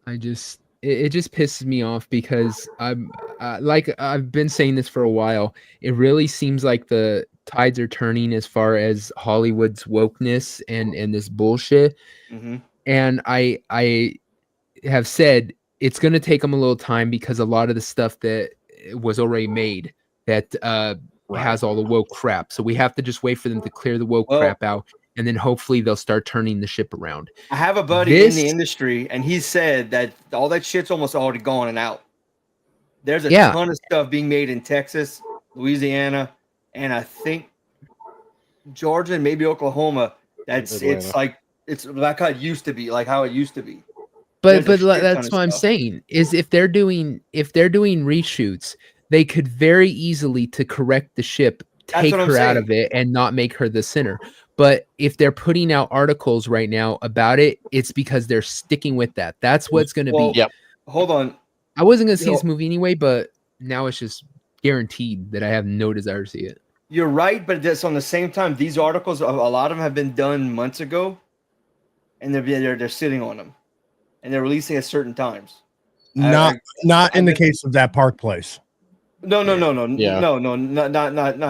S7: It just pisses me off because I'm I've been saying this for a while. It really seems like the tides are turning as far as Hollywood's wokeness and this bullshit.
S15: Mm-hmm.
S7: And I have said it's going to take them a little time because a lot of the stuff that was already made that has all the woke crap. So we have to just wait for them to clear the woke crap out. And then hopefully they'll start turning the ship around.
S15: I have a buddy in the industry, and he said that all that shit's almost already gone and out. There's a ton of stuff being made in Texas, Louisiana, and I think Georgia and maybe Oklahoma. It's like how it used to be, But
S7: that's what I'm saying is if they're doing reshoots, they could very easily to correct the ship, take her out of it, and not make her the sinner. But if they're putting out articles right now about it, it's because they're sticking with that. That's what's going to be.
S15: Yep. Hold on.
S7: I wasn't going to see this movie anyway, but now it's just guaranteed that I have no desire to see it.
S15: You're right, but that's on the same time. These articles, a lot of them have been done months ago, and they're sitting on them, and they're releasing at certain times.
S9: Not in the case of that Park Place.
S15: No, not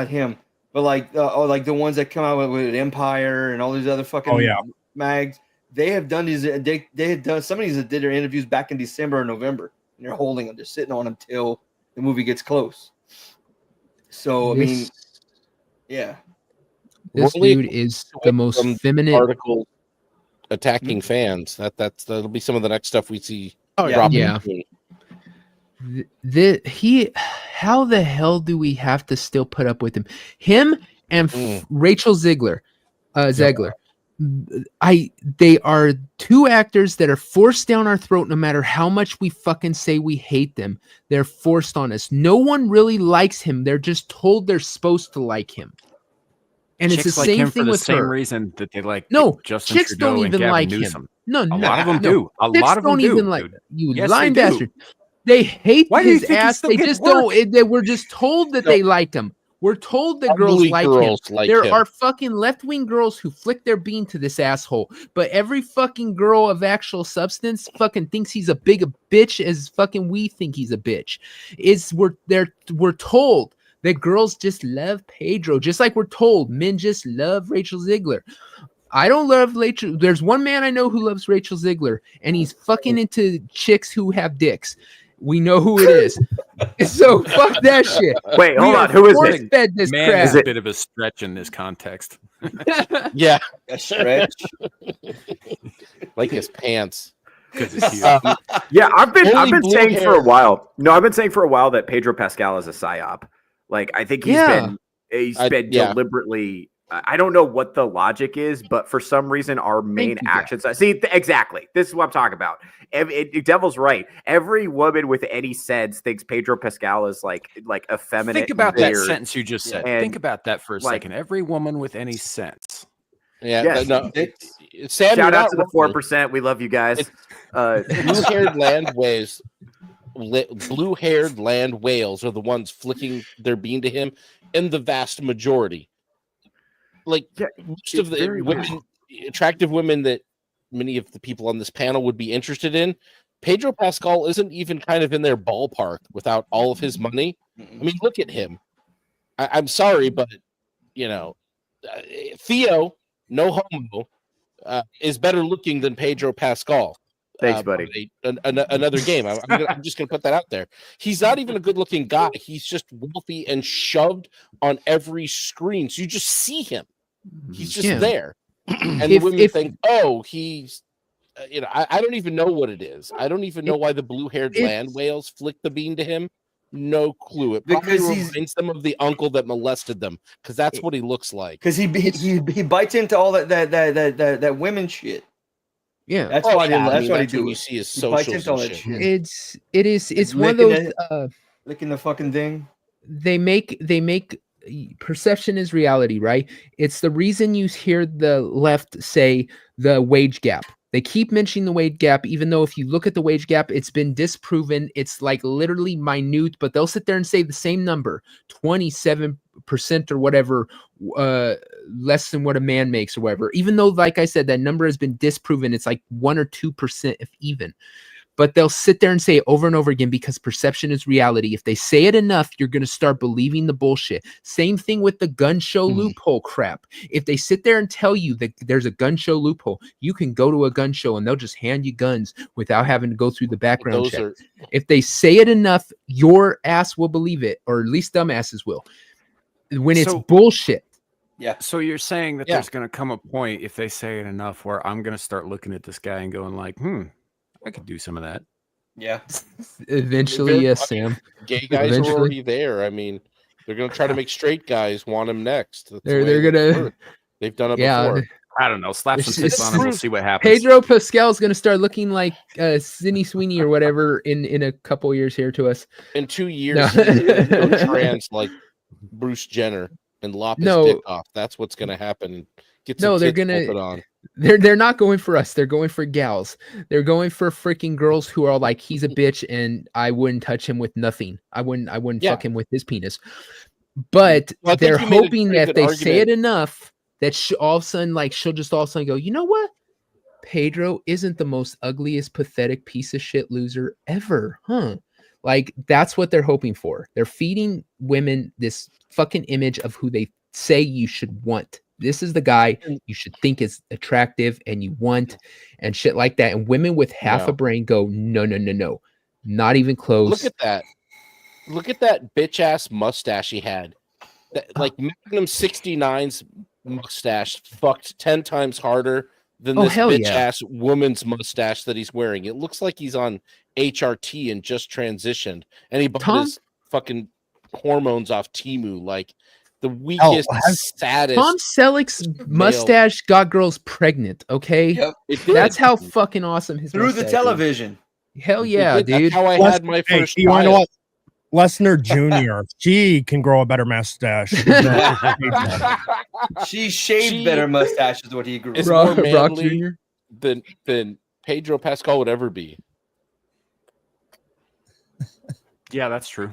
S15: him. But like the ones that come out with Empire and all these other fucking mags, they have done these. They had done some of these that did their interviews back in December or November, and they're holding them. They're sitting on them till the movie gets close. So I mean, yeah,
S7: this dude is the most feminine
S8: article attacking fans. That'll be some of the next stuff we see.
S7: Oh yeah. How the hell do we have to still put up with him and Rachel Zegler? They are two actors that are forced down our throat no matter how much we fucking say we hate them. They're forced on us. No one really likes him. They're just told they're supposed to like him. And
S10: chicks
S7: it's the
S10: like
S7: same
S10: him
S7: thing
S10: for the
S7: with
S10: same
S7: her.
S10: reason that they like Justin
S7: chicks
S10: Trudeau
S7: don't even
S10: and Gavin
S7: like
S10: Newsom.
S7: him. No,
S10: a lot of them
S7: no.
S10: do. A
S7: Chicks
S10: lot of them
S7: don't
S10: do.
S7: even like
S10: Dude.
S7: you,
S10: Yes,
S7: lying
S10: they do.
S7: bastard. They hate
S10: Why do you
S7: his
S10: think he
S7: ass.
S10: still
S7: They
S10: gets
S7: just
S10: work?
S7: don't. They were just told that they like him. We're told that girls
S8: Ugly
S7: like
S8: girls
S7: him.
S8: like
S7: There
S8: him.
S7: are fucking left-wing girls who flick their bean to this asshole, but every fucking girl of actual substance fucking thinks he's a big bitch as fucking we think he's a bitch. We're told that girls just love Pedro, just like we're told men just love Rachel Ziegler. I don't love Rachel. There's one man I know who loves Rachel Ziegler, and he's fucking into chicks who have dicks. We know who it is. So fuck that shit.
S14: Wait, hold
S7: We
S14: on.
S7: are
S14: Who is
S7: force
S14: it?
S7: fed this
S10: Man
S7: crap.
S10: is a bit of a stretch in this context.
S8: Yeah.
S12: A stretch.
S8: Like his pants.
S14: Yeah, I've been
S8: blue
S14: saying for a
S8: hair.
S14: while. No, I've been saying for a while that Pedro Pascal is a psyop. Like I think he's been
S8: Yeah.
S14: deliberately. I don't know what the logic is, but for some reason, our main actions. See, exactly. This is what I'm talking about. Devil's right. Every woman with any sense thinks Pedro Pascal is like effeminate.
S10: Think about
S14: and
S10: that
S14: weird.
S10: sentence you just said.
S14: And,
S10: Think about that for a
S14: like-
S10: second. Every woman with any sense.
S8: Yeah.
S14: Yes.
S8: No, Sam,
S14: Shout
S8: you're
S14: out
S8: not
S14: to the
S8: wrong.
S14: 4%. We love you guys.
S8: Blue-haired land whales are the ones flicking their bean to him in the vast majority. Like most of the women, attractive women that many of the people on this panel would be interested in, Pedro Pascal isn't even kind of in their ballpark without all of his money. I mean, look at him. I'm sorry, but Theo, no homo, is better looking than Pedro Pascal.
S14: Thanks, buddy.
S8: Another game. I'm just going to put that out there. He's not even a good-looking guy. He's just wealthy and shoved on every screen, so you just see him. He's just there, and the women think, "Oh, he's." I don't even know what it is. I don't even know why the blue-haired land whales flick the bean to him. No clue. It probably reminds them of the uncle that molested them, because that's what he looks like.
S12: Because he bites into all that women shit.
S7: Yeah,
S12: that's why. That's what he
S8: when
S12: do.
S8: you see his
S12: He bites
S8: socials
S12: into all
S8: and
S12: that
S8: shit.
S12: shit.
S7: It's one of those.
S12: Licking the fucking thing.
S7: They make perception is reality, right? It's the reason you hear the left say the wage gap. They keep mentioning the wage gap, even though if you look at the wage gap, it's been disproven. It's like literally minute, but they'll sit there and say the same number, 27% or whatever, less than what a man makes or whatever. Even though, like I said, that number has been disproven. It's like 1 or 2%, if even. But they'll sit there and say it over and over again because perception is reality. If they say it enough, you're going to start believing the bullshit. Same thing with the gun show loophole crap. If they sit there and tell you that there's a gun show loophole, you can go to a gun show and they'll just hand you guns without having to go through the background check. If they say it enough, your ass will believe it, or at least dumbasses will. When it's bullshit.
S12: Yeah.
S10: So you're saying that there's going to come a point, if they say it enough, where I'm going to start looking at this guy and going like, I could do some of that.
S12: Yeah.
S7: Eventually, yes, Sam.
S8: Gay guys are already there. I mean, they're going to try to make straight guys want him next. That's
S7: They're gonna.
S8: They've done it before.
S10: I don't know. Slap some tits on him. We'll see what happens.
S7: Pedro Pascal's going to start looking like Sydney Sweeney or whatever in a couple years here to us.
S8: In 2 years, he's gonna go trans like Bruce Jenner and lop his dick off. That's what's going to happen. Get some
S7: they're
S8: tits
S7: gonna.
S8: put on.
S7: They're not going for us. They're going for gals. They're going for freaking girls who are like, he's a bitch and I wouldn't touch him with nothing. I wouldn't fuck him with his penis. But they're hoping that if they say it enough, that all of a sudden, like, she'll just all of a sudden go, you know what? Pedro isn't the most ugliest, pathetic piece of shit loser ever, huh? Like, that's what they're hoping for. They're feeding women this fucking image of who they say you should want. This is the guy you should think is attractive and you want and shit like that. And women with half a brain go, no, not even close.
S8: Look at that. Look at that bitch ass mustache he had. Like Magnum 69's mustache fucked 10 times harder than this bitch ass woman's mustache that he's wearing. It looks like he's on HRT and just transitioned. And he bought his fucking hormones off Temu. Like, the weakest, saddest.
S7: Tom Selleck's mustache got girls pregnant. Okay, that's how fucking awesome his
S12: through the television.
S7: Hell yeah, dude!
S8: That's how I had my first.
S9: You know what? Lesnar Jr. She can grow a better mustache.
S12: She shaved better mustache is what he grew.
S8: Is more manly than Pedro Pascal would ever be.
S10: Yeah, that's true.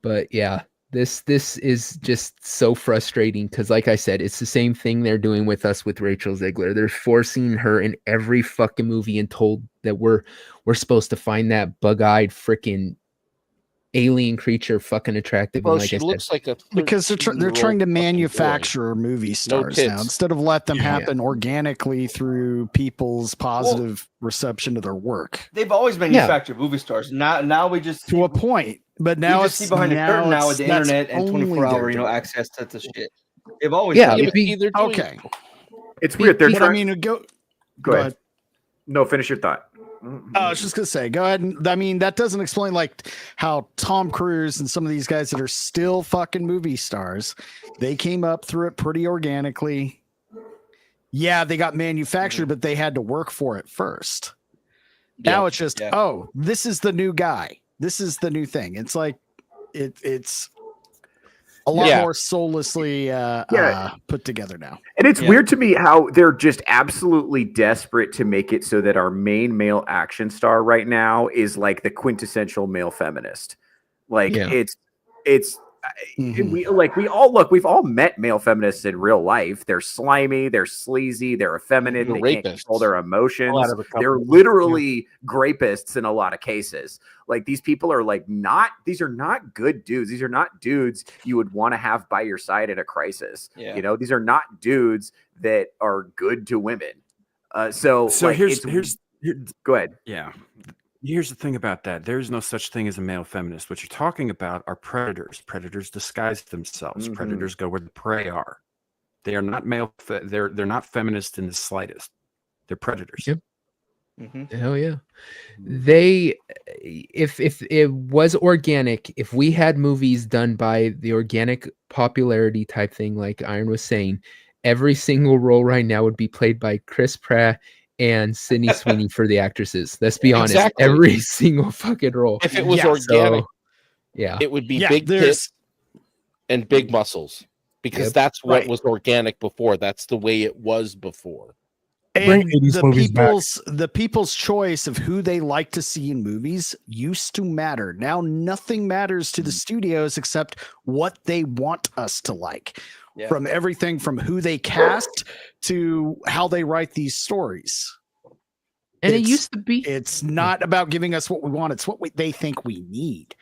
S7: But yeah, this is just so frustrating because, like I said, it's the same thing they're doing with us with Rachel Zegler. They're forcing her in every fucking movie and told that we're supposed to find that bug-eyed freaking alien creature fucking attractive.
S8: Bro,
S7: And like
S8: she
S7: I said,
S8: looks like a
S4: because they're trying to
S8: 13-year-old fucking boy.
S4: manufacture movie stars now
S8: tits.
S4: instead of let them
S15: Yeah.
S4: happen organically through people's positive reception of their work.
S15: They've always manufactured movie stars. Now we just
S4: To a point, but now
S15: we
S4: it's
S15: just see behind the curtain now with the
S4: that's
S15: internet and
S4: only
S15: 24-hour,
S4: they're doing.
S15: access to the shit. They've always
S4: Yeah,
S15: done
S4: be-
S15: that.
S4: okay.
S14: It's weird. They're
S4: But
S14: trying.
S4: I mean, go
S14: ahead. No, finish your thought.
S4: I was just gonna say, go ahead. And, I mean, that doesn't explain like how Tom Cruise and some of these guys that are still fucking movie stars, they came up through it pretty organically. Yeah, they got manufactured, but they had to work for it first. Now it's just, oh, this is the new guy. This is the new thing. It's like it's a lot more soullessly put together now.
S14: And it's weird to me how they're just absolutely desperate to make it so that our main male action star right now is like the quintessential male feminist. Like we've all met male feminists in real life. They're slimy, they're sleazy, they're effeminate, they can't control their emotions. They're literally grapists in a lot of cases. Like these people are these are not good dudes. These are not dudes you would want to have by your side in a crisis.
S15: Yeah.
S14: You know, these are not dudes that are good to women. So
S10: here's
S14: go ahead.
S10: Yeah. Here's the thing about that. There's no such thing as a male feminist. What you're talking about are predators. Predators disguise themselves. Predators go where the prey are. They are not they're not feminist in the slightest. They're predators.
S7: Yep. Hell yeah. They if it was organic, if we had movies done by the organic popularity type thing, like Iron was saying, every single role right now would be played by Chris Pratt and Sydney Sweeney for the actresses. Let's be honest.
S8: Exactly.
S7: Every single fucking role.
S8: If it was organic,
S7: yeah,
S8: it would be big tits and big muscles because that's what was organic before. That's the way it was before.
S4: And the people's choice of who they like to see in movies used to matter. Now nothing matters to the studios except what they want us to like.
S15: Yeah.
S4: From everything from who they cast to how they write these stories.
S7: And it used to be.
S4: It's not about giving us what we want. It's what they think we need.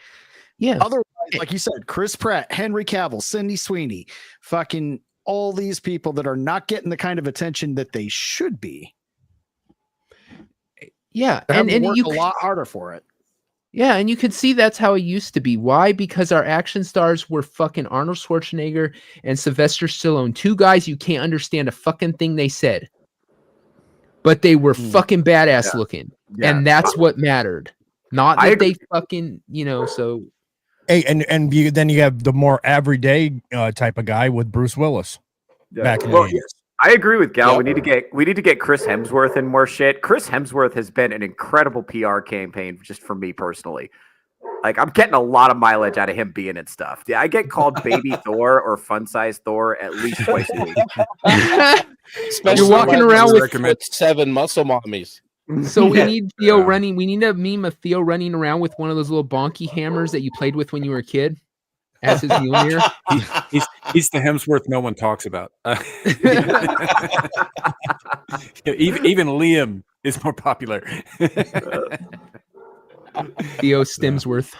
S7: Yeah.
S4: Otherwise, like you said, Chris Pratt, Henry Cavill, Sydney Sweeney, fucking all these people that are not getting the kind of attention that they should be.
S7: Yeah.
S4: And
S7: And you
S4: a lot harder for it.
S7: Yeah, and you could see that's how it used to be. Why? Because our action stars were fucking Arnold Schwarzenegger and Sylvester Stallone. Two guys you can't understand a fucking thing they said. But they were fucking badass looking.
S14: Yeah.
S7: And that's what mattered. Not that they fucking, so.
S9: Hey, and then you have the more everyday type of guy with Bruce Willis back in the 80s.
S14: I agree with Gal. We need to get Chris Hemsworth in more shit. Chris Hemsworth has been an incredible PR campaign just for me personally. Like I'm getting a lot of mileage out of him being in stuff. Yeah, I get called Baby Thor or Fun Size Thor at least twice a week.
S8: Especially
S7: You're walking around with
S8: 7 muscle mommies.
S7: So we need Theo running. We need a meme of Theo running around with one of those little bonky hammers that you played with when you were a kid. As his Mjolnir.
S10: He's the Hemsworth no one talks about. Even Liam is more popular.
S7: Theo Stemsworth.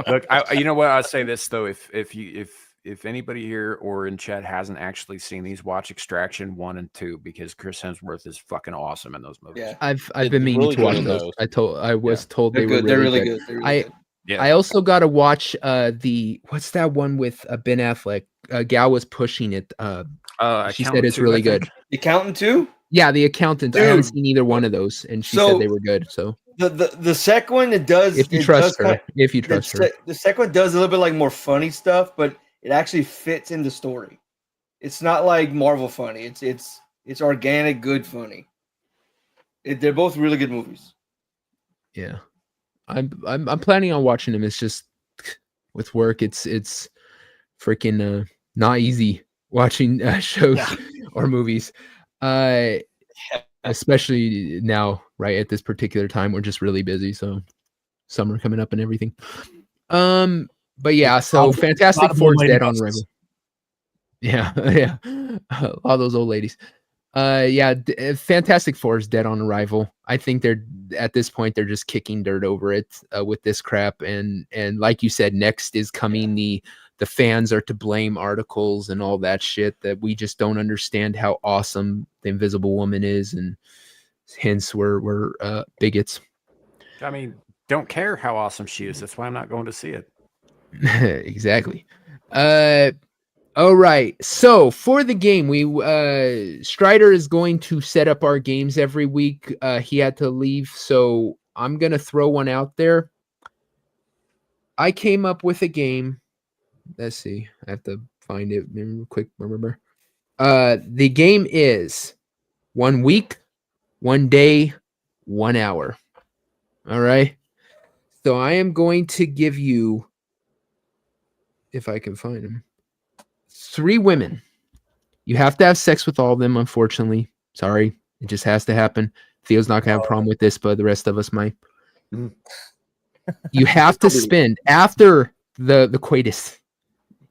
S10: Look, you know what? I'll say this though: if anybody here or in chat hasn't actually seen these, watch Extraction 1 and 2 because Chris Hemsworth is fucking awesome in those movies.
S15: Yeah.
S7: I've been meaning to watch those. I was told they were
S15: They're
S7: really
S15: really
S7: good.
S15: good. They're really good.
S10: Yeah.
S7: I also got to watch what's that one with Ben Affleck? Gal was pushing it. She said it's really good.
S15: The Accountant 2?
S7: Yeah, The Accountant.
S15: Dude.
S7: I haven't seen either one of those, and she said they were good. So
S15: the second one, it does.
S7: if you trust her,
S15: the second one does a little bit like more funny stuff, but it actually fits in the story. It's not like Marvel funny. It's organic, good funny. They're both really good movies.
S7: Yeah. I'm planning on watching them. It's just with work, it's freaking not easy watching shows or movies. Especially now, right at this particular time, we're just really busy. So summer coming up and everything. But yeah, so
S9: A
S7: Fantastic
S9: lot of
S7: Four
S9: old
S7: is
S9: lady
S7: dead on
S9: buses.
S7: arrival. Yeah, all those old ladies. Fantastic Four is dead on arrival. I think they're at this point they're just kicking dirt over it with this crap, and like you said, next is coming the fans are to blame articles and all that shit that we just don't understand how awesome the Invisible Woman is, and hence we're bigots.
S10: I mean, don't care how awesome she is. That's why I'm not going to see it.
S7: Exactly. All right. So for the game, we Strider is going to set up our games every week. He had to leave, so I'm gonna throw one out there. I came up with a game. Let's see. I have to find it real quick. Remember. The game is 1 week, 1 day, 1 hour. All right. So I am going to give you, if I can find them, 3 women. You have to have sex with all of them, unfortunately. Sorry. It just has to happen. Theo's not going to have a problem with this, but the rest of us might. You have to spend, after the coitus,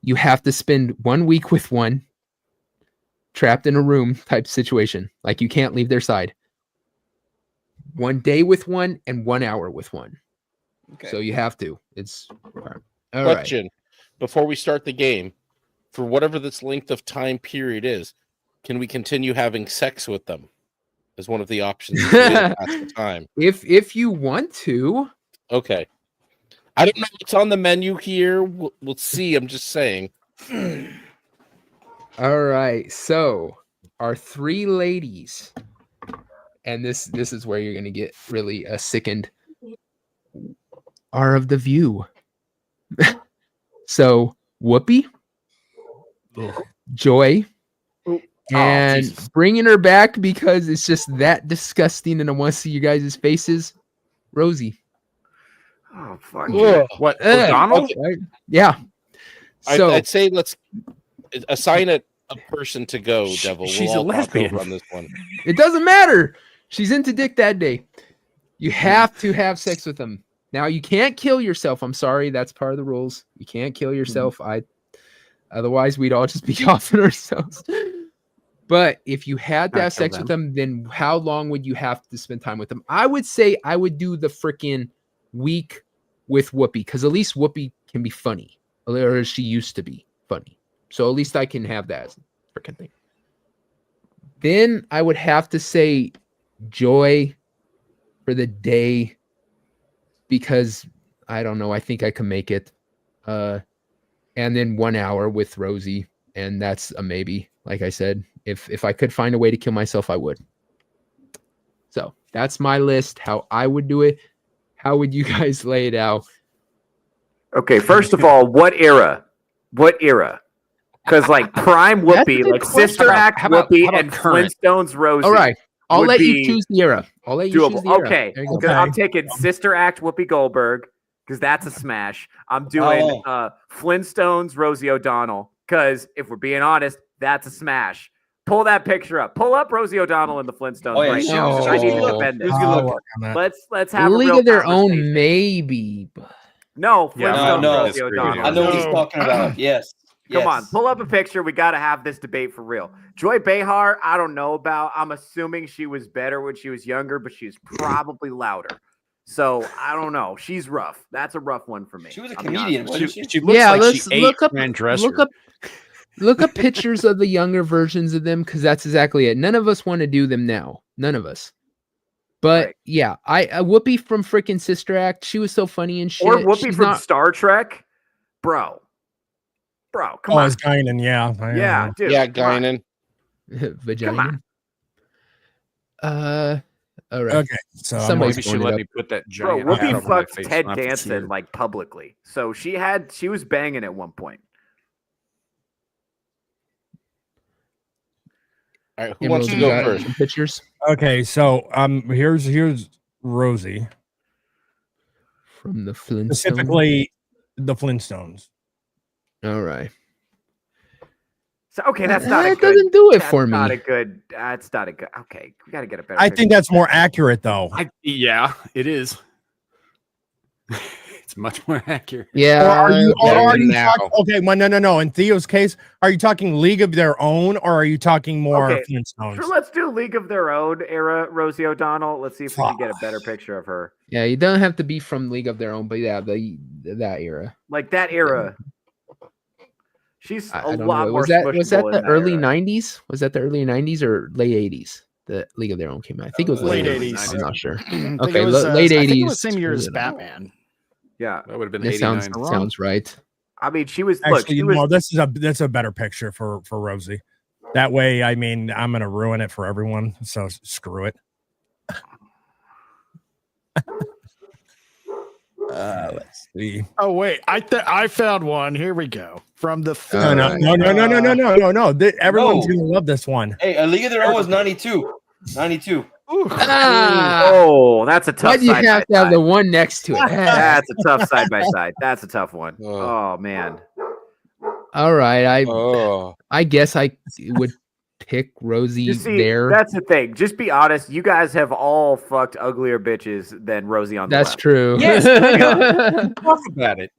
S7: you have to spend 1 week with one, trapped in a room type situation. Like you can't leave their side. 1 day with one and 1 hour with one. Okay. So you have to. It's all
S8: Question.
S7: right.
S8: Before we start the game, for whatever this length of time period is, can we continue having sex with them as one of the options to pass the time?
S7: If you want to.
S8: Okay. I don't know what's on the menu here. We'll see. I'm just saying.
S7: All right. So our 3 ladies, and this is where you're going to get really sickened, are of the View. So Whoopi, Joy, and bringing her back because it's just that disgusting and I want to see you guys' faces, Rosie.
S14: Oh, fuck.
S8: What? O'Donnell?
S7: Right? Yeah. So
S8: I'd say let's assign a person to go, Devil.
S10: She's
S8: we'll
S10: a
S8: all talk
S10: lesbian.
S8: over on this one.
S7: it doesn't matter. She's into dick that day. You have to have sex with them. Now you can't kill yourself. I'm sorry, that's part of the rules. You can't kill yourself. Otherwise we'd all just be offing ourselves. But if you had to have sex with them, then how long would you have to spend time with them? I would say I would do the freaking week with Whoopi, because at least Whoopi can be funny, or she used to be funny. So at least I can have that as a freaking thing. Then I would have to say Joy for the day, because I don't know. I think I can make it. And then 1 hour with Rosie, and that's a maybe. Like I said, if I could find a way to kill myself, I would. So that's my list. How I would do it. How would you guys lay it out?
S14: Okay, first of all, what era? What era? Because like Prime Whoopi, like Sister Act Whoopi, and Flintstones Rosie.
S7: All right, I'll
S14: would
S7: let you
S14: be
S7: choose the era. I'll let you
S14: doable.
S7: choose the era.
S14: Okay,
S7: There you go.
S14: because I'm taking Sister Act Whoopi Goldberg because that's a smash. I'm doing Flintstones Rosie O'Donnell because if we're being honest, that's a smash. Pull that picture up. Pull up Rosie O'Donnell in the Flintstones right now. I need to defend it. Let's have
S7: League
S14: a real
S7: of Their Own,
S14: conversation.
S7: maybe.
S14: No,
S15: Yeah,
S14: Flintstones
S15: no,
S14: Rosie O'Donnell.
S15: I know what he's talking about. Yes.
S14: Come on, pull up a picture. We got to have this debate for real. Joy Behar, I don't know about. I'm assuming she was better when she was younger, but she's probably louder. So I don't know. She's rough. That's a rough one for me.
S15: She was a comedian, wasn't she?
S10: She looks like she ate Fran Dresser.
S7: Look up pictures of the younger versions of them, because that's exactly it. None of us want to do them now. None of us. But yeah, I Whoopi from freaking Sister Act. She was so funny and shit.
S14: Or Whoopi
S7: She's
S14: from
S7: not...
S14: Star Trek, bro. Come on.
S9: It's Guinan, yeah.
S14: Yeah, dude.
S8: Yeah, Guinan.
S7: Vagina. All right.
S9: Okay, so
S7: somebody's
S10: maybe she let me put that
S14: Bro,
S10: giant.
S14: Whoopi
S10: hat over my
S14: fucked
S10: face.
S14: Ted
S10: I have to see
S14: Danson
S10: her.
S14: like publicly, so she was banging at one point.
S8: All right, who wants to go first?
S7: Some pictures.
S9: Okay, so here's Rosie
S7: from the Flintstones.
S9: Specifically, the Flintstones.
S7: All right.
S14: So okay, that's not.
S7: That doesn't do it for me.
S14: Not a good. That's not a good. Okay, we got to get a better.
S9: I think that's more accurate, though.
S10: Yeah, it is. It's much more accurate.
S9: Or are you
S8: now.
S9: talking, okay, well, no. In Theo's case, are you talking League of Their Own, or are you talking more
S14: Okay,
S9: Flintstones?
S14: sure, let's do League of Their Own era Rosie O'Donnell. Let's see if we can get a better picture of her.
S7: Yeah, you don't have to be from League of Their Own, but yeah, that era.
S14: Like that era. She's a
S7: I don't
S14: lot
S7: know.
S14: more
S7: Was that
S14: smushable
S7: the
S14: in that
S7: early
S14: era.
S7: 90s? Was that the early 90s or late 80s? The League of Their Own came out. I think it was
S4: Late
S7: late
S4: 80s.
S7: I'm not sure.
S4: I think
S7: Okay,
S4: it was,
S7: late 80s.
S4: I think it was same year as Batman.
S14: Yeah,
S10: that would have been
S7: That
S10: 89.
S7: sounds right.
S14: I mean, she was
S9: Actually,
S14: look. She was,
S9: that's a better picture for Rosie. That way, I mean, I'm gonna ruin it for everyone. So screw it. Let's see.
S4: Oh wait, I found one. Here we go. From the film.
S9: No. Everyone's gonna love this one.
S15: Hey, A League of Their Own was 92. 92.
S14: oh, that's a tough.
S7: Why'd you
S14: side
S7: have
S14: by
S7: to have
S14: side.
S7: the one next to it?
S14: That's a tough side by side. That's a tough one. Oh man.
S7: All right, I guess I would pick Rosie
S14: You see,
S7: there.
S14: that's the thing. Just be honest. You guys have all fucked uglier bitches than Rosie on the
S7: That's
S14: left.
S7: true.
S10: Yes, talk about it.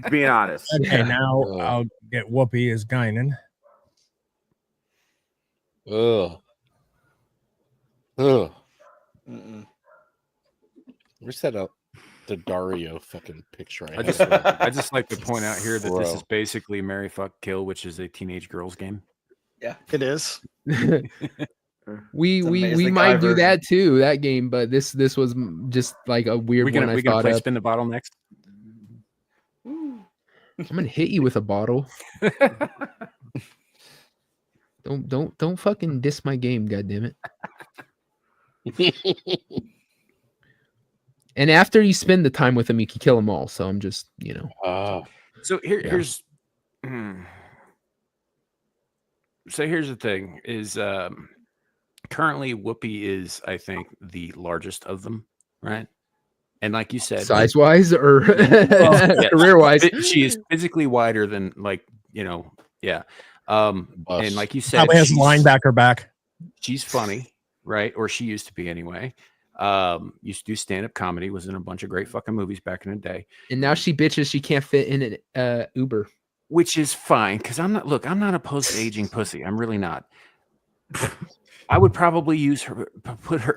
S14: Being honest.
S9: Okay, now I'll get Whoopi as Guinan.
S8: Ugh. Where's that up? The Dario fucking picture.
S10: I just like to point out here that this is basically Marry, Fuck, Kill, which is a teenage girls game.
S4: Yeah, it is.
S7: we might do that too, that game, but this was just like a weird one. I thought
S10: play
S7: of.
S10: Spin the Bottle next.
S7: I'm gonna hit you with a bottle. Don't fucking diss my game, goddammit. And after you spend the time with them, you can kill them all. So I'm just,
S10: So here's the thing is currently Whoopi is, I think, the largest of them, right? And like you said,
S7: size wise or career wise,
S10: she is physically wider than and like you said,
S9: Probably has a linebacker back.
S10: She's funny, right? Or she used to be anyway. Used to do stand-up comedy, was in a bunch of great fucking movies back in the day.
S7: And now she bitches she can't fit in an Uber.
S10: Which is fine, because I'm not opposed to aging pussy. I'm really not. I would probably put her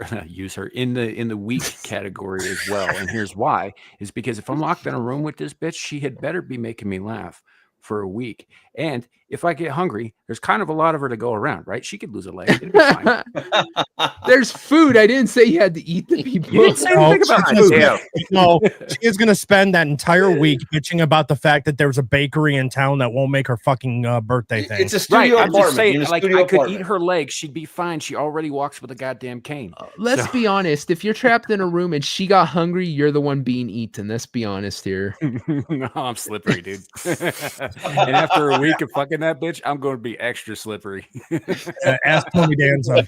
S10: in the weak category as well. And here's why: is because if I'm locked in a room with this bitch, she had better be making me laugh for a week. And if I get hungry, there's kind of a lot of her to go around, right? She could lose a leg. It'd be fine.
S7: There's food. I didn't say you had to eat the people.
S10: You didn't say anything about food.
S9: No, she is going to spend that entire week bitching about the fact that there's a bakery in town that won't make her fucking birthday thing.
S15: It's a studio
S10: I'm
S15: apartment.
S10: just saying,
S15: Like,
S10: I could eat her leg. She'd be fine. She already walks with a goddamn cane.
S7: Let's be honest. If you're trapped in a room and she got hungry, you're the one being eaten. Let's be honest here.
S10: No, I'm slippery, dude. And after a week of fucking that bitch, I'm going to be extra slippery.
S9: Ask Tony Danza.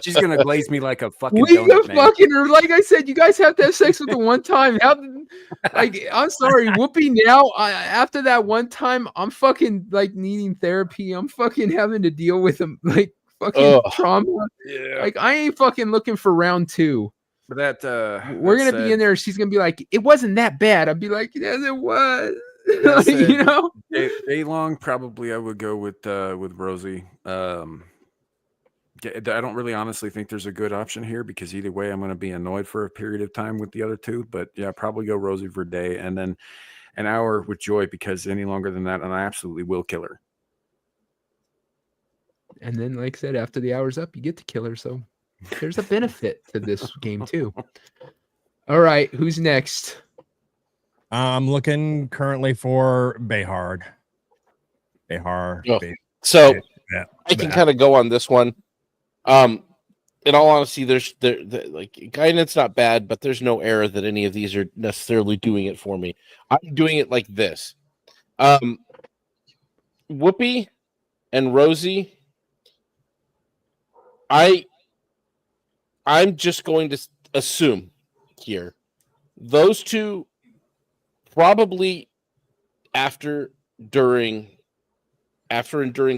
S10: She's going to glaze me like a fucking
S7: We
S10: donut,
S7: go
S10: man.
S7: fucking her. Like I said, you guys have to have sex with the one time. I'm sorry, Whoopi. Now, after that one time, I'm fucking like needing therapy. I'm fucking having to deal with them like fucking trauma.
S10: Yeah.
S7: Like I ain't fucking looking for round two.
S10: But that
S7: We're gonna be in there. She's gonna be like, "It wasn't that bad." I'd be like, "Yes, it was." Like, you know,
S10: day long. Probably, I would go with Rosie. I don't really honestly think there's a good option here because either way, I'm going to be annoyed for a period of time with the other two. But yeah, probably go Rosie for a day and then an hour with Joy because any longer than that, and I absolutely will kill her.
S7: and then, like I said, after the hour's up, you get to kill her. So there's a benefit to this game too. All right, who's next?
S9: I'm looking currently for Behar. Behar.
S8: So
S9: yeah,
S8: I can kind of go on this one. In all honesty, there's like guidance not bad, but there's no error that any of these are necessarily doing it for me. I'm doing it like this. Whoopi and Rosie. I'm just going to assume here those two probably after enduring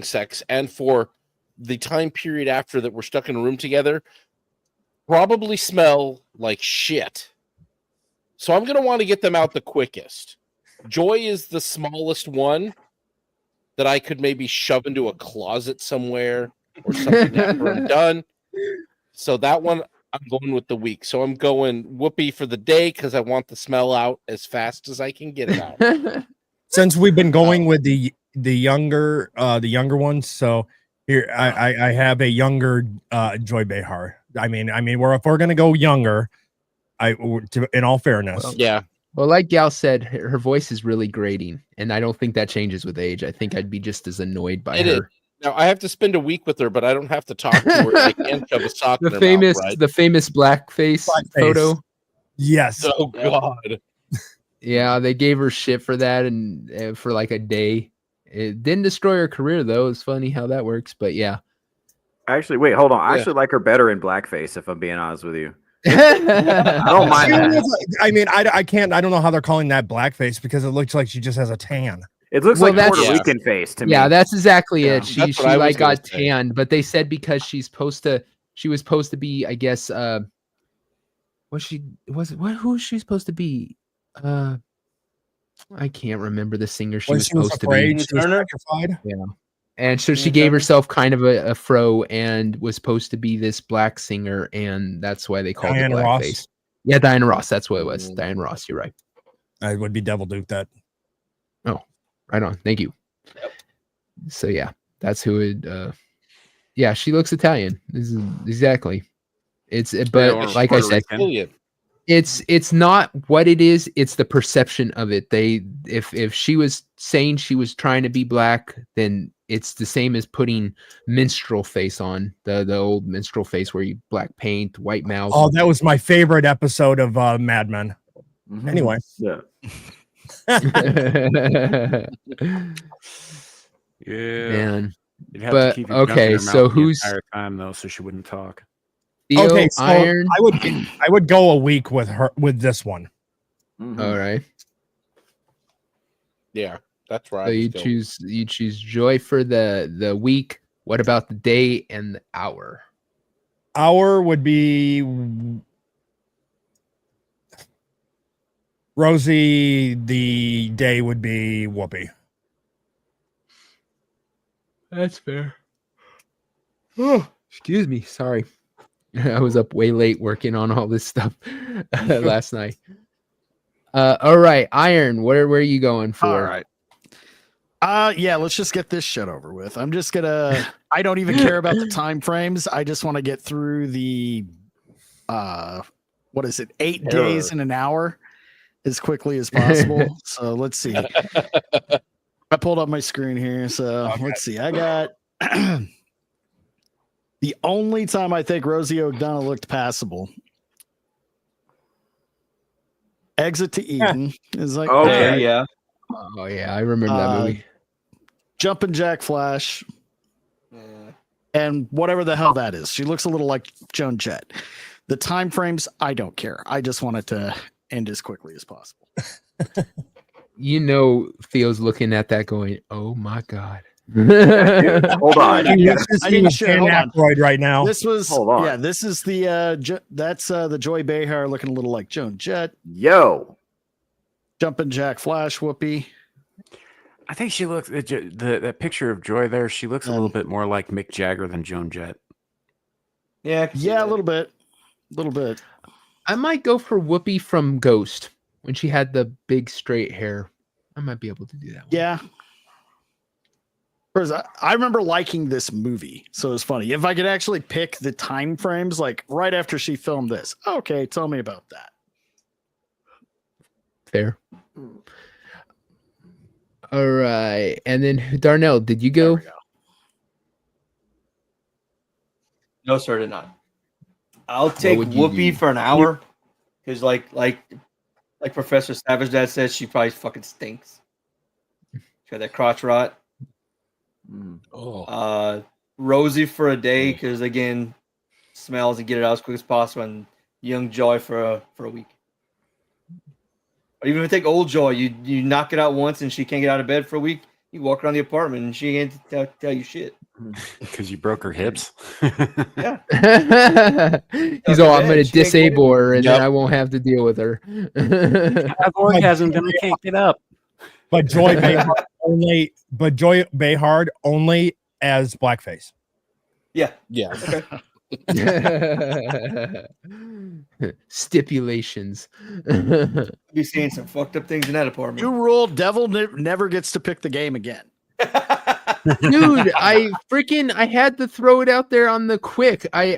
S8: sex and for the time period after that we're stuck in a room together probably smell like shit. So I'm going to want to get them out the quickest. Joy is the smallest one that I could maybe shove into a closet somewhere or something after I'm done. So that one, I'm going with the week. So I'm going Whoopi for the day because I want the smell out as fast as I can get it out.
S9: Since we've been going with the younger ones, so here I have a younger Joy Behar. I mean, if we're gonna go younger, in all fairness,
S8: yeah.
S7: Well, like Gal said, her voice is really grating, and I don't think that changes with age. I think I'd be just as annoyed by her.
S8: Now I have to spend a week with her, but I don't have to talk to her. I can't shove a sock in her mouth, right?
S7: The famous blackface photo.
S9: Yes.
S8: Oh God.
S7: Yeah, they gave her shit for that, and for like a day. It didn't destroy her career though. It's funny how that works, but yeah.
S14: Actually, wait, hold on. I actually like her better in blackface, if I'm being honest with you. I don't mind that.
S9: I mean, I can't. I don't know how they're calling that blackface because it looks like she just has a tan.
S14: It looks like Puerto Rican face to me.
S7: Yeah, that's exactly it. She
S14: That's what I was
S7: like
S14: gonna
S7: got tanned, but they said because she was supposed to be, I guess, who was she supposed to be? I can't remember the singer she was supposed to be.
S9: She was petrified.
S7: Yeah. And so she gave herself kind of a fro and was supposed to be this black singer, and that's why they called
S9: Diana
S7: it
S9: Ross?
S7: blackface. Yeah, Diana Ross. That's what it was. Diana Ross. You're right.
S9: I would be Devil Duke that.
S7: Oh, right on. Thank you. So yeah, that's who it. Yeah, she looks Italian. This is exactly. But like I said, it's not what it is. It's the perception of it. If she was saying she was trying to be black, then it's the same as putting minstrel face on the old minstrel face where you black paint, white mouth.
S9: Oh, that was my favorite episode of Mad Men. Anyway,
S14: yeah.
S10: Yeah.
S7: Man.
S10: You'd have
S7: But
S10: to keep your gun in
S7: okay,
S10: her
S7: so
S10: mouth the
S7: who's
S10: entire time though, so she wouldn't talk.
S7: Theo,
S9: okay, so
S7: Iron?
S9: I would go a week with her with this one.
S7: All right.
S8: Yeah, that's right.
S7: So you choose Joy for the week. What about the day and the hour?
S9: Hour would be Rosie. The day would be Whoopi.
S7: That's fair. Oh, excuse me. Sorry. I was up way late working on all this stuff last night. All right, Iron, where are you going for?
S4: All right. Yeah, let's just get this shit over with. I'm just gonna I don't even care about the time frames. I just want to get through the what is it, 8 days in an hour as quickly as possible. So let's see. I pulled up my screen here. So let's see. I got the only time I think Rosie O'Donnell looked passable. Exit to Eden is like,
S12: Okay, yeah.
S7: Oh yeah, I remember that movie.
S4: Jumpin' Jack Flash. And whatever the hell that is. She looks a little like Joan Jett. The time frames, I don't care. I just want it to end as quickly as possible.
S7: You know, Theo's looking at that going, "Oh my god."
S14: Hold on.
S4: I didn't share. Hold on.
S9: Right now.
S4: This was
S14: Hold on.
S4: Yeah, this is the that's the Joy Behar looking a little like Joan Jett.
S14: Yo.
S4: Jumpin' Jack Flash, Whoopi.
S10: I think she looks that picture of Joy there. She looks a little bit more like Mick Jagger than Joan Jett.
S12: Yeah,
S4: yeah, a little bit.
S7: I might go for Whoopi from Ghost when she had the big straight hair. I might be able to do that one.
S4: Yeah. Whereas I remember liking this movie, so it was funny. If I could actually pick the time frames, like right after she filmed this, okay, tell me about that.
S7: Fair. All right, and then Darnell, did you go?
S12: No, sir, did not. I'll take
S7: would you
S12: Whoopi
S7: do?
S12: for an hour because, like Professor Savage Dad says, she probably fucking stinks. She got that crotch rot. Rosie for a day because again, smells and get it out as quick as possible, and young Joy for a week. Or even if you take old Joy, you knock it out once and she can't get out of bed for a week,
S15: You walk around the apartment and she ain't tell you shit.
S10: Because you broke her hips.
S15: Yeah.
S7: He's all, I'm going to
S15: She ain't
S7: disable
S15: kidding.
S7: her and then I won't have to deal with her.
S10: Have orgasm, then I can't get up.
S9: But Joy Behar only as blackface.
S15: Yeah.
S8: Yeah.
S15: Okay.
S7: Stipulations.
S15: Be seeing some fucked up things in that apartment.
S4: New rule: devil never gets to pick the game again.
S7: Dude, I had to throw it out there on the quick. I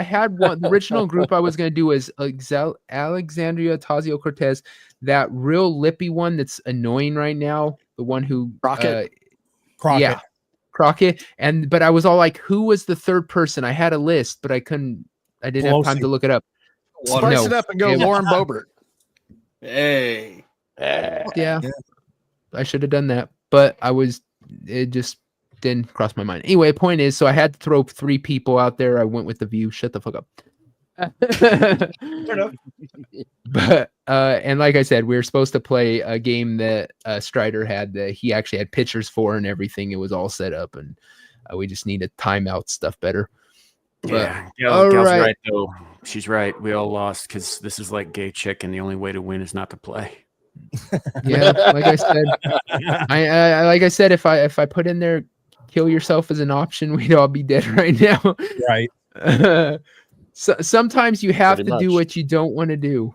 S7: had one. The original group I was gonna do was Alexandria Ocasio-Cortez, that real lippy one that's annoying right now. The one who
S4: Crockett.
S7: Yeah, Crockett. But I was all like, who was the third person? I had a list, but I didn't have time to look it up.
S4: Spice it up and go Lauren Boebert.
S15: Hey.
S7: Yeah. I should have done that, but it just didn't cross my mind. Anyway, point is, so I had to throw 3 people out there. I went with the View. Shut the fuck up. But and like I said, we were supposed to play a game that Strider had that he actually had pictures for and everything. It was all set up, and we just need to time out stuff better.
S10: Yeah,
S7: all
S10: Gal's
S7: right.
S10: right though. She's right. We all lost because this is like gay chick, and the only way to win is not to play.
S7: Yeah, like I said, like I said, if I put in there, kill yourself as an option, we'd all be dead right now.
S9: Right.
S7: So sometimes you have
S8: Pretty
S7: to do
S8: much.
S7: what you don't want to do,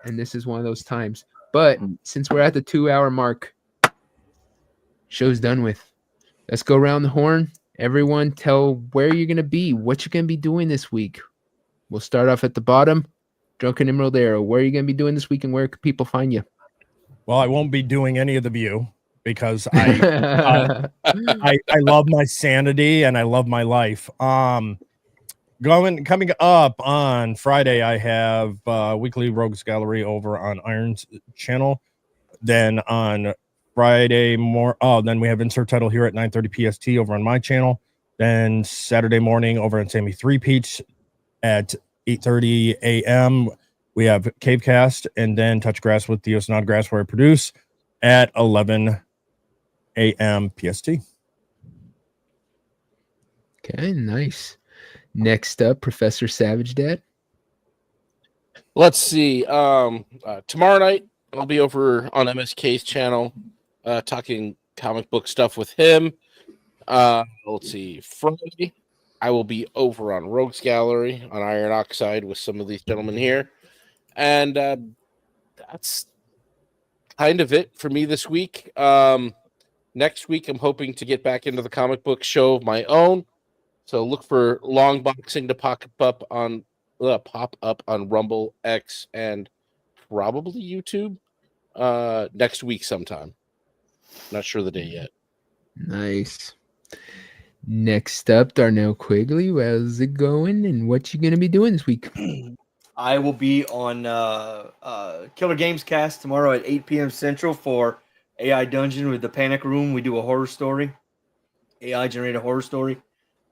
S7: and this is one of those times. But since we're at the 2-hour mark, show's done with. Let's go around the horn. Everyone, tell where you're gonna be, what you're gonna be doing this week. We'll start off at the bottom. Drunken Emerald Arrow, where are you going to be doing this week and where can people find you?
S9: Well, I won't be doing any of the View because I love my sanity and I love my life. Coming up on Friday, I have weekly Rogues Gallery over on Iron's channel. Then on Friday then we have Insert Title here at 9:30 PST over on my channel. Then Saturday morning over on Sammy 3 Peach at 8:30 a.m. we have Cavecast, and then Touch Grass with Theo Snodgrass, where I produce at 11 a.m. PST.
S7: Okay, nice. Next up, Professor Savage Dad.
S8: Let's see. Tomorrow night I'll be over on MSK's channel talking comic book stuff with him. Let's see. Friday I will be over on Rogues Gallery on Ironoxide with some of these gentlemen here. And that's kind of it for me this week. Next week, I'm hoping to get back into the comic book show of my own. So look for Long Boxing to pop up on Rumble, X, and probably YouTube next week sometime. Not sure the day yet.
S7: Nice. Next up, Darnell Quigley. How's it going and what you going to be doing this week?
S15: I will be on Killer Games Cast tomorrow at 8 p.m. Central for AI Dungeon with the Panic Room. We do a horror story, AI generated horror story.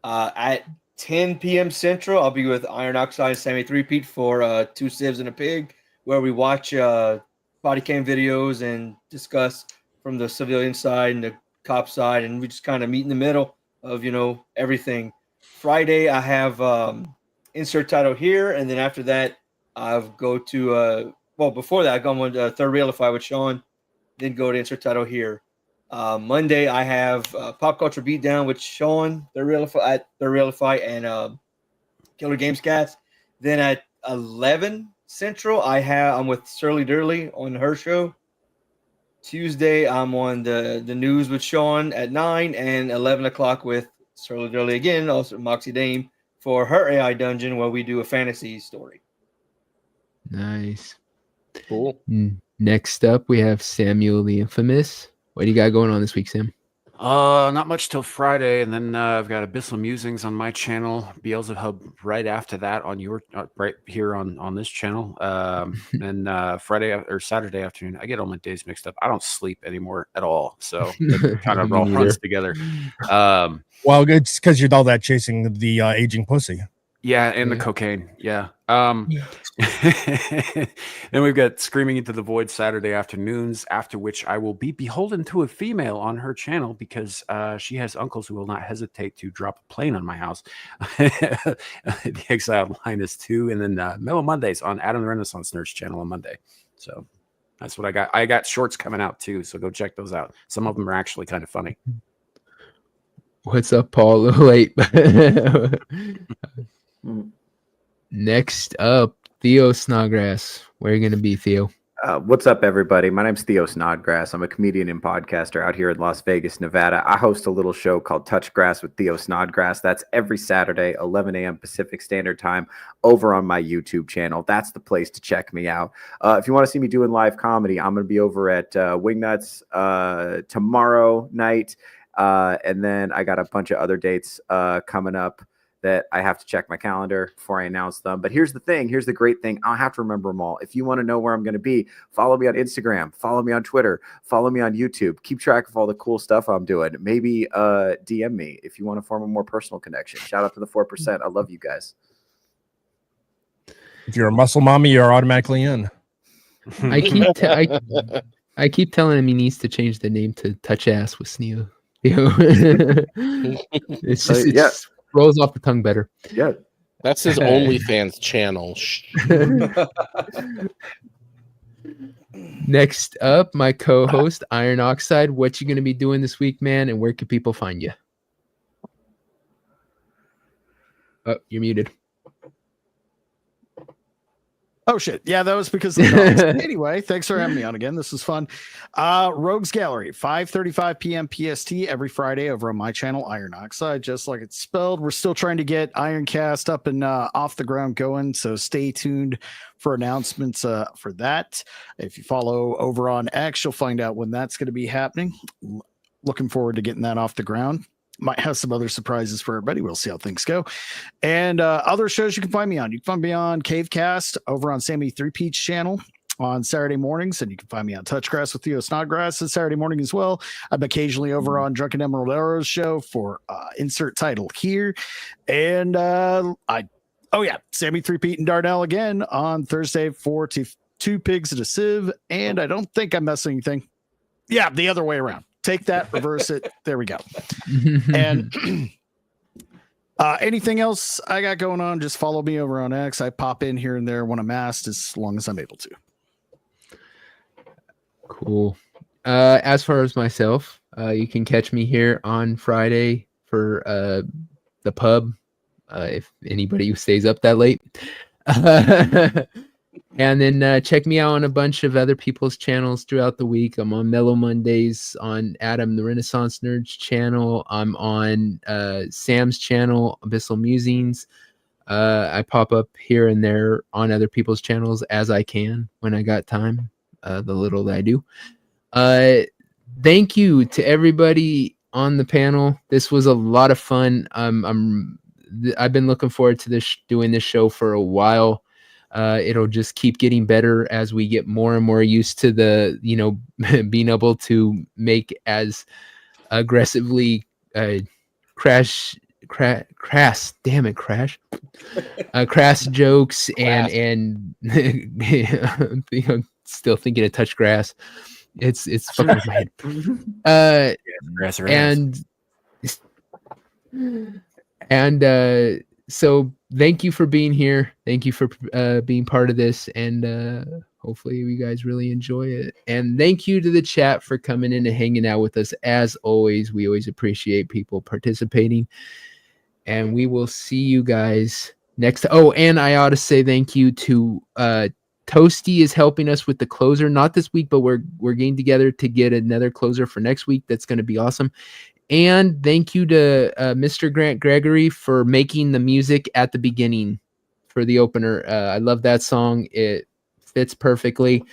S15: At 10 p.m. Central, I'll be with Ironoxide and Sammy 3-Peat for 2 Sieves and a Pig, where we watch body cam videos and discuss from the civilian side and the cop side, and we just kind of meet in the middle of, everything. Friday, I have Insert Title here, and then after that, I'll go to before that, I go on Third Realify with Sean, then go to Insert Title here. Monday, I have Pop Culture Beatdown with Sean, Third Realify, and Killer Games Cast. Then at 11 Central, I'm with Surly Durley on her show. Tuesday, I'm on the news with Sean at 9 and 11 o'clock with Surly Durley again, also Moxie Dame, for her AI Dungeon, where we do a fantasy story.
S7: Nice.
S8: Cool.
S7: Next up, we have Samuel the Infamous. What do you got going on this week, Sam?
S10: Not much till Friday, and then I've got Abyssal Musings on my channel, Beelzebub right after that on your right here on this channel. And Friday or Saturday afternoon, I get all my days mixed up. I don't sleep anymore at all, so it kind of all runs together.
S9: Well, it's because you're all that chasing the aging pussy.
S10: Yeah, and the cocaine. Yeah. Then we've got Screaming Into the Void Saturday afternoons, after which I will be beholden to a female on her channel because she has uncles who will not hesitate to drop a plane on my house. The Exiled Line is 2, and then Mellow Mondays on Adam the Renaissance Nerd's channel on Monday. So that's what I got. I got shorts coming out too, so go check those out. Some of them are actually kind of funny.
S7: What's up, Paul? A little late. Next up, Theo Snodgrass. Where are you going to be, Theo?
S14: What's up, everybody? My name's Theo Snodgrass. I'm a comedian and podcaster out here in Las Vegas, Nevada. I host a little show called Touch Grass with Theo Snodgrass. That's every Saturday, 11 a.m. Pacific Standard Time, over on my YouTube channel. That's the place to check me out. If you want to see me doing live comedy, I'm going to be over at Wingnuts tomorrow night. And then I got a bunch of other dates coming up that I have to check my calendar before I announce them. But here's the thing. Here's the great thing. I don't have to remember them all. If you want to know where I'm going to be, follow me on Instagram, follow me on Twitter, follow me on YouTube. Keep track of all the cool stuff I'm doing. Maybe DM me if you want to form a more personal connection. Shout out to the 4%. I love you guys.
S9: If you're a muscle mommy, you're automatically in.
S7: I keep telling him he needs to change the name to Touch Ass with Sneo. It's just rolls off the tongue better.
S14: Yeah,
S8: that's his OnlyFans channel.
S7: Next up, my co-host Ironoxide. What you gonna be doing this week, man? And where can people find you? Oh, you're muted.
S4: Oh shit. Yeah, that was because of the dogs. Anyway, thanks for having me on again. This was fun. Rogues Gallery, 5:35 p.m. PST every Friday over on my channel, Ironoxide, just like it's spelled. We're still trying to get Ironcast up and off the ground going, so stay tuned for announcements for that. If you follow over on X, you'll find out when that's going to be happening. Looking forward to getting that off the ground. Might have some other surprises for everybody. We'll see how things go. And other shows you can find me on. You can find me on Cavecast over on Sammy 3-Peach channel on Saturday mornings. And you can find me on Touch Grass with Theo Snodgrass on Saturday morning as well. I'm occasionally over on Drunken Emerald Arrow's show for insert title here. And Sammy 3-Pete and Darnell again on Thursday 4 to 2 Pigs and a Sieve. And I don't think I'm messing anything. Yeah, the other way around. Take that, reverse it. There we go. And anything else I got going on, just follow me over on X. I pop in here and there when I'm asked, as long as I'm able to.
S7: Cool. As far as myself, you can catch me here on Friday for the pub, if anybody who stays up that late. And then check me out on a bunch of other people's channels throughout the week. I'm on Mellow Mondays on Adam the Renaissance Nerd's channel. I'm on Sam's channel, Abyssal Musings. I pop up here and there on other people's channels as I can when I got time, the little that I do. Thank you to everybody on the panel. This was a lot of fun. I've been looking forward to doing this show for a while. It'll just keep getting better as we get more and more used to the, being able to make as aggressively crass jokes and still thinking of Touch Grass. It's fucking with my head. So thank you for being here. Thank you for being part of this. And hopefully you guys really enjoy it. And thank you to the chat for coming in and hanging out with us. As always, we always appreciate people participating. And we will see you guys next. Oh, and I ought to say thank you to Toasty is helping us with the closer. Not this week, but we're getting together to get another closer for next week. That's going to be awesome. And thank you to Mr. Grant Gregory for making the music at the beginning for the opener. I love that song. It fits perfectly.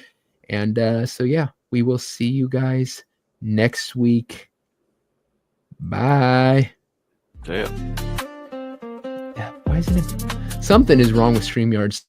S7: And so, yeah, we will see you guys next week. Bye.
S10: See ya.
S7: Yeah, why isn't it? Something is wrong with StreamYards.